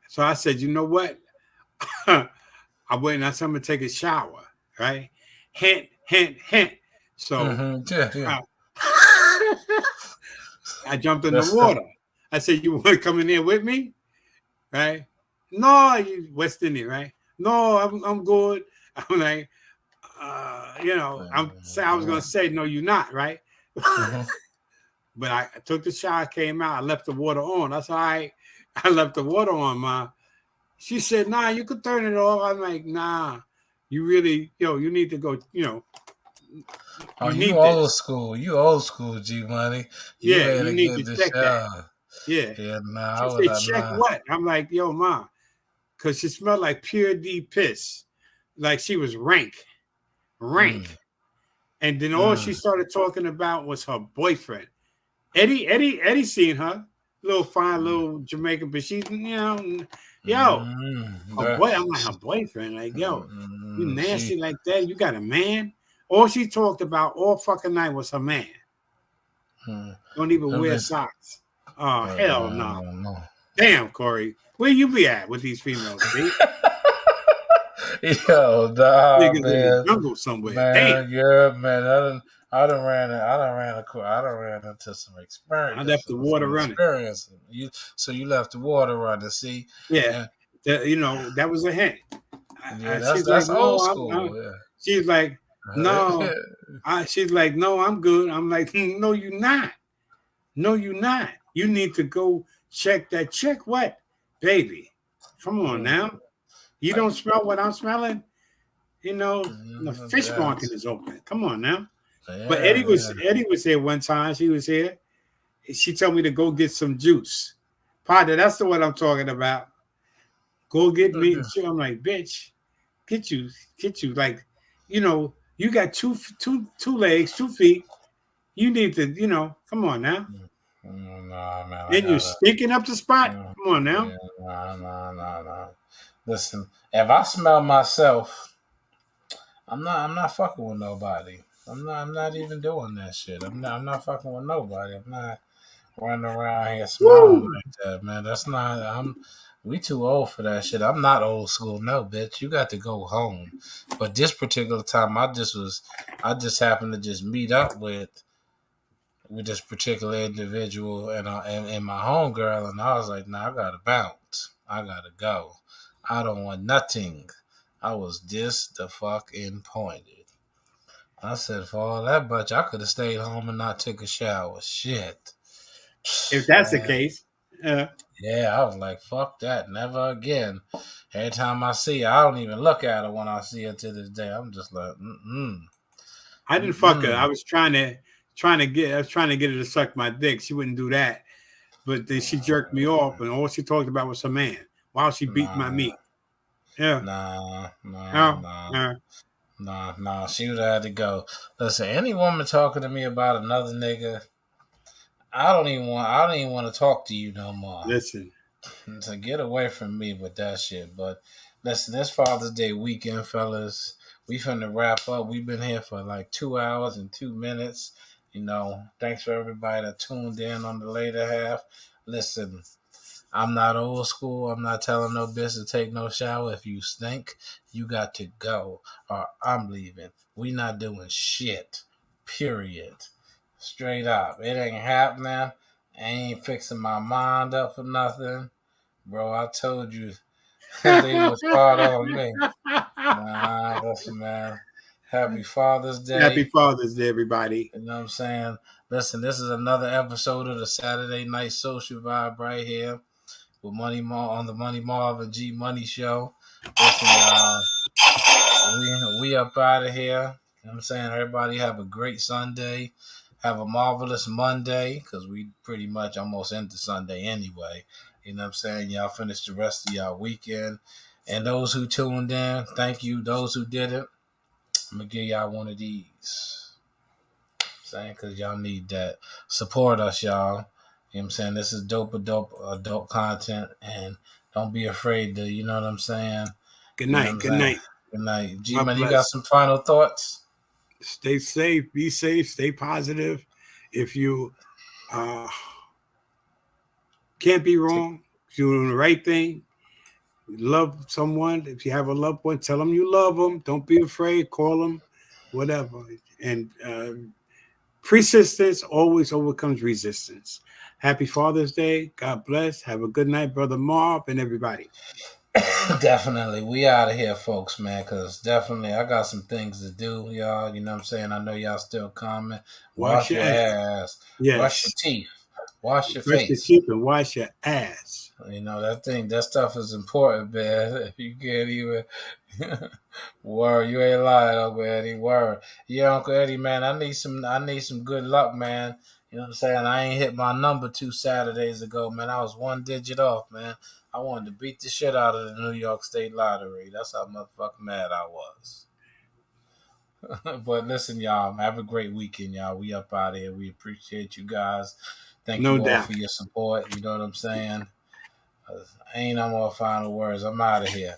So I said, "You know what?" I went and I said, "I'm gonna take a shower." Right, hint, hint, hint. So Yeah, yeah. I, I jumped in the That's the water. I said, "You want to come in there with me?" Right? No, you West Indian, right? No, I'm good. I'm like, I was gonna say, no, you're not, right? mm-hmm. But I took the shower, came out, I left the water on. That's all right. I left the water on, ma. She said, nah, you could turn it off. I'm like, nah, you really, you need to go, Oh, you you need old this. school. You old school, G Money. You Yeah, had you to need get to the check that. shower. Yeah. Yeah, nah, I She was said, like, check nah. what? I'm like, yo, ma, because she smelled like pure D piss. Like she was rank. Mm, And then all she mm, started talking about was her boyfriend. Eddie seen her. Little fine mm, little Jamaican, but she's, yo, her yeah. boy, I'm like her boyfriend. Like, yo, you She nasty like that? You got a man? All she talked about all fucking night was her man. mm, Don't even them wear bitch, socks. Oh, hell no. no. Damn, Corey. Where you be at with these females, B? Yo, nah, Niggas in the man. jungle somewhere. Damn. Man, yeah, man. I done ran into some I experience, left the water some running. experience. So you left the water running, see? Yeah. And That was a hint. yeah, She's like, that's old no, school. Yeah. she's like, no. She's like, no, I'm good. I'm like, no, you're not. No, you're not. You need to go check that. Check what, baby? Come on now. You don't smell what I'm smelling. The fish market is open. Come on now. But Yeah, Eddie was here one time. She was here. She told me to go get some juice. Partner, that's the one I'm talking about. Go get me. I'm like, bitch, get you. Like, you got two legs, 2 feet. You need to, come on now. Nah, man, I And you're gotta. stinking up the spot. Come on now. Yeah, nah. Listen, if I smell myself, I'm not fucking with nobody. I'm not even doing that shit. I'm not fucking with nobody. I'm not running around here smelling Woo! like that, man. That's not. We too old for that shit. I'm not old school, no, bitch. You got to go home. But this particular time, I just happened to just meet up with this particular individual and my homegirl, and I was like, nah, I gotta bounce. I gotta go. I don't want nothing. I was just the fucking pointed. I said, for all that bunch, I could have stayed home and not took a shower. Shit. If that's the Man. case, Yeah, I was like, fuck that. Never again. Every time I see her, I don't even look at her when I see her to this day. I'm just like, I didn't fuck her. I was trying to get her to suck my dick. She wouldn't do that. But then she jerked me off, and all she talked about was her man while she beat my nah, meat. Yeah. nah, nah, No. nah. No. Nah, she would have had to go. Listen, any woman talking to me about another nigga, I don't even want to talk to you no more. Listen. So get away from me with that shit. But listen, this Father's Day weekend, fellas. We finna wrap up. We've been here for like 2 hours and 2 minutes. Thanks for everybody that tuned in on the later half. Listen, I'm not old school. I'm not telling no bitch to take no shower. If you stink, you got to go, or I'm leaving. We not doing shit. Period. Straight up. It ain't happening. I ain't fixing my mind up for nothing. Bro, I told you they would start on me. Nah, listen, man. Happy Father's Happy Day. Father's Day, everybody. You know what I'm saying? Listen, this is another episode of the Saturday Night Social Vibe right here with Money Mar on the Money Marv and G Money Show. Listen, y'all, we up out of here. You know what I'm saying? Everybody have a great Sunday. Have a marvelous Monday, because we pretty much almost into Sunday anyway. You know what I'm saying? Y'all finish the rest of y'all weekend. And those who tuned in, thank you. Those who didn't, I'm going to give y'all one of these. Saying, because y'all need that. Support us, y'all. You know what I'm saying? This is dope content. And don't be afraid to, you know what I'm saying? Good You know what night. I'm Good saying? night. Good night. God G-Man, you got bless. some final thoughts? Stay safe. Be safe. Stay positive. If you uh, can't be wrong, if you're doing the right thing, love someone. If you have a loved one, tell them you love them. Don't be afraid. Call them, whatever. And persistence always overcomes resistance. Happy Father's Day. God bless. Have a good night, Brother Marv and everybody. Definitely. We out of here, folks, man, because definitely I got some things to do, y'all. You know what I'm saying? I know y'all still coming. Wash Wash your your ass. ass. Brush your Yes. teeth. Wash your Brush your face. teeth and wash your ass. You know, that stuff is important, man. If you can't even word, you ain't lying, Uncle Eddie. Word. Yeah, Uncle Eddie, man, I need some good luck, man. You know what I'm saying? I ain't hit my number 2 Saturdays ago, man. I was one digit off, man. I wanted to beat the shit out of the New York State Lottery. That's how motherfucking mad I was. But listen, y'all, have a great weekend, y'all. We up out of here. We appreciate you guys. Thank No you all doubt. for your support. You know what I'm saying? Ain't no more final words. I'm out of here.